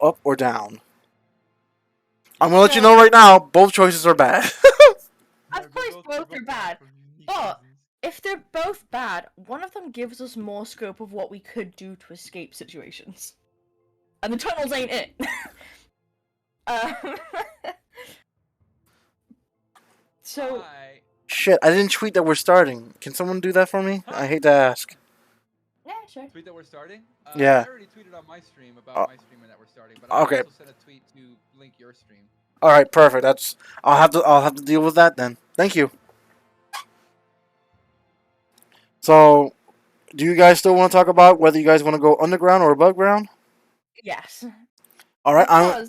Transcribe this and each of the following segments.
up or down. I'm gonna let you know right now, both choices are bad. Of course, both are bad. But if they're both bad, one of them gives us more scope of what we could do to escape situations. And the tunnels ain't it. So... Shit, I didn't tweet that we're starting. Can someone do that for me? I hate to ask. Yeah, sure. Tweet that we're starting? Yeah. I already tweeted on my stream about my stream and that we're starting, but I also sent a tweet to link your stream. All right, perfect. I'll have to deal with that then. Thank you. So, do you guys still want to talk about whether you guys want to go underground or above ground? Yes. All right,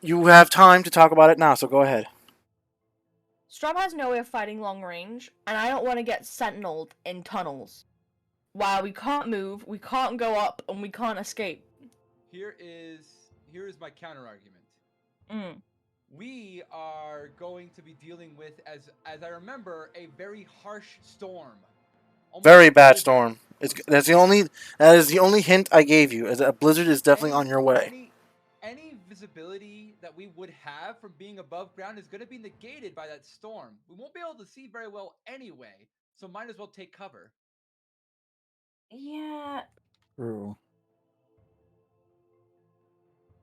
you have time to talk about it now, so go ahead. Strom has no way of fighting long range, and I don't want to get sentineled in tunnels. While we can't move, we can't go up, and we can't escape. Here is my counter argument. We are going to be dealing with, as I remember, a very harsh storm. Very bad storm. That is the only hint I gave you. Is that a blizzard is definitely on your way. Any visibility that we would have from being above ground is going to be negated by that storm. We won't be able to see very well anyway, so might as well take cover. Yeah. True.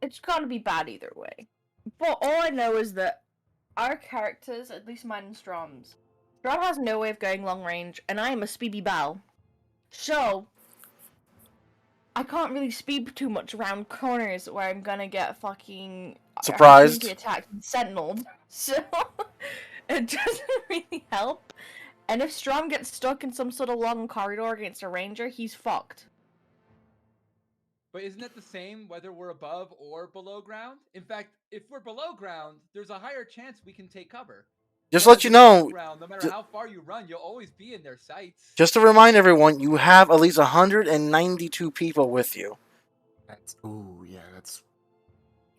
It's gonna be bad either way. But all I know is that our characters, at least mine and Strom's, Strom has no way of going long range, and I am a speedy bal. So, I can't really speed too much around corners where I'm gonna get fucking surprised, attacked and sentineled. So, it doesn't really help. And if Strom gets stuck in some sort of long corridor against a ranger, he's fucked. But isn't it the same whether we're above or below ground? In fact, if we're below ground, there's a higher chance we can take cover. Just let you know, no matter how far you run, you'll always be in their sights. Just to remind everyone, you have at least 192 people with you. That's that's.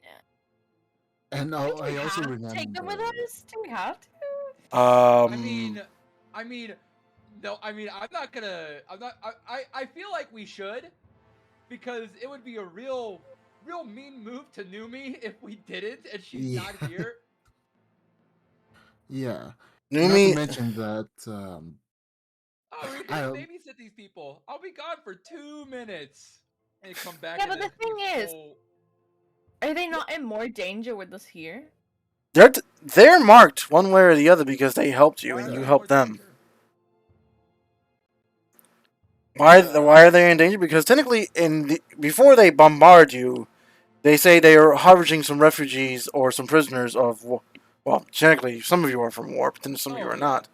Yeah. And I also remember. Take them with us? Do we have to? I mean, no. I mean, I'm not gonna. I feel like we should, because it would be a real mean move to noomie if we didn't, and she's not here. Yeah. noomie. Not to mention that. We can babysit these people. I'll be gone for 2 minutes and come back. Yeah, but the thing is, are they not in more danger with us here? They're marked one way or the other because they helped you and you helped them. Why are they in danger? Because technically, before they bombard you, they say they are harvesting some refugees or some prisoners of war. Well, technically, some of you are from war, but then some of you are not.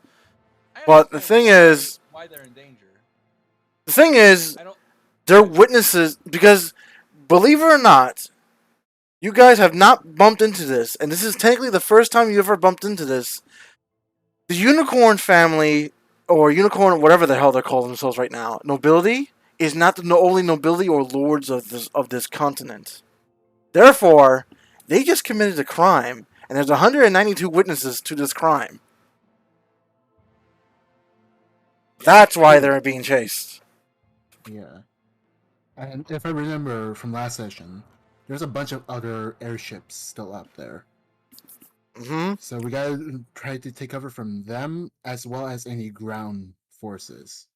But the thing is, why they're in danger. The thing is, they're witnesses because, believe it or not, you guys have not bumped into this, and this is technically the first time you ever bumped into this. The unicorn family, or unicorn, whatever the hell they're calling themselves right now, nobility is not the only nobility or lords of this continent. Therefore, they just committed a crime, and there's 192 witnesses to this crime. That's why they're being chased. Yeah. And if I remember from last session, there's a bunch of other airships still out there. So we gotta try to take cover from them, as well as any ground forces.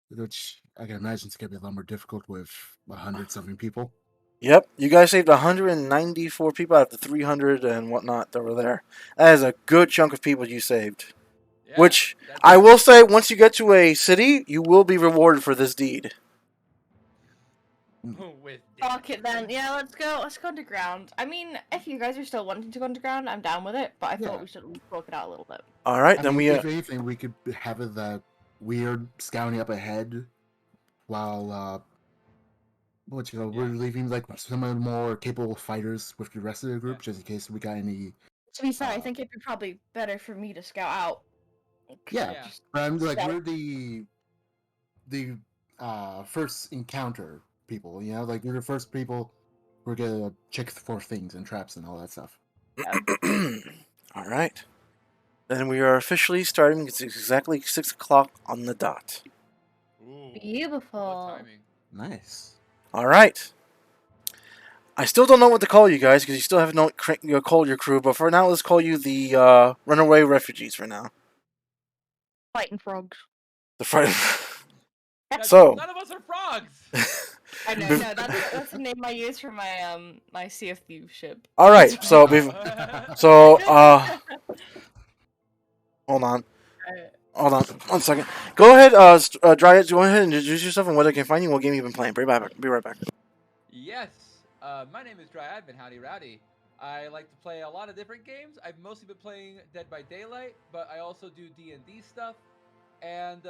Which I can imagine is gonna be a lot more difficult with 100-something people. Yep, you guys saved 194 people out of the 300 and whatnot that were there. That is a good chunk of people you saved. Yeah, which, I will say, once you get to a city, you will be rewarded for this deed. Fuck it then. Yeah, let's go underground. I mean, if you guys are still wanting to go underground, I'm down with it, but I thought we should work it out a little bit. Alright, then if anything, we could have it that we're scouting up ahead while, we're leaving, like, some of the more capable fighters with the rest of the group, just in case we got any... To be fair, I think it'd be probably better for me to scout out. Yeah, but I'm like, we're the first encounter people, you know? Like, we're the first people who are gonna check for things and traps and all that stuff. Alright. Then we are officially starting. It's exactly 6 o'clock on the dot. Beautiful. Nice. Alright. I still don't know what to call you guys because you still haven't called your crew. But for now, let's call you the runaway refugees. For now, Fighting frogs. the fright. None of us are frogs. I know. No, that's the name I use for my my Sea of Thieves ship. All right. So hold on. Hold on 1 second. Go ahead, Dryad. Go ahead and introduce yourself and where they can find you. What game you've been playing. Be right back. Yes. My name is Dryad. Howdy rowdy. I like to play a lot of different games. I've mostly been playing Dead by Daylight, but I also do D&D stuff. And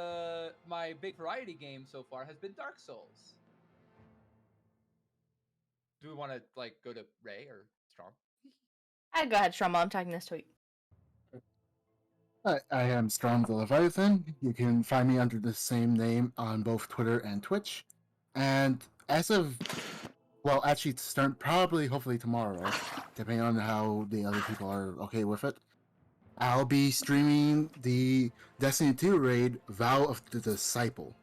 my big variety game so far has been Dark Souls. Do we want to go to Ray or Strom? Go ahead, Strom. I'm tagging this tweet. I am Strom-Davrin. You can find me under the same name on both Twitter and Twitch. And as of, well, actually, start probably, hopefully tomorrow, depending on how the other people are okay with it, I'll be streaming the Destiny 2 raid, Vow of the Disciple.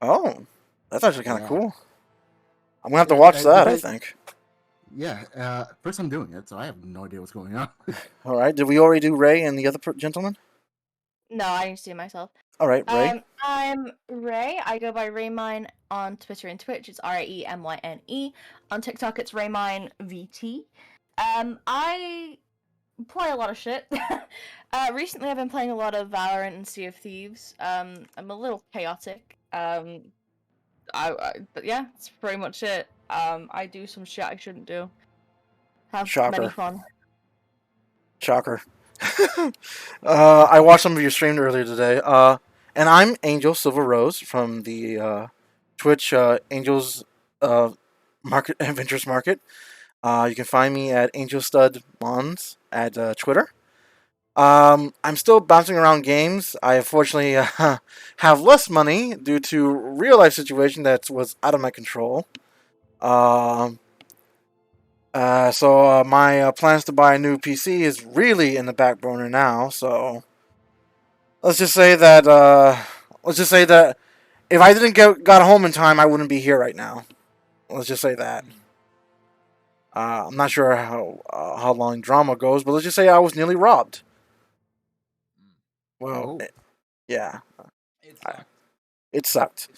Oh, that's actually kind of cool. I'm gonna have to watch that. I think. Yeah, first I'm doing it, so I have no idea what's going on. All right. Did we already do Ray and the other gentleman? No, I didn't see myself. All right, Ray. I'm Ray. I go by Raemyne on Twitter and Twitch. It's Raemyne. On TikTok, it's Raemyne-VT. I play a lot of shit. Recently, I've been playing a lot of Valorant and Sea of Thieves. I'm a little chaotic. But yeah, that's pretty much it. I do some shit I shouldn't do. Have many fun. Shocker. I watched some of your stream earlier today. And I'm Angel SilverRose from the Twitch Angels Market Adventures Market. You can find me at AngelStudMons at Twitter. I'm still bouncing around games. I unfortunately have less money due to real life situation that was out of my control. So my plans to buy a new PC is really in the back burner now. So let's just say that if I didn't got home in time, I wouldn't be here right now. Let's just say that. I'm not sure how long drama goes, but let's just say I was nearly robbed. Well, yeah, it sucked.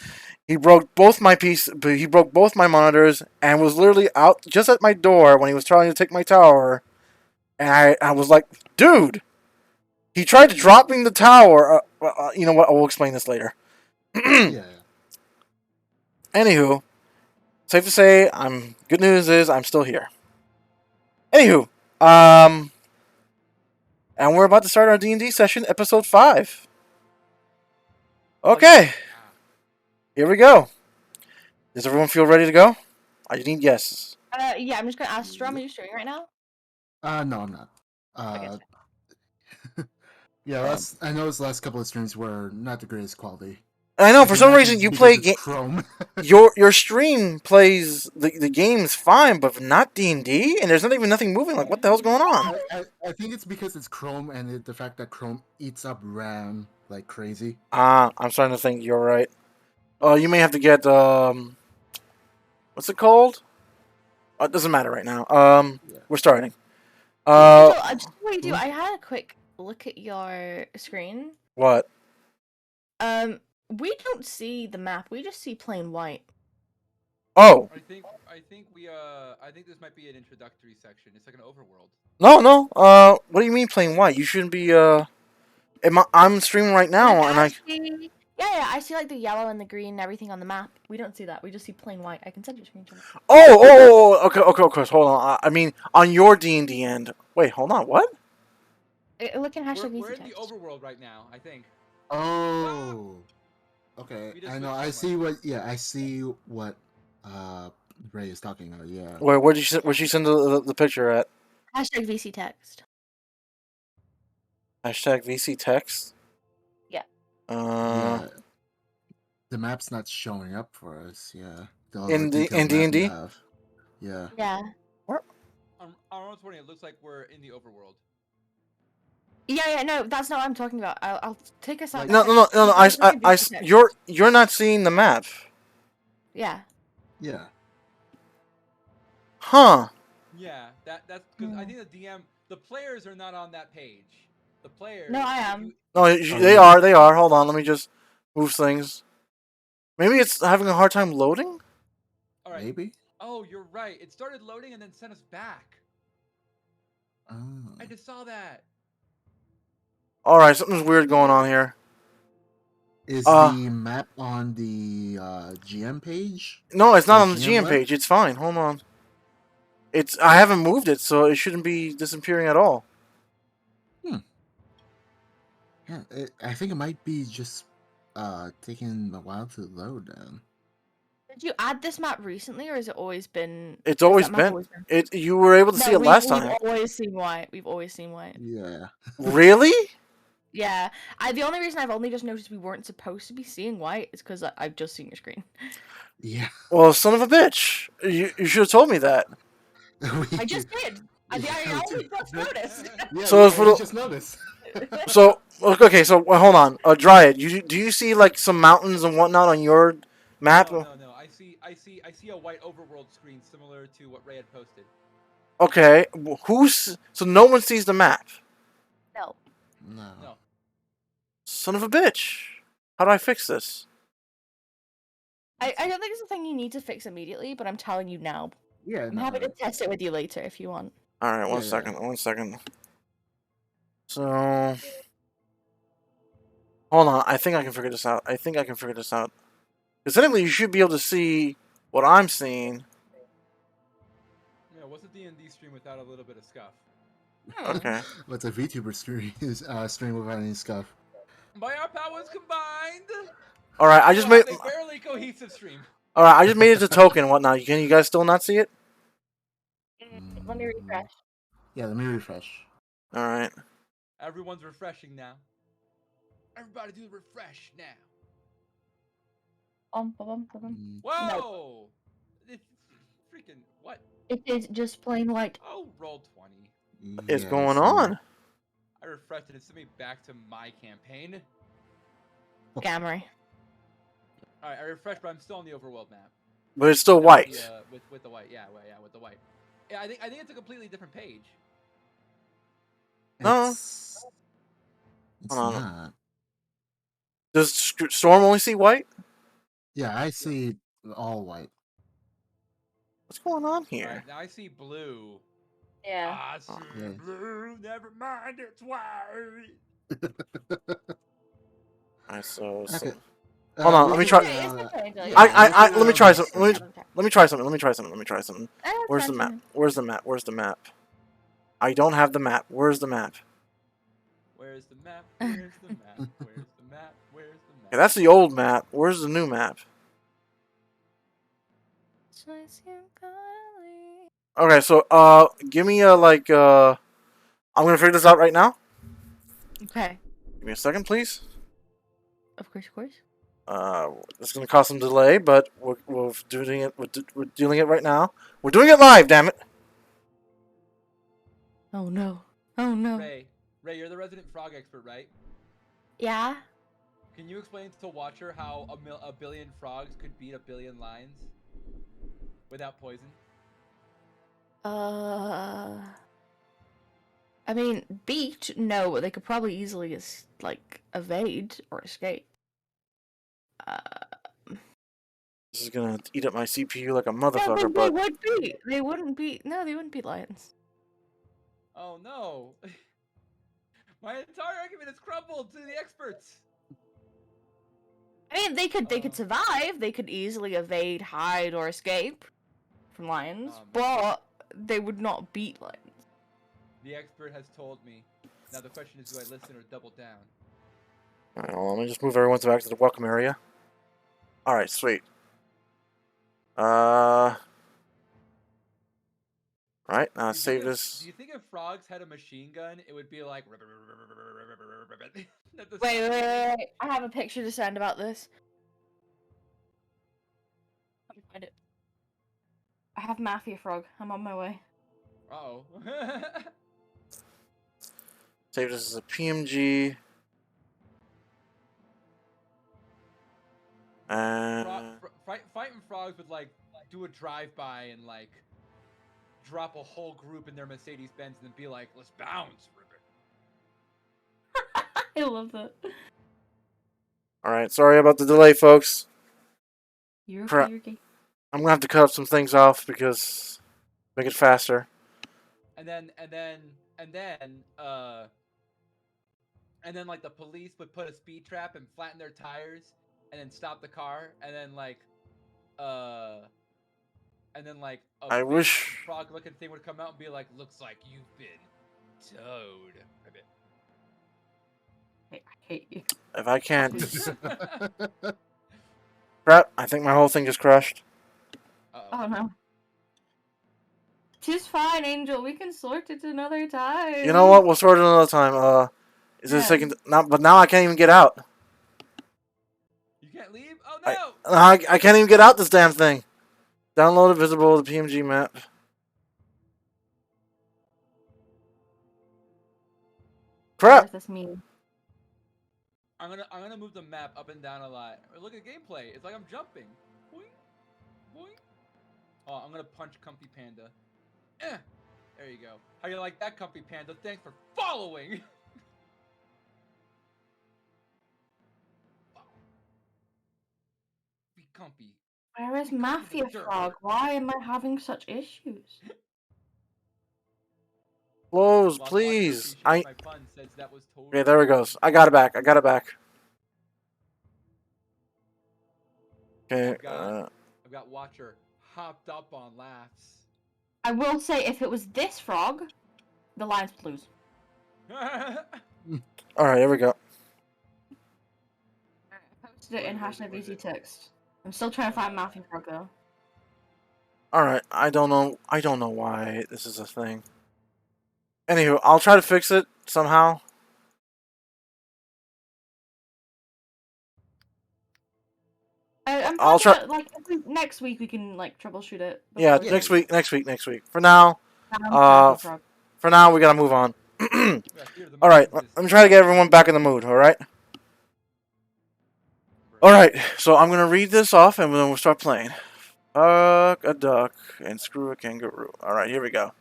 He broke both my he broke both my monitors and was literally out just at my door when he was trying to take my tower. And I was like, dude, he tried dropping the tower. You know what? I will explain this later. Yeah. Anywho, safe to say, good news is I'm still here. Anywho, and we're about to start our D&D session, episode 5. Okay. Here we go. Does everyone feel ready to go? I need yeses. Yeah, I'm just gonna ask Strom, are you streaming right now? No, I'm not. Yeah, I know the last couple of streams were not the greatest quality. I know, for some reason you play Chrome. your stream plays the games fine, but not D&D, and there's not even nothing moving. Like, what the hell's going on? I think it's because it's Chrome and the fact that Chrome eats up RAM like crazy. I'm starting to think you're right. You may have to get what's it called? It doesn't matter right now. We're starting. Just before you do, I had a quick look at your screen. What? We don't see the map. We just see plain white. Oh. I think this might be an introductory section. It's like an overworld. No. What do you mean plain white? You shouldn't be. I'm streaming right now, and I. Yeah, I see like the yellow and the green and everything on the map. We don't see that. We just see plain white. I can send you a screenshot. Okay. Hold on. I mean, on your D&D end. Wait, hold on. What? Look in hashtag We're in the overworld right now, I think. Oh. Okay. I know. I see what. Yeah, I see what. Ray is talking about. Yeah. Where'd she send the picture at? Hashtag VC text. Hashtag VC text. Yeah. Yeah. The map's not showing up for us. Yeah. In D&D. Yeah. Yeah. On R20, it looks like we're in the overworld. Yeah, no, that's not what I'm talking about. I'll take us out. No. You're not seeing the map. Yeah. Yeah. Huh. Yeah, that's because I think the DM, the players are not on that page. The players. No, I if am. you- No, Oh, they yeah. are. They are. Hold on. Let me just move things. Maybe it's having a hard time loading. All right. Maybe. Oh, you're right. It started loading and then sent us back. Oh. I just saw that. All right, something's weird going on here. Is Uh, the map on the GM page? No, it's not The on the GM GM left? page. It's fine. Hold on. I haven't moved it, so it shouldn't be disappearing at all. Yeah, I think it might be just taking a while to load. Then. Did you add this map recently, or has it always been? It's has always that map been. always been? It. You were able to see No, it last we've time. always seen white. We've always seen white. Yeah. Really? Yeah, the only reason I've only just noticed we weren't supposed to be seeing white is because I've just seen your screen. Yeah. Well, son of a bitch! You should have told me that. I just did. I only just noticed. Yeah, So it's for we the- just noticed. So okay, so hold on. Dryad, do you see like some mountains and whatnot on your map? No. I see a white overworld screen similar to what Ray had posted. Okay, so no one sees the map. No. No. No. Son of a bitch! How do I fix this? I don't think it's a thing you need to fix immediately, but I'm telling you now. Yeah. I'm no, happy to test it with you later if you want. All right, one Yeah. second. So, hold on. I think I can figure this out. Because technically, you should be able to see what I'm seeing. Yeah, what's a D&D stream without a little bit of scuff? Okay. What's a VTuber stream without any scuff? By our powers combined. All right, I just we'll made. have a barely cohesive stream. All right, I just made it a token and whatnot. Can you guys still not see it? Let me refresh. Yeah, let me refresh. All right. Everyone's refreshing now. Everybody do the refresh now. Whoa! It's freaking what? It is just plain white. Oh, roll 20. It's Yeah, going so- on. I refreshed it. It sent me back to my campaign. Gamery. All right, I refreshed, but I'm still on the overworld map. But it's still With white. the, with the white, yeah, with the white. Yeah, I think it's a completely different page. No. It's Hold on. not. Does Storm only see white? Yeah, I see all white. What's going on All here? right, now I see blue. Yeah. I see Yeah. blue. Never mind, it's white. All right, so Okay. Hold on, let me try- let me try some. Let me try something. Where's the map? I don't have the map. Where's the map? Where's the map? Where's the map? Where's the map? Where's the map? Okay, that's the old map. Where's the new map? Okay, so give me a I'm gonna figure this out right now. Okay. Give me a second, please. Of course. It's gonna cause some delay, but we're doing it. We're doing it right now. We're doing it live. Damn it! Oh no. Oh no. Ray, you're the resident frog expert, right? Yeah. Can you explain to Watcher how a billion frogs could beat a billion lions without poison? I mean, beat? No, but they could probably easily evade or escape. This is gonna eat up my CPU like a Yeah, motherfucker. they But would beat. They wouldn't beat. No, they wouldn't beat lions. Oh no! My entire argument has crumbled to the experts. I mean, they could survive. They could easily evade, hide, or escape from lions, but they would not beat lions. The expert has told me. Now the question is, do I listen or double down? all right, well, let me just move everyone back to the welcome area. All right, sweet. Right, now save this. Do you think if frogs had a machine gun, it would be like? Wait. I have a picture to send about this. Let me find it. I have Mafia Frog. I'm on my way. Uh-oh. Save this as a PMG. And Fighting frogs would do a drive-by and drop a whole group in their Mercedes Benz and then be like, "Let's bounce, Ribbit." I love that. Alright, sorry about the delay, folks. You're okay, Crap. you're okay. I'm gonna have to cut up some things off because make it faster. And then like the police would put a speed trap and flatten their tires and then stop the car and then like a I big wish- frog looking thing would come out and be like, "Looks like you've been towed." Ribbit. I hate you. If I can't... Crap, I think my whole thing just crashed. Oh no. Tis fine, Angel. We can sort it another time. You know what? We'll sort it another time. Is it a second... But now I can't even get out. You can't leave? Oh no! I can't even get out this damn thing. Download it, visible, the PMG map. Crap! What does this mean? I'm gonna move the map up and down a lot. Look at gameplay. It's like I'm jumping. Boing, boing. Oh, I'm gonna punch Comfy Panda. There you go. How you like that, Comfy Panda? Thanks for following. Be comfy. Where is Mafia Frog? Why am I having such issues? Close, Lost please. Watcher appreciates my pun, says that was totally Okay, there it goes. I got it back. I got it back. Okay, I've got Watcher hopped up on laughs. I will say, if it was this frog, the Lions would lose. Alright, here we go. I posted it in hashtag VC text. I'm still trying to find Mafia Frog though. Alright, I don't know why this is a thing. Anywho, I'll try to fix it somehow. I'll try. Like next week we can like troubleshoot it. Yeah, before- next week. For now, we gotta move on. Alright, let me try to get everyone back in the mood, alright? Alright, so I'm gonna read this off and then we'll start playing. Fuck a duck and screw a kangaroo. Alright, here we go.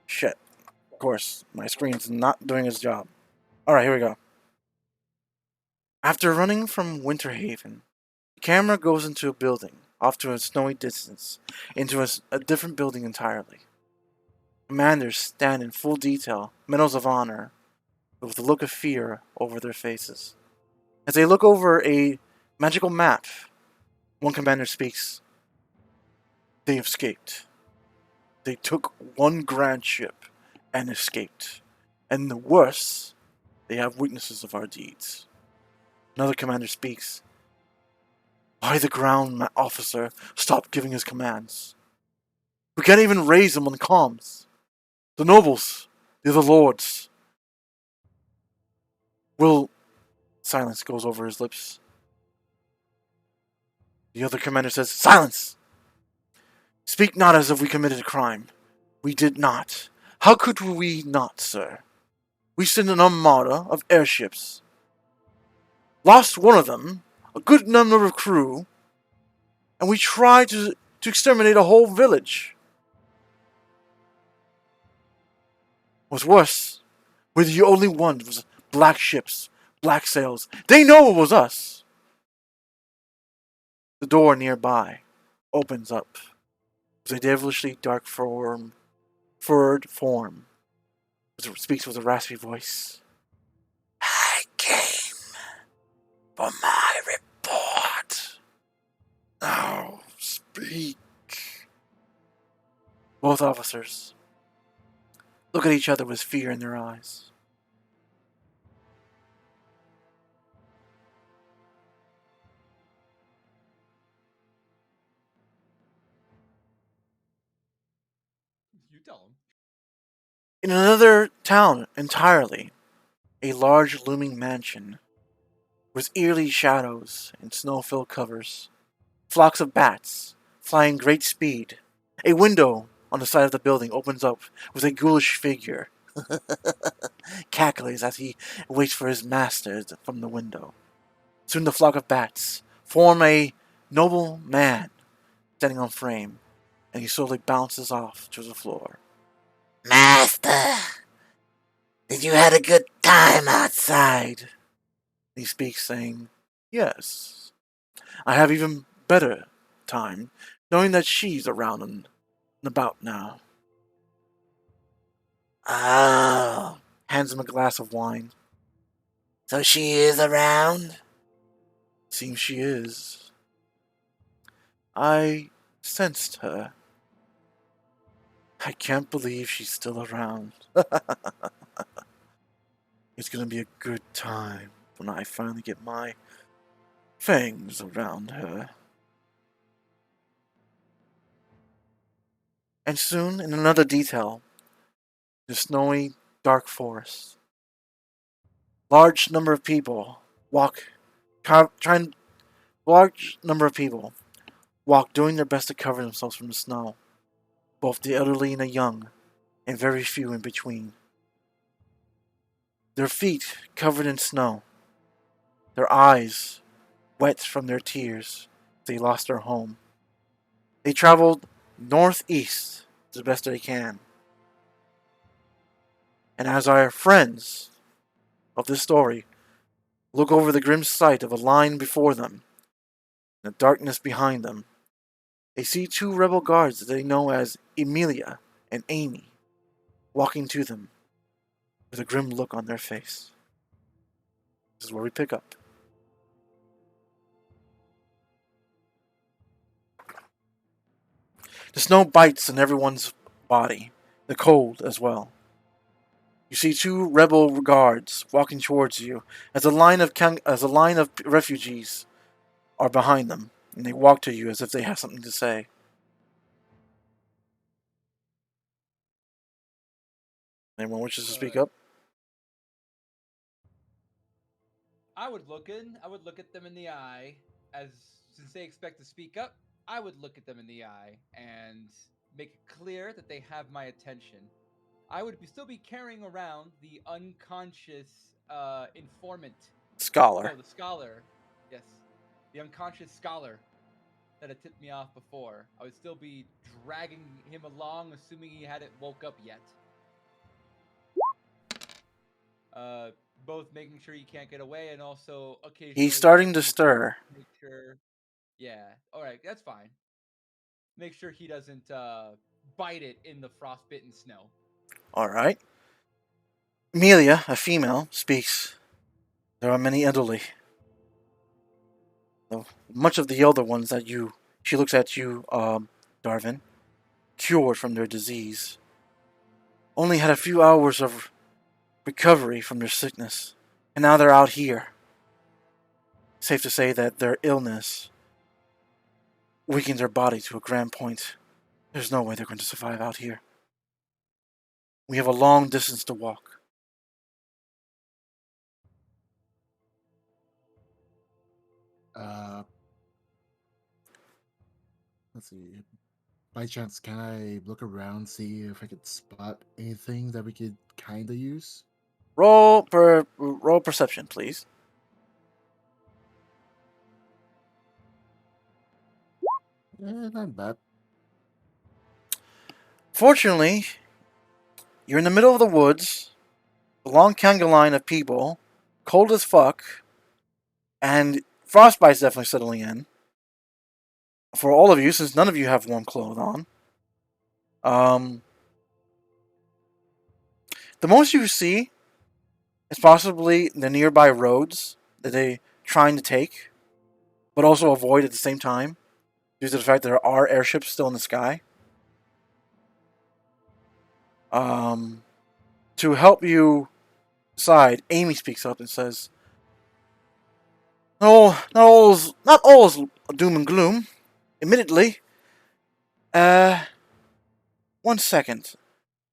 Shit. Of course, my screen's not doing its job. Alright, here we go. After running from Winterhaven, the camera goes into a building, off to a snowy distance, into a different building entirely. Commanders stand in full detail, medals of honor, with a look of fear over their faces. As they look over a magical map, one commander speaks. They have escaped. They took one grand ship and escaped. And the worse, they have witnesses of our deeds. Another commander speaks. Why the ground officer stopped giving his commands? We can't even raise them on the comms. The nobles, they're the lords. Silence goes over his lips. The other commander says, Silence! Speak not as if we committed a crime. We did not. How could we not, sir? We sent an armada of airships. Lost one of them, a good number of crew, and we tried to exterminate a whole village. What's worse, we're the only ones with black ships, black sails. They know it was us. The door nearby opens up. There's a devilishly dark furred form. It speaks with a raspy voice. I came for my report. Now speak. Both officers look at each other with fear in their eyes. You tell him. In another town entirely, a large looming mansion with eerie shadows and snow-filled covers, flocks of bats flying great speed. A window on the side of the building opens up with a ghoulish figure cackles as he waits for his master from the window. Soon the flock of bats form a noble man standing on frame, and he slowly bounces off to the floor. Master, did you have a good time outside? He speaks, saying, yes. I have even better time, knowing that she's around and about now. Oh, hands him a glass of wine. So she is around? Seems she is. I sensed her. I can't believe she's still around. It's gonna be a good time when I finally get my fangs around her. And soon, in another detail, the snowy, dark forest. Large number of people large number of people walk doing their best to cover themselves from the snow. Both the elderly and the young, and very few in between. Their feet covered in snow. Their eyes wet from their tears. They lost their home. They traveled northeast the best they can. And as our friends of this story look over the grim sight of a line before them, and the darkness behind them, they see two rebel guards that they know as Emilia and Amy walking to them with a grim look on their face. This is where we pick up. The snow bites in everyone's body, the cold as well. You see two rebel guards walking towards you as a line of refugees are behind them, and they walk to you as if they have something to say. Anyone wishes to speak up? I would look at them in the eye, as since they expect to speak up, I would look at them in the eye and make it clear that they have my attention. I would still be carrying around the unconscious informant. Scholar. No, the scholar. Yes, the unconscious scholar that had tipped me off before. I would still be dragging him along, assuming he hadn't woke up yet. Both making sure he can't get away, and also occasionally He's starting to checking his stir. pulse, make sure. Yeah. All right, that's fine. Make sure he doesn't bite it in the frostbitten snow. Alright. Amelia, a female, speaks. There are many elderly. Much of the elder ones she looks at you, Darvin, cured from their disease. Only had a few hours of recovery from their sickness, and now they're out here. Safe to say that their illness weakens their body to a grand point. There's no way they're going to survive out here. We have a long distance to walk. Let's see. By chance, can I look around, see if I could spot anything that we could kind of use? Roll perception, please. Not bad. Fortunately, you're in the middle of the woods, a long Kanga line of people, cold as fuck, and frostbite's definitely settling in. For all of you, since none of you have warm clothes on. The most you see is possibly the nearby roads that they're trying to take, but also avoid at the same time, due to the fact that there are airships still in the sky. To help you decide, Amy speaks up and says, "No, not all is doom and gloom. Admittedly. 1 second.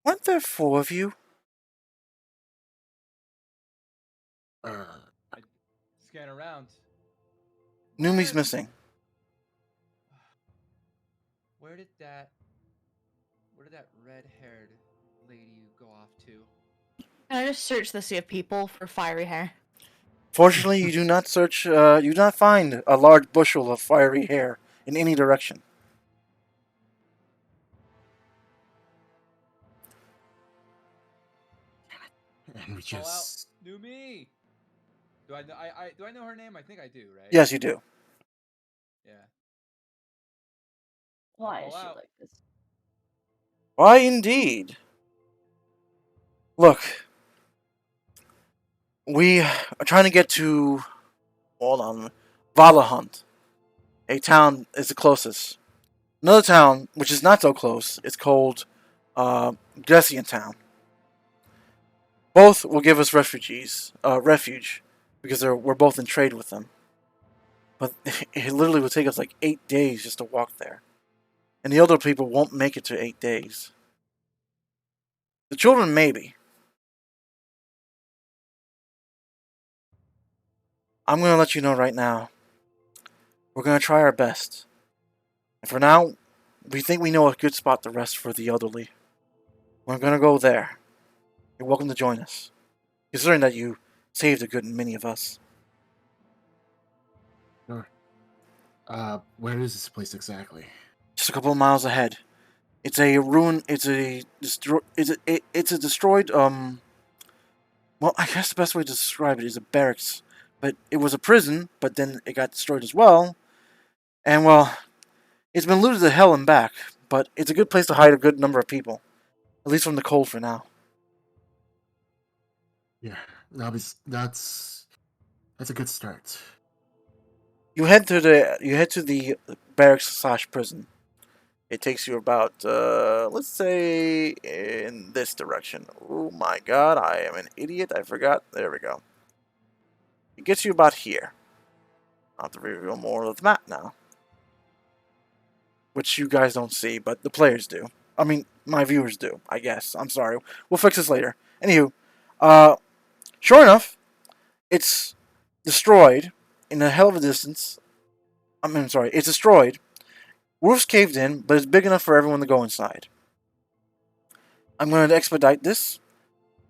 Weren't there 4 of you?" Uh, I scan around. Noomie's What? missing. Where did that red-haired lady go off to? Can I just search the sea of people for fiery hair? Fortunately, you do not search. You do not find a large bushel of fiery hair in any direction. And we Call out just. noomie. Do I know? Do I know her name? I think I do, right? Yes, you do. Yeah. Why call is she out. like this? Why, indeed. Look, we are trying to get to. Hold on, Valahunt. A town is the closest. Another town, which is not so close, is called Slient Town. Both will give us refuge, because we're both in trade with them. But it literally would take us like 8 days just to walk there. And the older people won't make it to 8 days. The children, maybe. I'm going to let you know right now. We're going to try our best. And for now, we think we know a good spot to rest for the elderly. We're going to go there. You're welcome to join us. Considering that you saved a good many of us. Sure. Where is this place exactly? Just a couple of miles ahead. It's a ruin. It's a destroyed. Well, I guess the best way to describe it is a barracks. But it was a prison, but then it got destroyed as well. And well, it's been looted to hell and back. But it's a good place to hide a good number of people, at least from the cold for now. Yeah, that's a good start. You head to the barracks/prison. It takes you about, let's say, in this direction. Oh my god, I am an idiot. I forgot. There we go. It gets you about here. I'll have to reveal more of the map now. Which you guys don't see, but the players do. I mean, my viewers do, I guess. I'm sorry. We'll fix this later. Anywho, sure enough, it's destroyed in a hell of a distance. I'm sorry, it's destroyed. Roof's caved in, but it's big enough for everyone to go inside. I'm going to expedite this.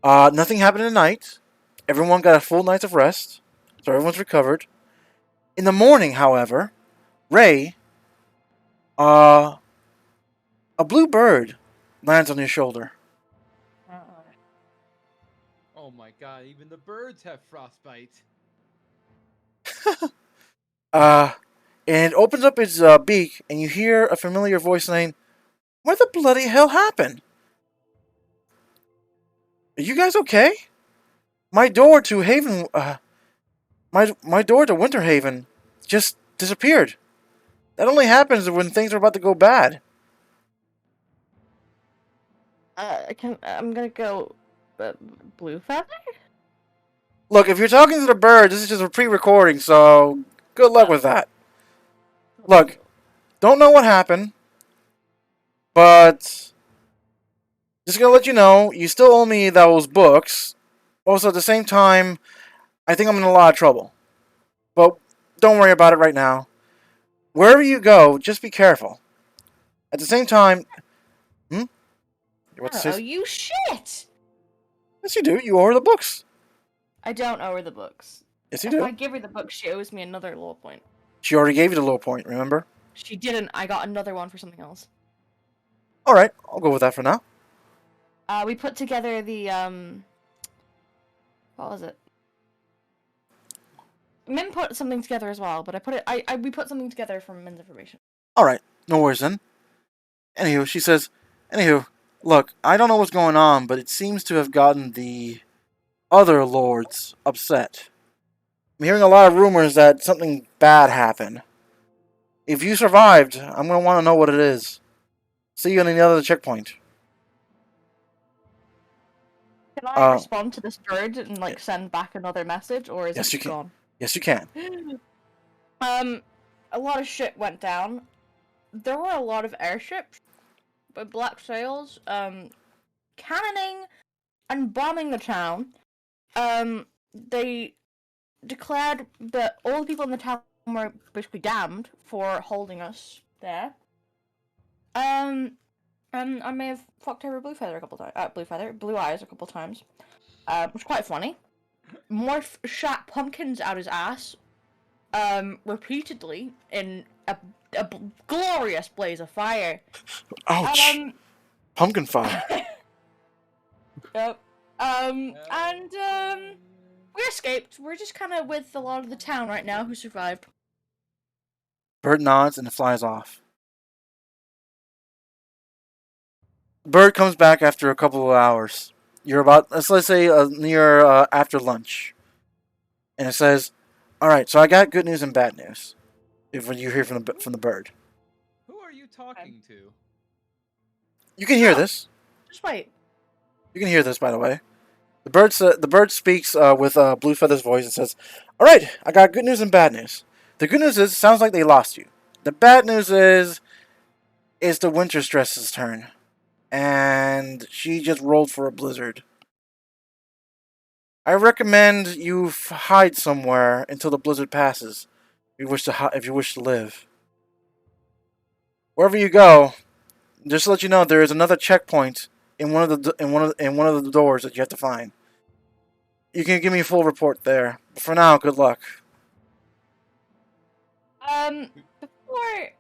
Nothing happened tonight. Everyone got a full night of rest, so everyone's recovered. In the morning, however, Ray, a blue bird lands on your shoulder. Oh my god! Even the birds have frostbite. And it opens up its beak, and you hear a familiar voice saying, "What the bloody hell happened? Are you guys okay? My door to Haven, my door to Winter Haven just disappeared. That only happens when things are about to go bad." I'm gonna go, blue feather. Look, if you're talking to the bird, this is just a pre-recording, so good luck with that. Look, don't know what happened, but just gonna let you know, you still owe me those books. Also, at the same time, I think I'm in a lot of trouble. But don't worry about it right now. Wherever you go, just be careful. At the same time, You want to I say? don't owe you shit. Yes, you do. You owe her the books. I don't owe her the books. Yes, you If do. I give her the books, she owes me another law point. She already gave you the low point, remember? She didn't. I got another one for something else. Alright, I'll go with that for now. We put together the what was it? Min put something together as well, but we put something together from Min's information. Alright, no worries then. Anywho, she says, look, I don't know what's going on, but it seems to have gotten the other lords upset. I'm hearing a lot of rumors that something bad happened. If you survived, I'm going to want to know what it is. See you on the other checkpoint. Can I respond to this bird and send back another message, or is yes, it you can. gone? Yes, you can. A lot of shit went down. There were a lot of airships with black sails, cannoning and bombing the town. They declared that all the people in the town were basically damned for holding us there. And I may have fucked over Blue Eyes a couple times, which was quite funny. shat pumpkins out his ass, repeatedly in a glorious blaze of fire. Ouch! Pumpkin fire. Yep. And we escaped. We're just kind of with a lot of the town right now who survived. Bird nods and flies off. Bird comes back after a couple of hours. You're about, let's say, near after lunch. And it says, alright, so I got good news and bad news. If you hear from the bird. Who are you talking to? You can hear this. Just wait. You can hear this, by the way. The bird speaks with Blue Feather's voice and says, alright, I got good news and bad news. The good news is, it sounds like they lost you. The bad news is, it's the winter stress's turn. And she just rolled for a blizzard. I recommend you hide somewhere until the blizzard passes. If you wish to live. Wherever you go, just to let you know, there is another checkpoint in one of the doors that you have to find. You can give me a full report there. But for now, good luck. Before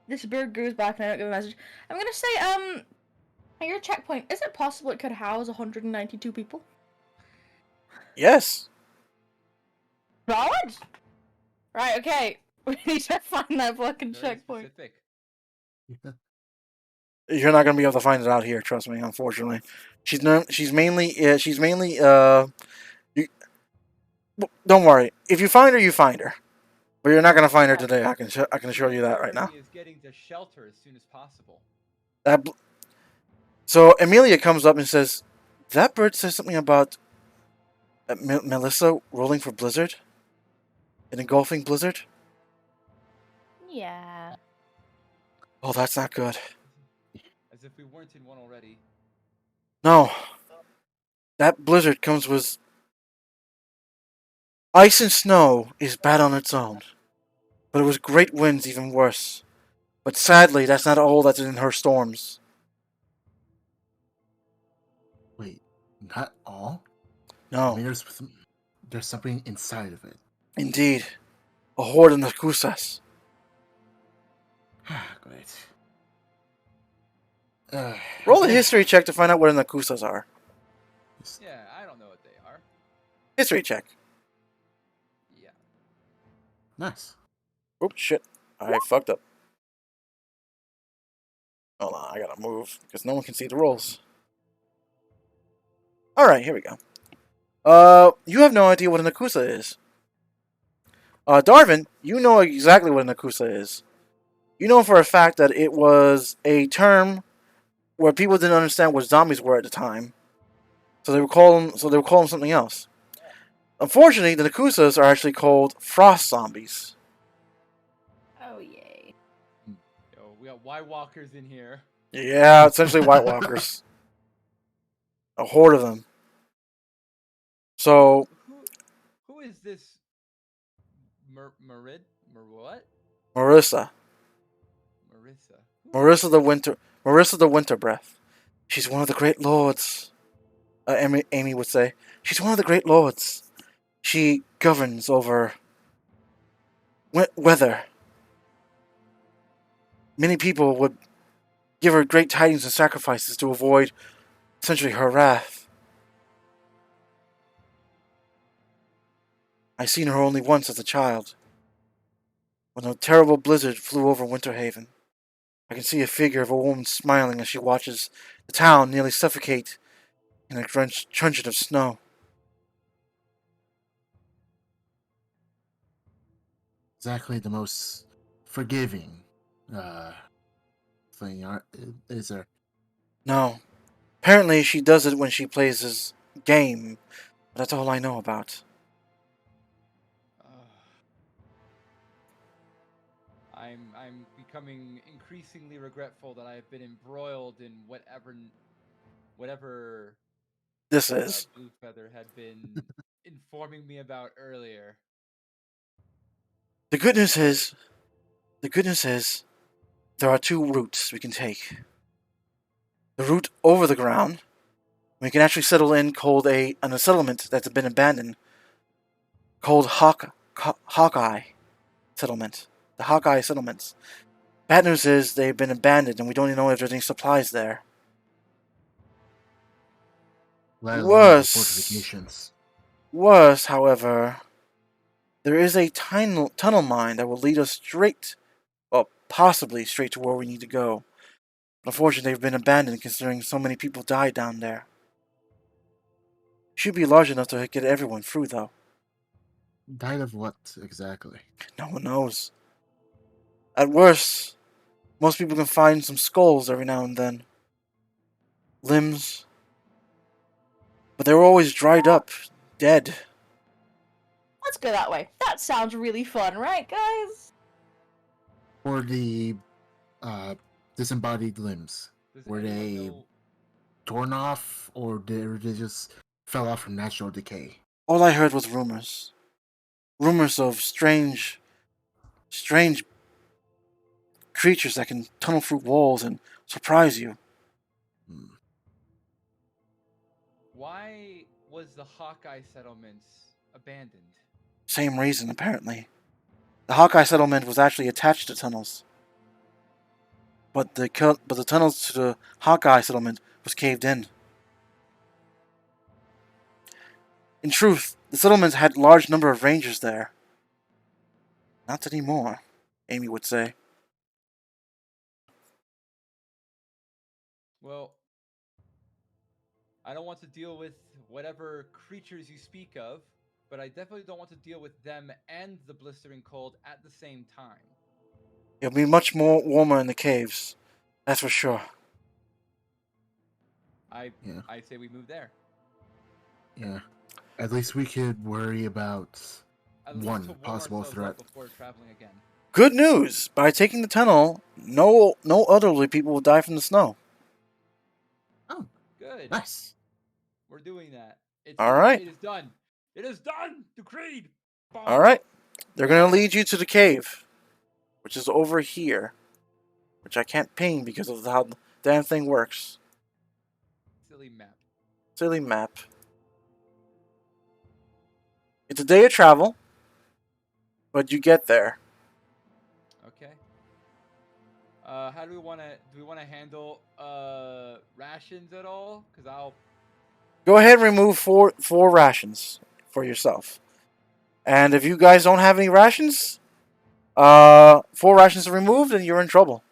this bird goes back and I don't give a message, I'm gonna say, at your checkpoint, is it possible it could house 192 people? Yes. Solid? Right, okay. We need to find that fucking Very checkpoint. specific. You're not gonna be able to find it out here. Trust me. Unfortunately, she's mainly. Don't worry. If you find her, you find her. But you're not gonna find her today. I can assure you that right now. Is getting to shelter as soon as possible. So Amelia comes up and says, "That bird says something about Melissa rolling for blizzard, an engulfing blizzard." Yeah. Oh, that's not good. As if we weren't in one already. No. That blizzard comes with ice and snow is bad on its own. But it was great winds even worse. But sadly, that's not all that's in her storms. Wait, not all? I No, mean, there's something inside of it. indeed. A horde of Nakusas. Great. Roll a history check to find out what the Nakusas are. Yeah, I don't know what they are. History check. Yeah. Nice. Oops, shit. I fucked up. Hold on, I gotta move, because no one can see the rolls. Alright, here we go. You have no idea what a Nakusa is. Darvin, you know exactly what a Nakusa is. You know for a fact that it was a term where people didn't understand what zombies were at the time. So they would call them something else. Unfortunately, the Nakusas are actually called frost zombies. Oh, yay. Yo, we got White Walkers in here. Yeah, essentially White Walkers. A horde of them. So, Who is this? Marid? What? Marissa. Marissa. Marissa the Winter Breath. She's one of the great lords. Amy would say. She's one of the great lords. She governs over weather. Many people would give her great tidings and sacrifices to avoid, essentially, her wrath. I seen her only once as a child. When a terrible blizzard flew over Winter Haven. I can see a figure of a woman smiling as she watches the town nearly suffocate in a trenchant of snow. Exactly the most forgiving thing, is there? No. Apparently she does it when she plays this game. But that's all I know about. I'm becoming increasingly regretful that I have been embroiled in whatever This is. Blue Feather had been informing me about earlier. The good news is, there are two routes we can take. The route over the ground, We can actually settle in on a settlement that's been abandoned called Hawkeye Settlement. The Hawkeye Settlements. Bad news is they've been abandoned and we don't even know if there's any supplies there. Let alone the Worse, fortifications. however, there is a tunnel mine that will lead us straight, well, possibly straight to where we need to go. Unfortunately, they've been abandoned considering so many people died down there. Should be large enough to get everyone through, though. Died of what exactly? No one knows. At worst, most people can find some skulls every now and then. Limbs. But they were always dried up, dead. Let's go that way. That sounds really fun, right, guys? Or the disembodied limbs. Does Were anyone they know- torn off, or they just fell off from natural decay? All I heard was rumors. Rumors of strange creatures that can tunnel through walls and surprise you. Hmm. Why was the Hawkeye settlements abandoned? Same reason, apparently. The Hawkeye settlement was actually attached to tunnels. But the tunnels to the Hawkeye settlement was caved in. In truth, the settlements had a large number of rangers there. Not anymore, Amy would say. Well, I don't want to deal with whatever creatures you speak of, but I definitely don't want to deal with them and the blistering cold at the same time. It'll be much more warmer in the caves. That's for sure. I Yeah. say we move there. Yeah. At least we could worry about At least one to warm possible ourselves threat. up before traveling again. Good news! By taking the tunnel, no elderly people will die from the snow. Oh, Good. nice. We're doing that. All right. It is done. It is done. Decreed. Bonk. Alright. They're gonna lead you to the cave, which is over here. Which I can't ping because of how the damn thing works. Silly map. Silly map. It's a day of travel, but you get there. Okay. How do we want to? Do we want to handle rations at all? Cause I'll. Go ahead and remove four rations for yourself. And if you guys don't have any rations, 4 rations are removed and you're in trouble.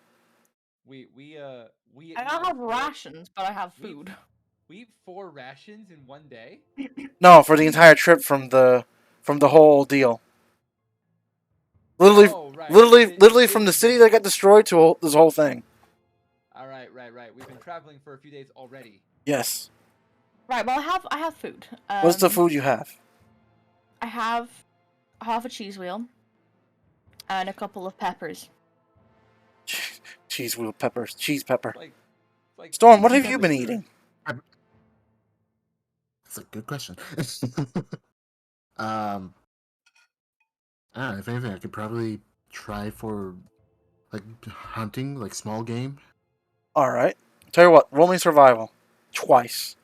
We I don't have rations, but I have food. We eat 4 rations in one day. No, for the entire trip from the whole deal. Literally, Oh, right. literally from the city that got destroyed to this whole thing. All right. We've been traveling for a few days already. Yes. Right, well, I have food. What's the food you have? I have half a cheese wheel and a couple of peppers. Cheese pepper. Like Storm, what have you pepper been syrup. eating? That's a good question. If anything, I could probably try for like hunting, like small game. Alright. Tell you what, roll me survival. Twice.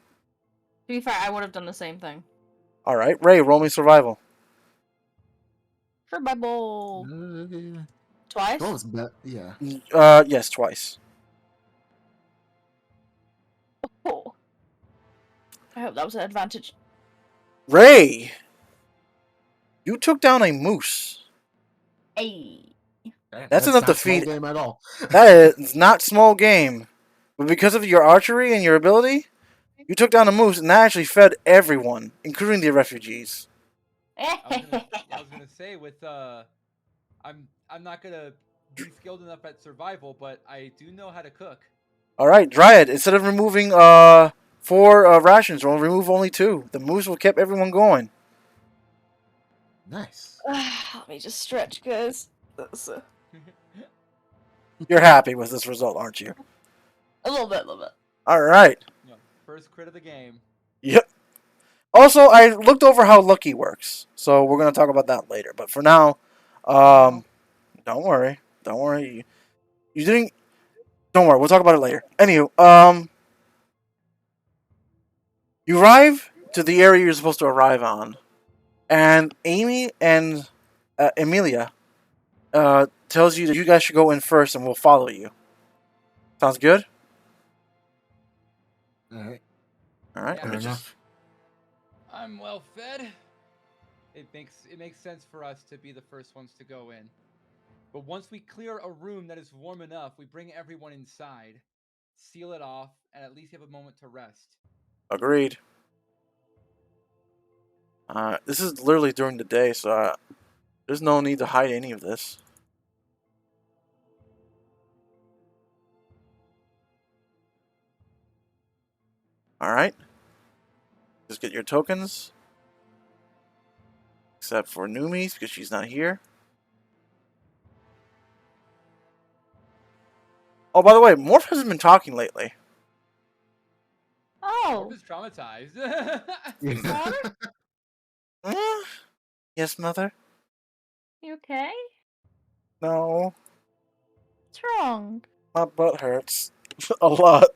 To be fair, I would have done the same thing. Alright, Ray, roll me survival. Survival. Yeah. Twice? Oh, it's yeah. Yes, twice. Oh. I hope that was an advantage. Ray! You took down a moose. Hey. That's enough to not small feed- game at all. That is not small game. But because of your archery and your ability, you took down a moose and that actually fed everyone, including the refugees. I was gonna say with I'm not gonna be skilled enough at survival, but I do know how to cook. Alright, Dryad, instead of removing 4 rations, we'll remove only 2. The moose will keep everyone going. Nice. Let me just stretch, guys. You're happy with this result, aren't you? A little bit. Alright. No, first crit of the game. Yep. Also, I looked over how lucky works, so we're going to talk about that later. But for now, don't worry. Don't worry. You didn't... Don't worry, we'll talk about it later. Anywho, You arrive to the area you're supposed to arrive on, and Amy and Emilia tells you that you guys should go in first, and we'll follow you. Sounds good? Alright. All right. Yeah. Let me Fair just. enough. I'm well fed. It makes sense for us to be the first ones to go in. But once we clear a room that is warm enough, we bring everyone inside, seal it off, and at least have a moment to rest. Agreed. This is literally during the day, so there's no need to hide any of this. Alright. Just get your tokens. Except for Noomie's, because she's not here. Oh, by the way, Morph hasn't been talking lately. Oh, Morph is traumatized. Connor? Yes, Mother? You okay? No. What's wrong? My butt hurts. A lot.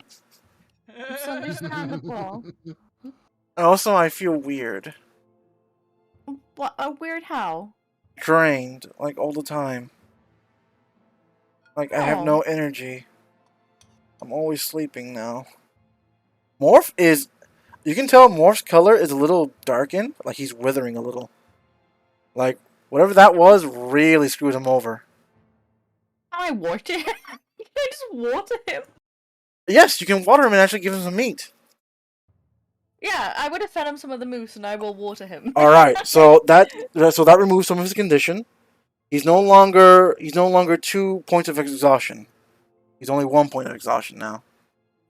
It's understandable. And also, I feel weird. What a weird how? Drained, like, all the time. Like, I have no Oh. energy. I'm always sleeping now. Morph is... You can tell Morph's color is a little darkened. Like, he's withering a little. Like, whatever that was really screwed him over. I water him. Can I just water him? Yes, you can water him and actually give him some meat. Yeah, I would have fed him some of the moose, and I will water him. Alright, so that removes some of his condition. He's no longer 2 points of exhaustion. He's only 1 point of exhaustion now.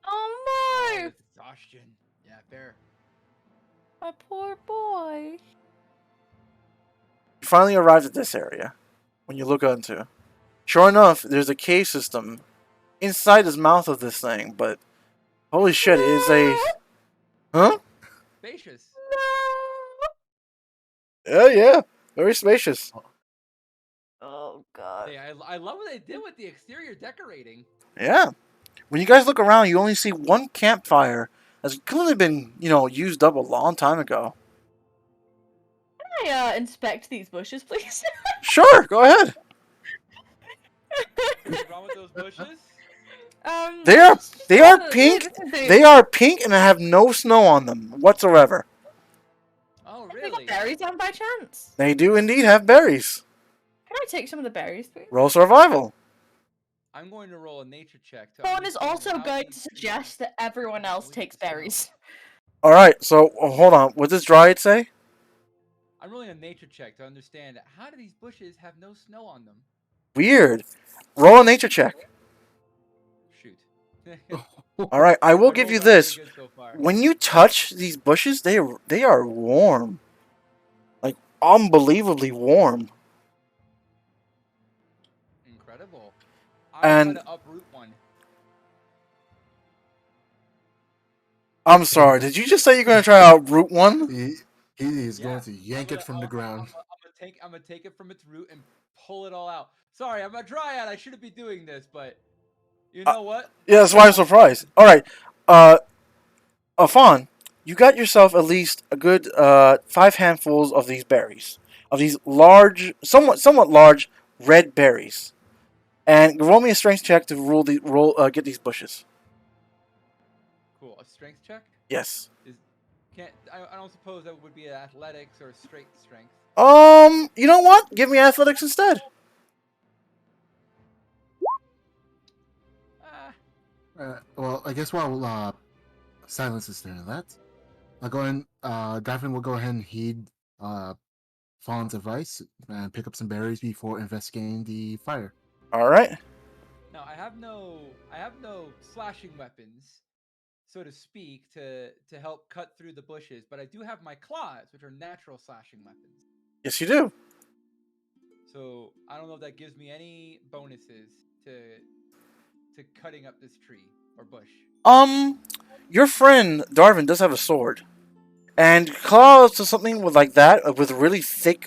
Oh no! It's exhaustion. Yeah, fair. My poor boy. You finally arrived at this area. When you look onto. Sure enough, there's a cave system inside his mouth of this thing, but holy shit, it is a... Huh? Spacious. Yeah. Very spacious. Oh god. Hey, I love what they did with the exterior decorating. Yeah. When you guys look around, you only see one campfire that's clearly been, used up a long time ago. Can I inspect these bushes, please? Sure, go ahead. What's wrong with those bushes? They are yeah, pink. They are pink and have no snow on them whatsoever. Oh, Have they really? got berries on by chance? They do indeed have berries. Can I take some of the berries, please? Roll survival. I'm going to roll a nature check. To Fawn is understand also how going these to suggest that everyone else trees takes smell. berries. All right, so hold on. What does Dryad say? I'm rolling a nature check to understand how do these bushes have no snow on them? Weird. Roll a nature check. Shoot. All right, I will My give you rolls aren't this. very good so far. When you touch these bushes, they are warm. Like unbelievably warm. Incredible. I'm And- going to uproot one. I'm sorry. Did you just say you're going to try to uproot one? He is Yeah, going to yank it from the ground. I'm gonna take it from its root and pull it all out. Sorry, I'm a Dryad. I shouldn't be doing this, but you know what? Yeah, that's why I'm surprised. All right, Vaphan, you got yourself at least a good 5 handfuls of these berries, of these large, somewhat large red berries, and roll me a strength check to get these bushes. Cool. A strength check? Yes. I don't suppose that would be athletics or straight strength. You know what? Give me athletics instead. Ah, Well, I guess while Silence is doing that, I'll go ahead. Davin will go ahead and heed Fawn's advice and pick up some berries before investigating the fire. All right. now I have no slashing weapons, so to speak, to help cut through the bushes, but I do have my claws, which are natural slashing weapons. Yes, you do. So I don't know if that gives me any bonuses to cutting up this tree or bush. Your friend Darwin does have a sword, and claws to something with like that with really thick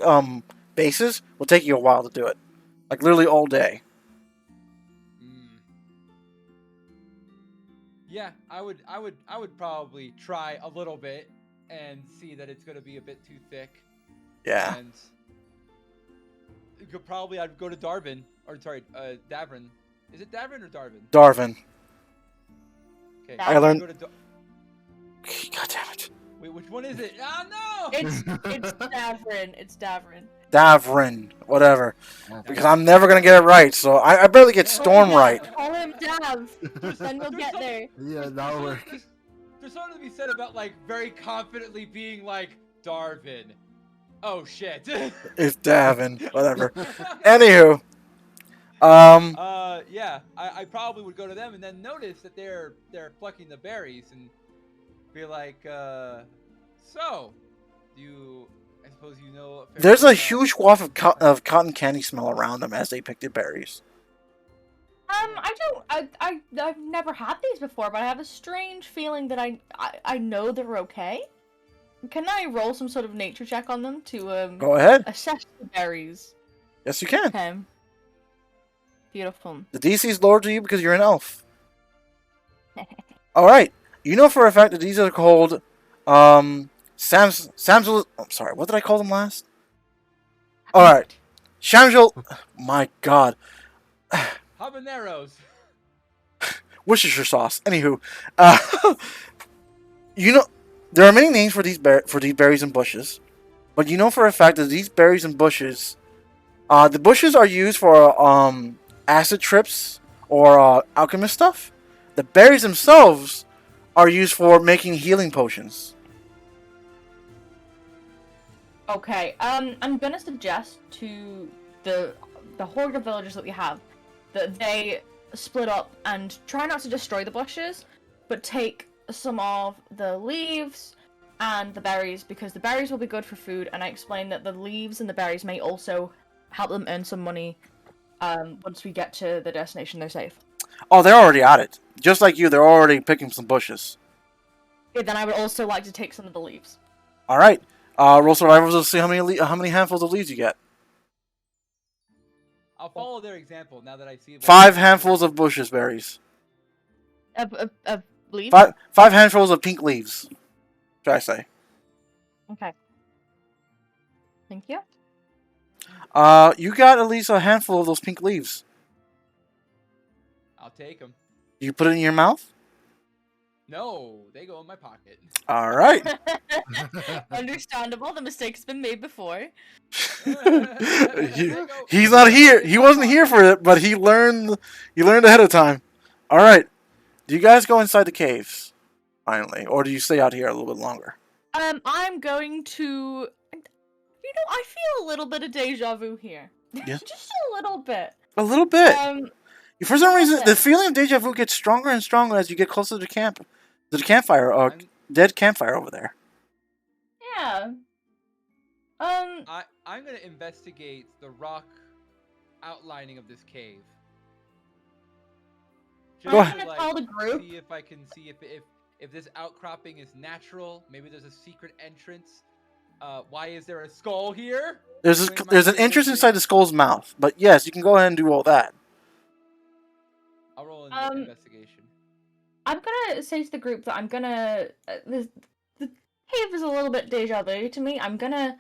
bases will take you a while to do it, like literally all day. Yeah, I would probably try a little bit and see that it's gonna be a bit too thick. Yeah. And I'd go to Davrin. Is it Davrin or Darvin? Darvin. Okay. I learned- Go to God damn it. Wait, which one is it? Ah, no! It's Davrin. It's Davrin. Davrin. Whatever. Because I'm never gonna get it right, so I barely get Storm right. Call him Dav. Then we'll get there. Yeah, that'll work. There's something to be said about like very confidently being like Darvin. Oh shit. It's Davin. Whatever. Anywho. Yeah, I probably would go to them and then notice that they're plucking the berries and be like, so, I suppose you know. There's a huge waft of cotton candy smell around them as they pick the berries. I've never had these before, but I have a strange feeling that I know they're okay. Can I roll some sort of nature check on them to Go ahead. assess the berries? Yes, you can. Okay. Beautiful. The DC is lower to you because you're an elf. Alright. You know for a fact that these are called, I'm sorry, what did I call them last? Alright. Shamjul, my god. Habaneros. Worcestershire sauce. Anywho, you know, there are many names for these berries and bushes, but you know for a fact that these berries and bushes, the bushes are used for acid trips or alchemist stuff. The berries themselves are used for making healing potions. Okay. I'm gonna suggest to the horde of villagers that we have that they split up and try not to destroy the bushes, but take some of the leaves and the berries, because the berries will be good for food, and I explained that the leaves and the berries may also help them earn some money once we get to the destination they're safe. Oh, they're already at it. Just like you, they're already picking some bushes. Yeah, then I would also like to take some of the leaves. Alright. Roll survivors to see how many handfuls of leaves you get. I'll follow their example now that I see. 5 handfuls of bushes berries. Of leaves? 5 handfuls of pink leaves. Should I say? Okay. Thank you. You got at least a handful of those pink leaves. I'll take them. You put it in your mouth? No, they go in my pocket. All right. Understandable. The mistake's been made before. He's not here. He wasn't here for it, but he learned ahead of time. All right. Do you guys go inside the caves finally, or do you stay out here a little bit longer? I'm going to. I feel a little bit of deja vu here. Yeah. Just a little bit. A little bit. For some reason, bit. the feeling of deja vu gets stronger and stronger as you get closer to the campfire, or dead campfire over there. Yeah. I'm gonna investigate the rock outlining of this cave. Go ahead. I'm gonna tell the group. See if I can see if this outcropping is natural. Maybe there's a secret entrance. Why is there a skull here? There's an entrance inside the skull's mouth, but yes, you can go ahead and do all that. I'll roll an investigation. I'm gonna say to the group that I'm gonna. The cave is a little bit deja vu to me. I'm gonna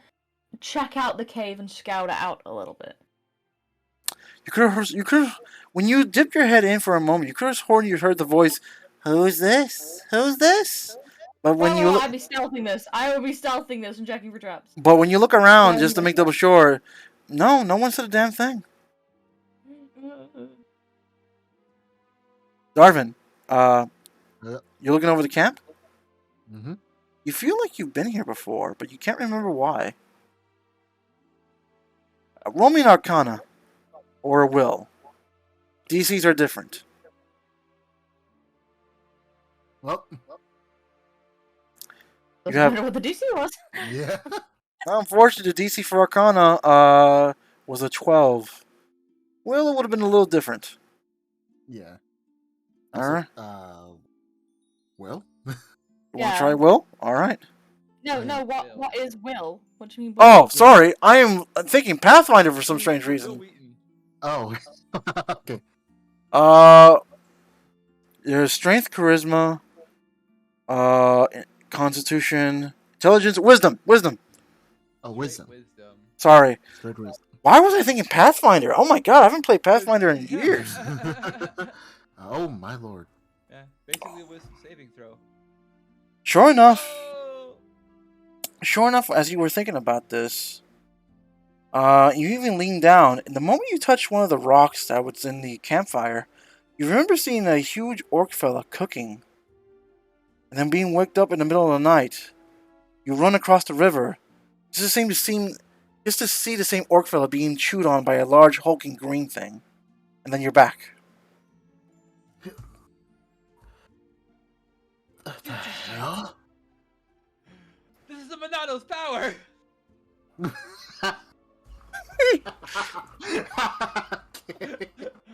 check out the cave and scout it out a little bit. You could when you dipped your head in for a moment, you could have sworn you heard the voice, "Who's this? Who's this?" But when I'd be stealthing this. I would be stealthing this and checking for traps. But when you look around just to make double sure, no one said a damn thing. Darvin, you're looking over the camp? Mm-hmm. You feel like you've been here before, but you can't remember why. Roll me an Arcana. Or a Will. DCs are different. Well, Doesn't have- matter what the DC was. yeah. Unfortunately, the DC for Arcana was a 12. Will, it would have been a little different. Yeah. Alright. Well? You want Yeah. to try Will? Alright. No, Will. what is will? What do you mean? Oh, sorry. I am thinking Pathfinder for some strange reason. Wheaton. Oh. Okay. There's strength, charisma, uh, constitution, intelligence, wisdom. Wisdom. Oh, Straight wisdom. Sorry. Straight wisdom. Why was I thinking Pathfinder? Oh my god, I haven't played Pathfinder in years. Oh my lord. Yeah, basically a wisdom saving throw. Sure enough, Oh! as you were thinking about this, you even leaned down, and the moment you touched one of the rocks that was in the campfire, you remember seeing a huge orc fella cooking, and then being waked up in the middle of the night. You run across the river, just to see the same orc fella being chewed on by a large hulking green thing, and then you're back. What the hell? This is the Monato's power!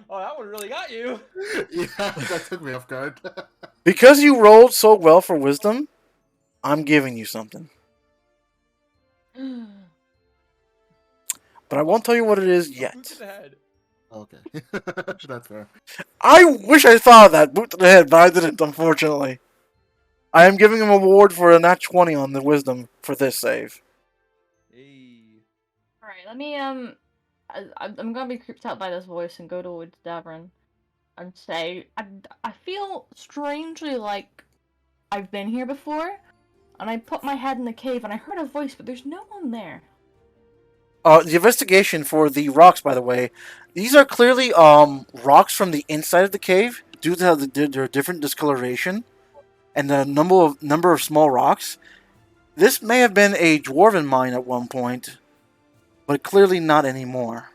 Oh, that one really got you! Yeah, that took me off guard. Because you rolled so well for wisdom, I'm giving you something. But I won't tell you what it is Boot to yet. the head. Okay. That's fair. I wish I thought of that. Boot to the head, but I didn't, unfortunately. I am giving him a reward for a nat 20 on the wisdom for this save. Hey. Alright, let me, I'm gonna be creeped out by this voice and go towards Davrin and say, I feel strangely like I've been here before, and I put my head in the cave and I heard a voice, but there's no one there. The investigation for the rocks, by the way, these are clearly rocks from the inside of the cave due to their different discoloration and the number of small rocks. This may have been a dwarven mine at one point, but clearly not anymore.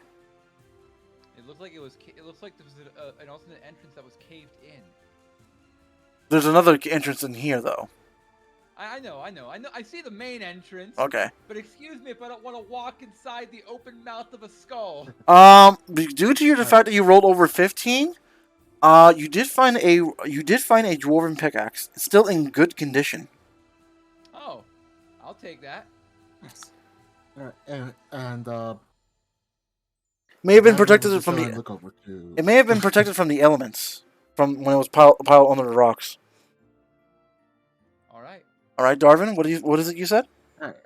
It looks like it looks like there was an alternate entrance that was caved in. There's another entrance in here, though. I know. I see the main entrance. Okay. But excuse me if I don't want to walk inside the open mouth of a skull. Due to the fact that you rolled over 15, you did find a dwarven pickaxe. It's still in good condition. Oh, I'll take that. Alright, and May have been now protected we'll from just go the. and look over to... It may have been protected from the elements from when it was piled under the rocks. All right. All right, Darvin, what is it you said? Alright.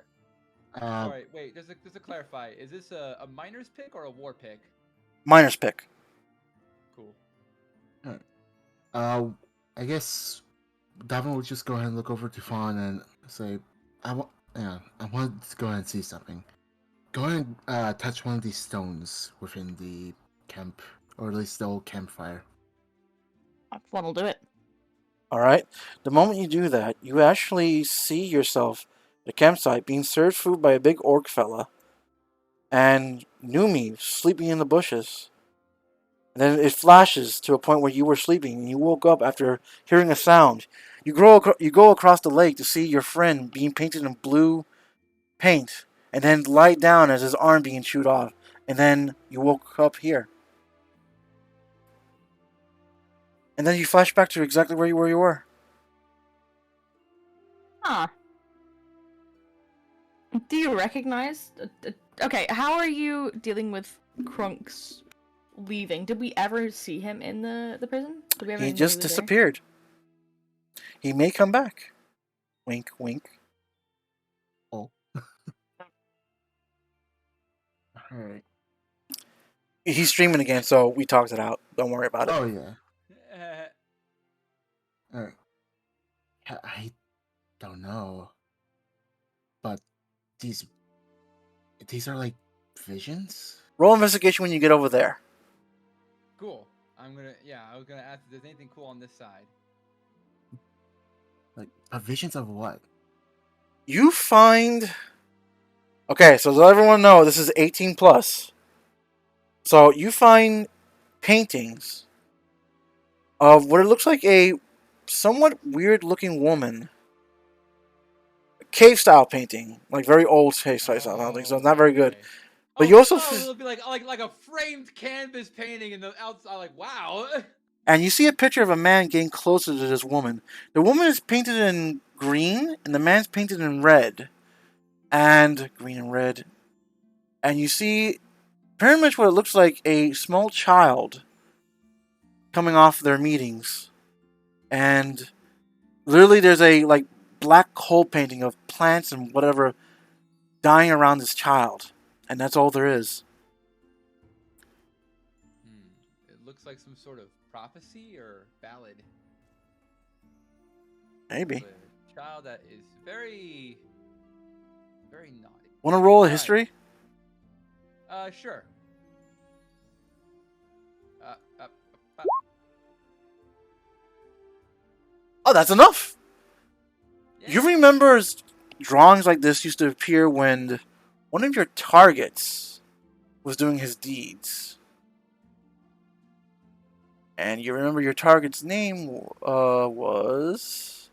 All right. Wait. Just to clarify, is this a miner's pick or a war pick? Miner's pick. Cool. I guess Davin will just go ahead and look over to Fawn and say, I want to go ahead and see something. Go ahead and touch one of these stones within the camp, or at least the old campfire. One will do it. All right. The moment you do that, you actually see yourself at a campsite being served food by a big orc fella, and noomie sleeping in the bushes. And then it flashes to a point where you were sleeping, and you woke up after hearing a sound. You go across the lake to see your friend being painted in blue paint, and then lie down as his arm being chewed off, and then you woke up here. And then you flash back to exactly where you were. Huh. Do you recognize... Okay, how are you dealing with Krunk's leaving? Did we ever see him in the prison? Did we ever He know just was there? disappeared. He may come back. Wink, wink. Oh. Alright. He's streaming again, so we talked it out. Don't worry about it. Oh, yeah. Alright. I don't know. But these are like visions? Roll investigation when you get over there. Cool. I was gonna ask if there's anything cool on this side. Like, visions of what? You find... Okay, so to let everyone know, this is 18 plus. So you find paintings of what it looks like a somewhat weird-looking woman. Cave-style painting. Like very old cave-style, I don't think so. It's not very good. Okay. But you also... it'll be like a framed canvas painting in the outside. Like, wow. And you see a picture of a man getting closer to this woman. The woman is painted in green, and the man's painted in red. And green and red. And you see pretty much what it looks like a small child coming off their meetings. and literally there's a like black coal painting of plants and whatever dying around this child, and that's all there is. It looks like some sort of prophecy or ballad. Maybe. A child that is very, very naughty. Want to roll a All right. history? Sure. Oh, that's enough. Yeah. You remember drawings like this used to appear when one of your targets was doing his deeds. And you remember your target's name was...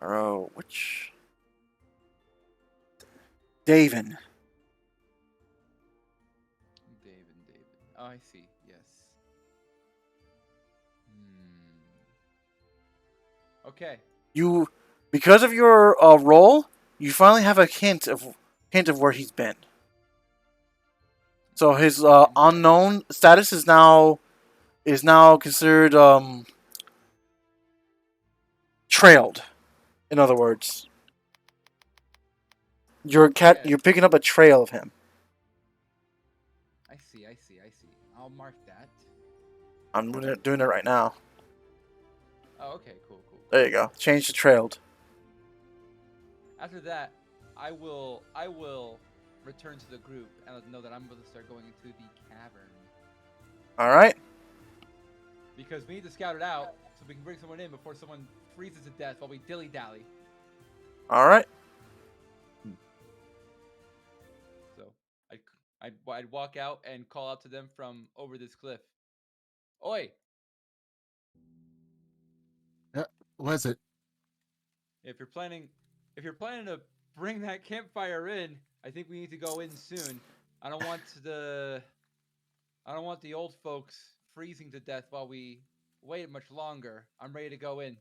Oh, which... Vaphan. David. Oh, I see. Yes. Okay. You, because of your role, you finally have a hint of where he's been. So his unknown status is now considered trailed. In other words, you're picking up a trail of him. I see. I'll mark that. I'm doing it right now. Oh, okay, cool. There you go. Change to trailed. After that, I will return to the group and let them know that I'm going to start going into the cavern. All right. Because we need to scout it out so we can bring someone in before someone freezes to death while we dilly-dally. All right. So I'd walk out and call out to them from over this cliff. Oi! What is it? If you're planning to bring that campfire in, I think we need to go in soon. I don't want the old folks freezing to death while we wait much longer. I'm ready to go in.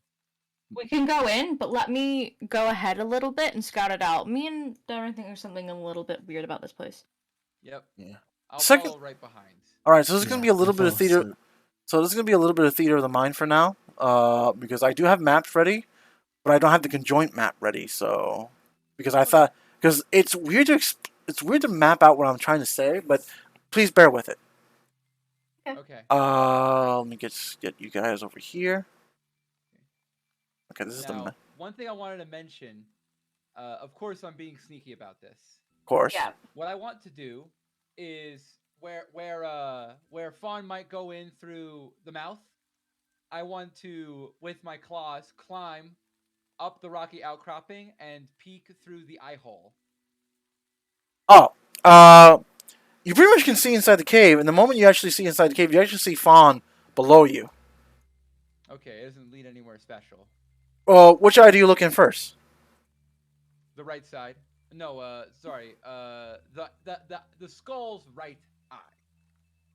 We can go in, but let me go ahead a little bit and scout it out. Me and Darren think there's something a little bit weird about this place. Yep. Yeah. I'll Second- follow right behind. All right. So this is gonna be a little bit of follow theater. suit. So this is gonna be a little bit of theater of the mind for now. Because I do have maps ready, but I don't have the conjoint map ready. So because I thought it's weird to map out what I'm trying to say, but please bear with it. Okay. Let me get you guys over here. Okay, this is the Now, map. one thing I wanted to mention, of course I'm being sneaky about this. Of course. Yeah. What I want to do is where Fawn might go in through the mouth, I want to, with my claws, climb up the rocky outcropping and peek through the eye hole. Oh, you pretty much can see inside the cave, and the moment you actually see inside the cave, you actually see Fawn below you. Okay, it doesn't lead anywhere special. Which eye do you look in first? The right side. No, sorry. The skull's right eye.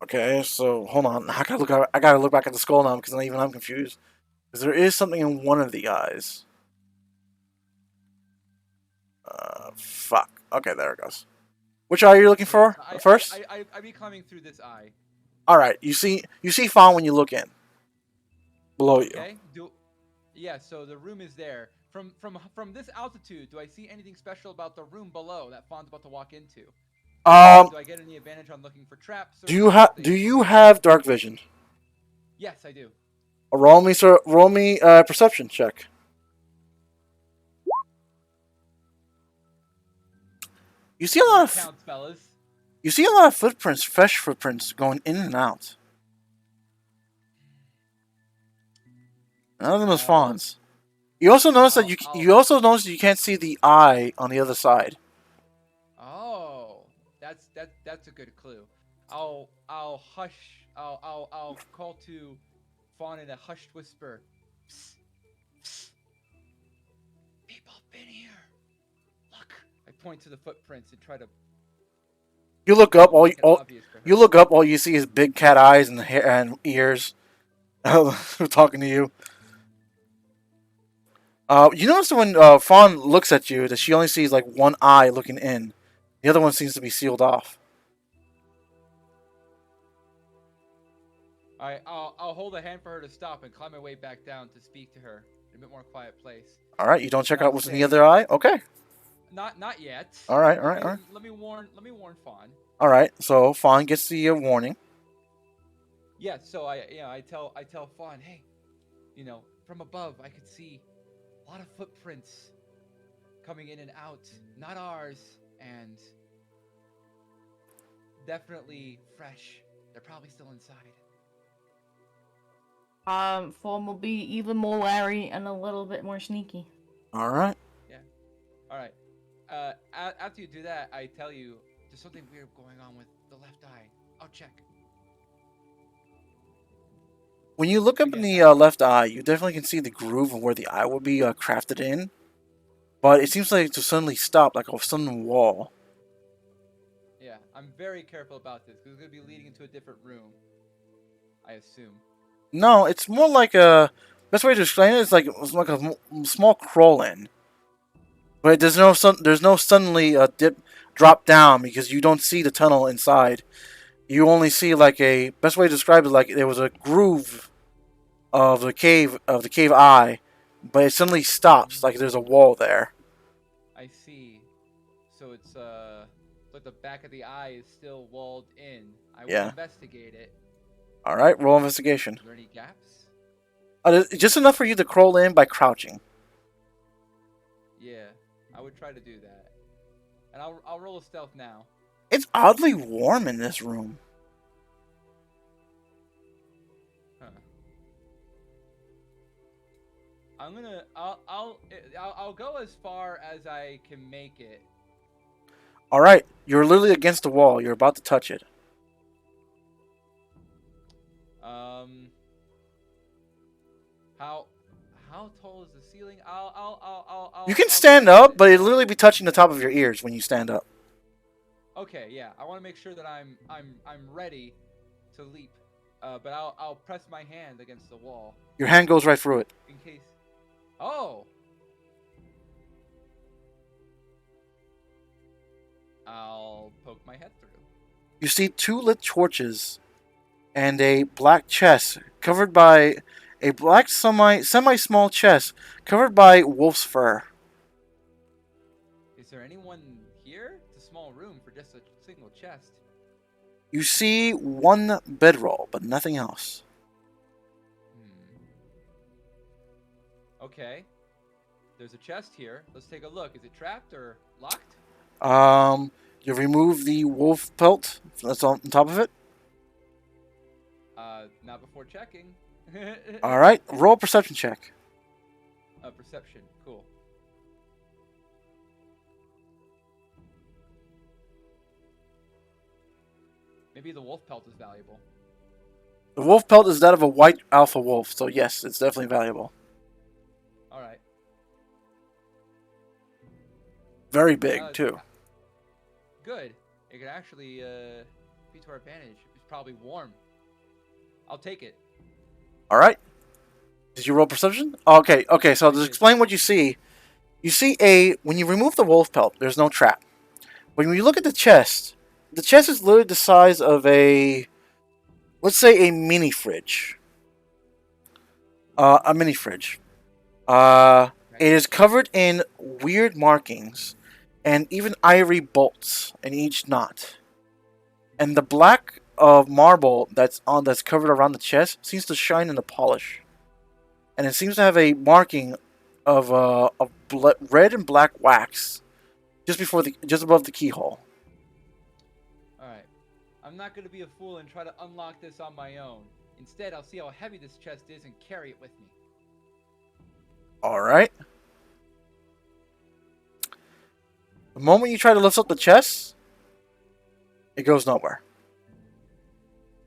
Okay, so hold on. I gotta look back at the skull now because even I'm confused. Because there is something in one of the eyes. Fuck. Okay, there it goes. Which eye are you looking for first? I be climbing through this eye. All right. You see Fawn when you look in. Below you. Okay. Yeah. So the room is there. From this altitude, do I see anything special about the room below that Fawn's about to walk into? Do I get any advantage on looking for traps? Or Do you have dark vision? Yes, I do. Roll me perception check. You see a lot of Counts, fellas. You see a lot of footprints, fresh footprints going in and out. None of them is Fawn's. You also notice that you can't see the eye on the other side. Oh, that's a good clue. I'll call to Fawn in a hushed whisper. Psst, psst. People have been here. Look. I point to the footprints and try to. You look up, all you see is big cat eyes and hair and ears talking to you. You notice when Fawn looks at you that she only sees like one eye looking in, The other one seems to be sealed off. Alright, I'll hold a hand for her to stop and climb my way back down to speak to her in a bit more quiet place. All right, you don't check And I'll out what's in the say- other eye. Okay. Not yet. All right, all right, all right. Let me warn Fawn. All right. So Fawn gets the warning. Yeah, so I tell Fawn, hey, from above I could see a lot of footprints coming in and out, not ours, and definitely fresh. They're probably still inside. Form will be even more wary and a little bit more sneaky. All right. All right. After you do that, I tell you there's something weird going on with the left eye. I'll check. When you look up in the left eye, you definitely can see the groove of where the eye would be crafted in. But it seems like to suddenly stop, like a sudden wall. Yeah, I'm very careful about this because it's gonna be leading into a different room. I assume. No, it's more like a... Best way to explain it is like it's like a small crawl in. But there's no suddenly drop down because you don't see the tunnel inside. You only see like a... Best way to describe it, like there was a groove of the cave eye, but it suddenly stops, like there's a wall there. I see. So it's but the back of the eye is still walled in. I will investigate it. All right, roll investigation. Are there any gaps? Just enough for you to crawl in by crouching. Yeah, I would try to do that. And I'll roll a stealth now. It's oddly warm in this room. Huh. I'll go as far as I can make it. All right, you're literally against the wall. You're about to touch it. How tall is the ceiling? I'll You can stand up, but it'll literally be touching the top of your ears when you stand up. Okay, yeah. I want to make sure that I'm ready to leap. But I'll press my hand against the wall. Your hand goes right through it. In case. Oh. I'll poke my head through. You see 2 lit torches and a black chest covered by a black semi-small chest covered by wolf's fur. Is there anyone here? It's a small room for just a single chest. You see 1 bedroll, but nothing else. Okay. There's a chest here. Let's take a look. Is it trapped or locked? You remove the wolf pelt that's on top of it. Not before checking. All right, roll a perception check. Perception. Cool. Maybe the wolf pelt is valuable. The wolf pelt is that of a white alpha wolf, so yes, it's definitely valuable. All right. Very big, too. Good. It could actually be to our advantage. It's probably warm. I'll take it. All right. Did you roll perception? Okay, so to explain what you see when you remove the wolf pelt, there's no trap. But when you look at the chest is literally the size of let's say a mini fridge. A mini fridge. It is covered in weird markings and even ivory bolts in each knot. And the black of marble that's covered around the chest seems to shine in the polish. And it seems to have a marking of red and black wax just above the keyhole. Alright. I'm not going to be a fool and try to unlock this on my own. Instead, I'll see how heavy this chest is and carry it with me. Alright. The moment you try to lift up the chest, it goes nowhere.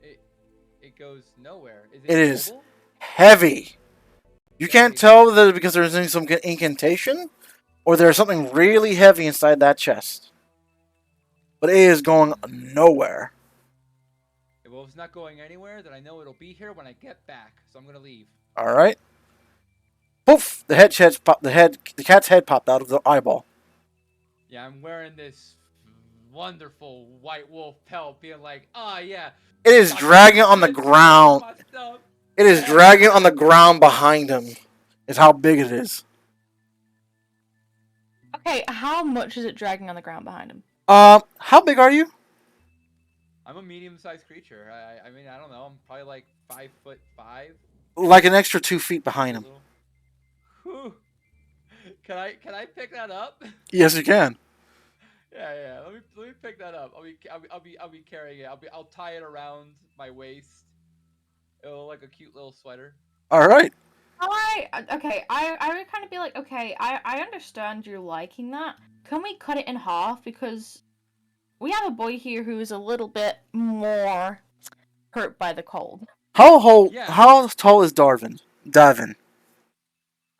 It goes nowhere. It is heavy. You can't tell whether because there's some incantation or there's something really heavy inside that chest. But it is going nowhere. Well, if it's not going anywhere, then I know it'll be here when I get back. So I'm gonna leave. All right. Poof! The cat's head popped out of the eyeball. Yeah, I'm wearing this wonderful white wolf pelt, being like, "Ah, yeah, It is dragging on the good ground. my stuff." It is dragging on the ground behind him. Is how big it is. Okay, how much is it dragging on the ground behind him? How big are you? I'm a medium-sized creature. I mean, I don't know. I'm probably like 5'5". Like an extra 2 feet behind him. Whew. Can I pick that up? Yes, you can. Yeah. Let me pick that up. I'll be carrying it. I'll tie it around my waist. It'll look like a cute little sweater. All right. Okay, I would kind of be like, okay, I understand you're liking that. Can we cut it in half? Because we have a boy here who is a little bit more hurt by the cold. Yeah. How tall is Davin?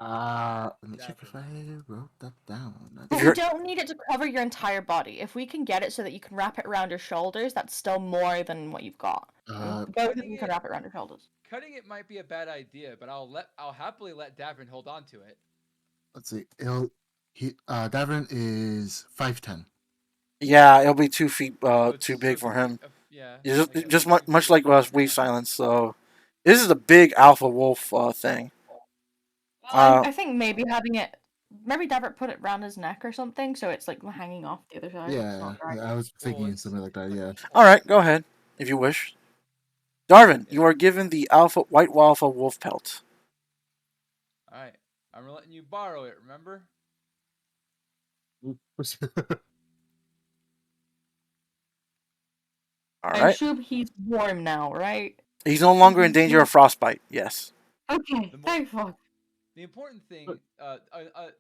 Let me check if I wrote that down. But we don't need it to cover your entire body. If we can get it so that you can wrap it around your shoulders, that's still more than what you've got. Both of you can wrap it around your shoulders. Cutting it might be a bad idea, but I'll happily let Davin hold on to it. Let's see. Davin is 5'10". Yeah, it'll be 2 feet So too big for him. Yeah. Just much like Wave Silence. So this is a big alpha wolf thing. I think maybe maybe Davin put it around his neck or something, so it's like hanging off the other side. Yeah, I was thinking something like that. Yeah. All right, go ahead if you wish. Darvin, you are given the white alpha wolf pelt. All right. I'm letting you borrow it. Remember? All I right. assume he's warm now, right? He's no longer in danger of frostbite. Yes. Okay, thank fuck. The important thing,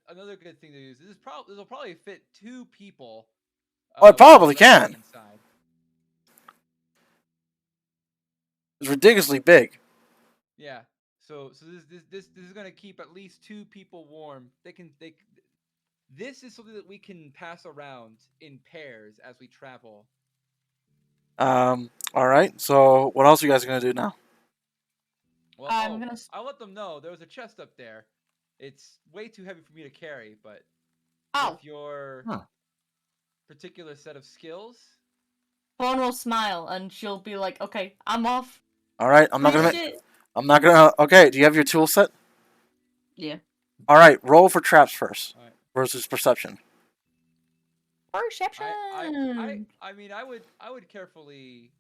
another good thing to use. This will probably fit 2 people. Oh, it probably can. Inside. It's ridiculously big. Yeah. So this is gonna keep at least 2 people warm. This is something that we can pass around in pairs as we travel. All right. So what else are you guys gonna do now? Well, I'll let them know there was a chest up there. It's way too heavy for me to carry, but with your particular set of skills, Fawn will smile and she'll be like, "Okay, I'm off." All right. I'm not gonna. Okay. Do you have your tool set? Yeah. All right. Roll for traps first right. versus perception. Perception. I mean, I would carefully,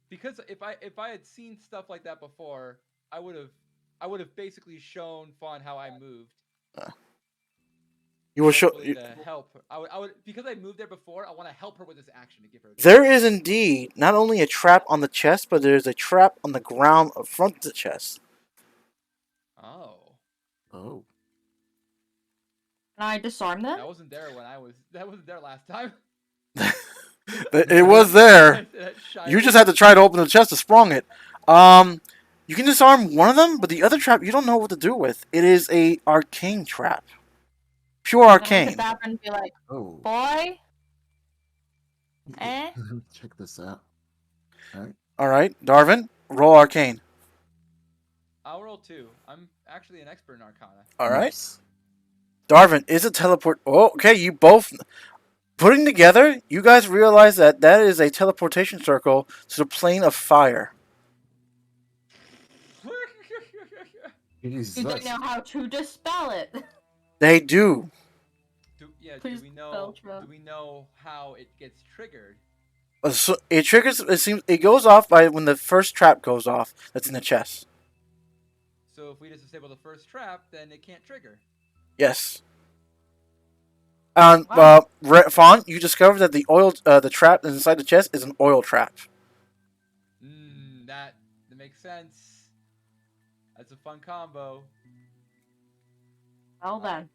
because if I had seen stuff like that before, I would have basically shown Fawn how I moved. You will show to help. I would because I moved there before. I want to help her with this action to give her. There is indeed not only a trap on the chest, but there is a trap on the ground in front of the chest. Oh. Oh. Can I disarm them? That wasn't there when That wasn't there last time. It was there. You just had to try to open the chest to sprung it. You can disarm one of them, but the other trap you don't know what to do with. It is a arcane trap. Pure arcane. And be like, Oh. Boy. Check this out. All right, Darvin, roll arcane. I'll roll 2. I'm actually an expert in Arcana. All right. Darvin is a teleport. Oh, okay. You both putting together. You guys realize that is a teleportation circle to the plane of fire. Do they know how to dispel it? They do. Do we know how it gets triggered? So it triggers. It goes off by when the first trap goes off. That's in the chest. So if we just disable the first trap, then it can't trigger. Yes. Fawn, you discovered that the trap inside the chest is an oil trap. That makes sense. That's a fun combo. Well then.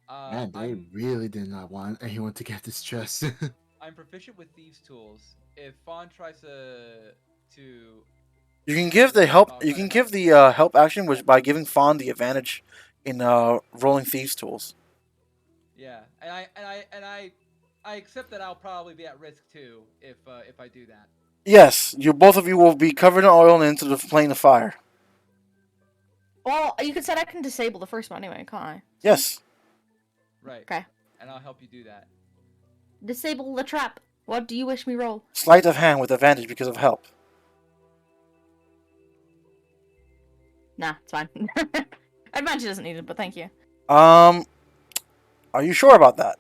Man, they really did not want anyone to get this chest. I'm proficient with thieves' tools. If Fawn tries to you can give the help. You can give the help action, which by giving Fawn the advantage in rolling thieves' tools. Yeah, and I accept that I'll probably be at risk too if I do that. Yes, both of you will be covered in oil and into the plane of fire. Well, you could say I can disable the first one anyway, can't I? Yes. Right. Okay. And I'll help you do that. Disable the trap. What do you wish me roll? Sleight of hand with advantage because of help. Nah, it's fine. Advantage isn't needed, but thank you. Are you sure about that?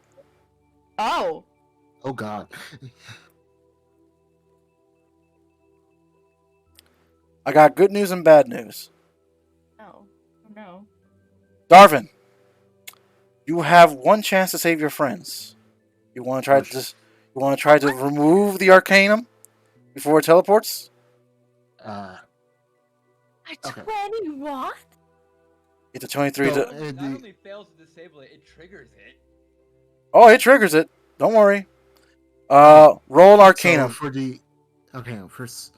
Oh. Oh God. I got good news and bad news. Oh. No. Darvin, you have one chance to save your friends. You want to try to You want to try to remove the Arcanum before it teleports? Uh, A Okay. 20 what? It's a 23 So- to... Not only fails to disable it, it triggers it. Oh, it triggers it. Don't worry. Roll Arcanum. So for the first,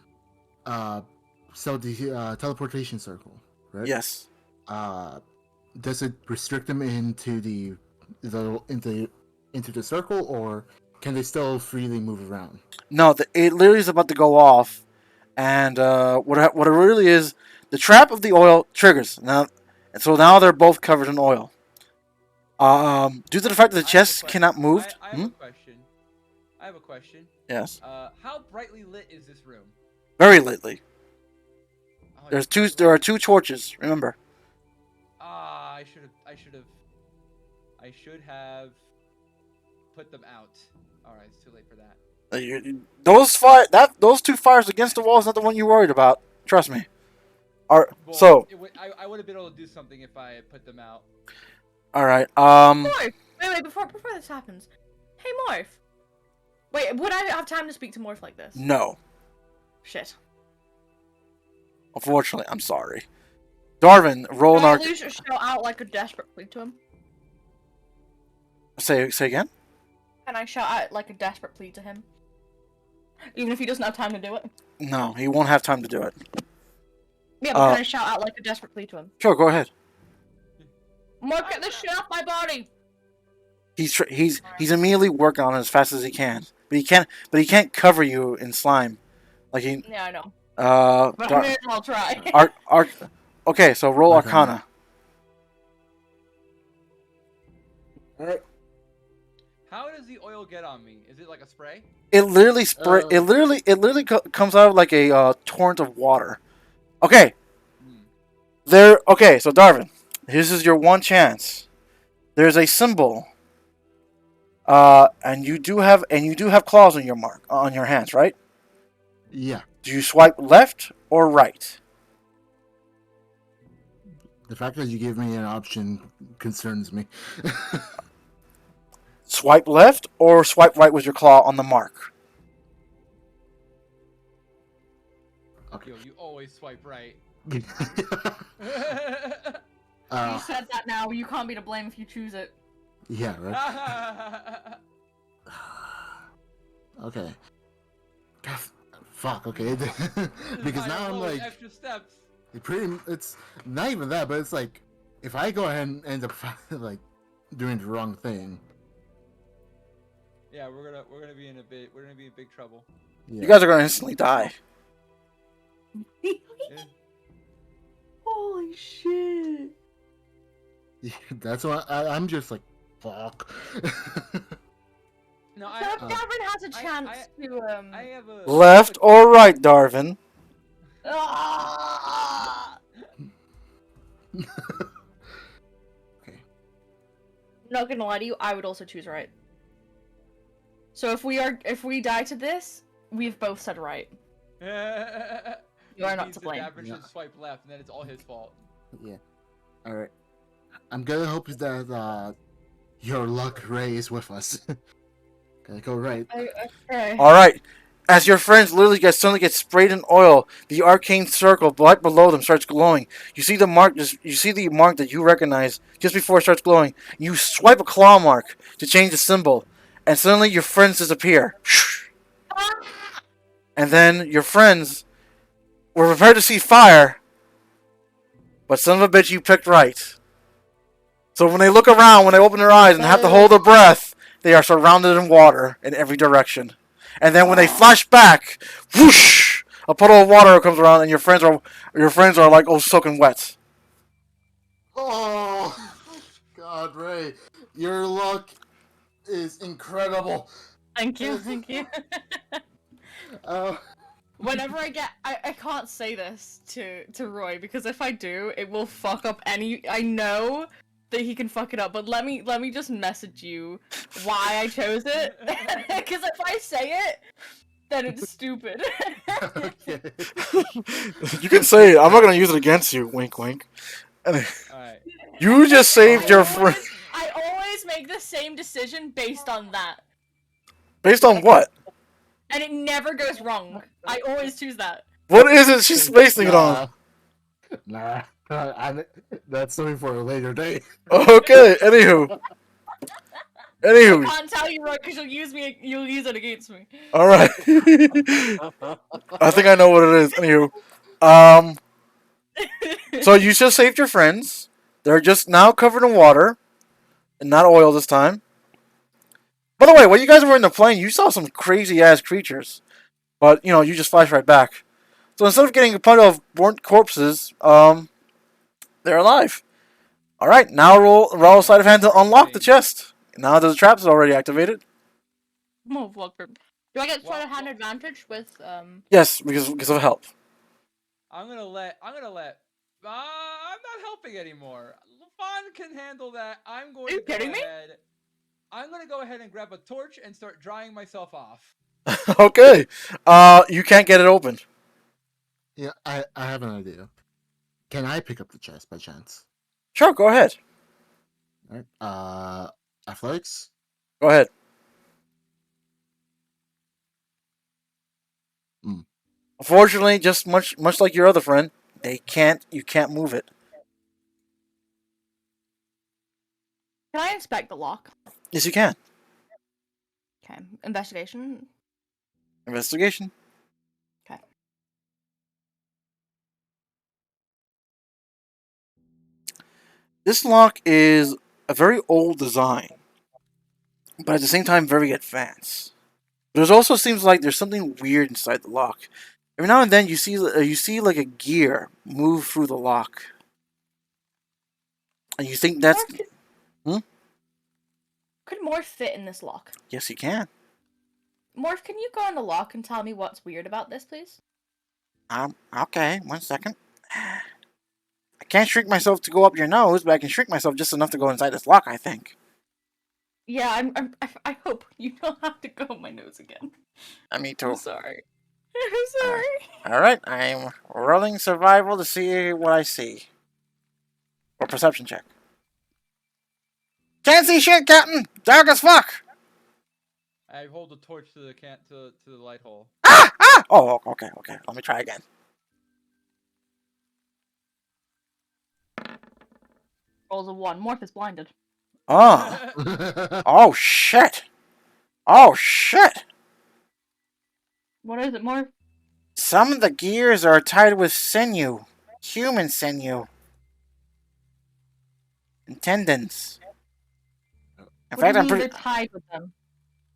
so the teleportation circle, right? Yes. Does it restrict them into into the circle, or can they still freely move around? No, it literally is about to go off, and what it really is, the trap of the oil triggers now, and so now they're both covered in oil. Due to the fact that the chest cannot move. I have a question. I have a question. Yes. How brightly lit is this room? Very lately. Oh, There are two torches. Remember. I should have put them out. All right, it's too late for that. Those two fires against the wall is not the one you're worried about. Trust me. Well, I would have been able to do something if I had put them out. All right. Morph! Wait, before this happens. Hey, Morph. Wait, would I have time to speak to Morph like this? No. Shit. Unfortunately, I'm sorry. Darvin, roll an Can I arc. at least just shout out like a desperate plea to him? Say again. Can I shout out like a desperate plea to him? Even if he doesn't have time to do it? No, he won't have time to do it. Yeah, but can I shout out like a desperate plea to him? Sure, go ahead. Morph, get this shit off my body! He's immediately working on it as fast as he can, but he can't cover you in slime, like he. Yeah, I know. But Dar- I may as well try. Okay, so roll Arcana. Arcana. Alright. How does the oil get on me? Is it like a spray? It literally It literally comes out like a torrent of water. Okay. Okay, so Darvin, this is your one chance. There's a symbol. And you do have claws on your hands, right? Yeah. Do you swipe left or right? The fact that you gave me an option concerns me. Swipe left or swipe right with your claw on the mark. Okay. Yo, you always swipe right. You said that now, you can't be to blame if you choose it. Yeah, right? Okay. Fuck, okay. Because now I'm like... extra steps. It's not even that, but it's like... If I go ahead and end up, like, doing the wrong thing... Yeah, we're gonna be in big trouble. Yeah. You guys are gonna instantly die. Yeah. Holy shit. Yeah, that's why I'm just like, fuck. No, So Davin has a chance to I have a Left or right, Darvin? Ah! Okay. Not gonna lie to you, I would also choose right. So if we die to this, we've both said right. You are not to blame. Davin should swipe left, and then it's all his fault. Yeah. Alright. I'm gonna hope that your luck, Ray, is with us. Gotta go right. Okay. Alright. As your friends literally suddenly get sprayed in oil, the arcane circle right below them starts glowing. You see the mark that you recognize just before it starts glowing. You swipe a claw mark to change the symbol, and suddenly your friends disappear. And then your friends were prepared to see fire, but son of a bitch, you picked right. So when they look around, when they open their eyes and have to hold their breath, they are surrounded in water in every direction. And then when they flash back, whoosh, a puddle of water comes around, and your friends are like, oh, soaking wet. Oh, God, Ray, your luck is incredible. Thank you, thank you. Oh. Whenever I can't say this to Roy because if I do, it will fuck up any. I know that he can fuck it up, but let me just message you why I chose it. Because if I say it, then it's stupid. Okay. You can say it. I'm not gonna use it against you. Wink, wink. All right. You just saved your friend. I always make the same decision based on that, Based on what? and it never goes wrong. I always choose that. What is it she's basing it on? Nah. That's something for a later day. Okay. Anywho. I can't tell you right because you'll use it against me. All right. I think I know what it is. Anywho, so you just saved your friends. They're just now covered in water, and not oil this time. By the way, when you guys were in the plane, you saw some crazy ass creatures, but you just flashed right back. So instead of getting a pile of burnt corpses, they're alive. All right, now roll sleight of hand to unlock the chest. Now that the traps are already activated. Do I get sleight of hand advantage with Yes, because of help. I'm not helping anymore. Vaphan can handle that. I'm going to go ahead. I'm going to go ahead and grab a torch and start drying myself off. Okay. You can't get it open. Yeah, I have an idea. Can I pick up the chest by chance? Sure, go ahead. Alright. Athletics? Go ahead. Unfortunately, just much like your other friend, you can't move it. Can I inspect the lock? Yes, you can. Okay. Investigation. Investigation. Okay. This lock is a very old design, but at the same time very advanced. There also seems like there's something weird inside the lock. Every now and then you see like a gear move through the lock, and you think that's. Could Morph fit in this lock? Yes, he can. Morph, can you go in the lock and tell me what's weird about this, please? Okay, 1 second. I can't shrink myself to go up your nose, but I can shrink myself just enough to go inside this lock, I think. Yeah, I hope you don't have to go up my nose again. Me too. I'm sorry. I'm sorry. Alright, I'm rolling survival to see what I see. Or perception check. Can't see shit, Captain! Dark as fuck! I hold the torch to the light hole. Ah! Ah! Oh, okay. Let me try again. Rolls a 1. Morph is blinded. Oh. Oh, shit! Oh, shit! What is it, Morph? Some of the gears are tied with sinew. Human sinew. And tendons. In fact, I'm pretty... they're tied with them?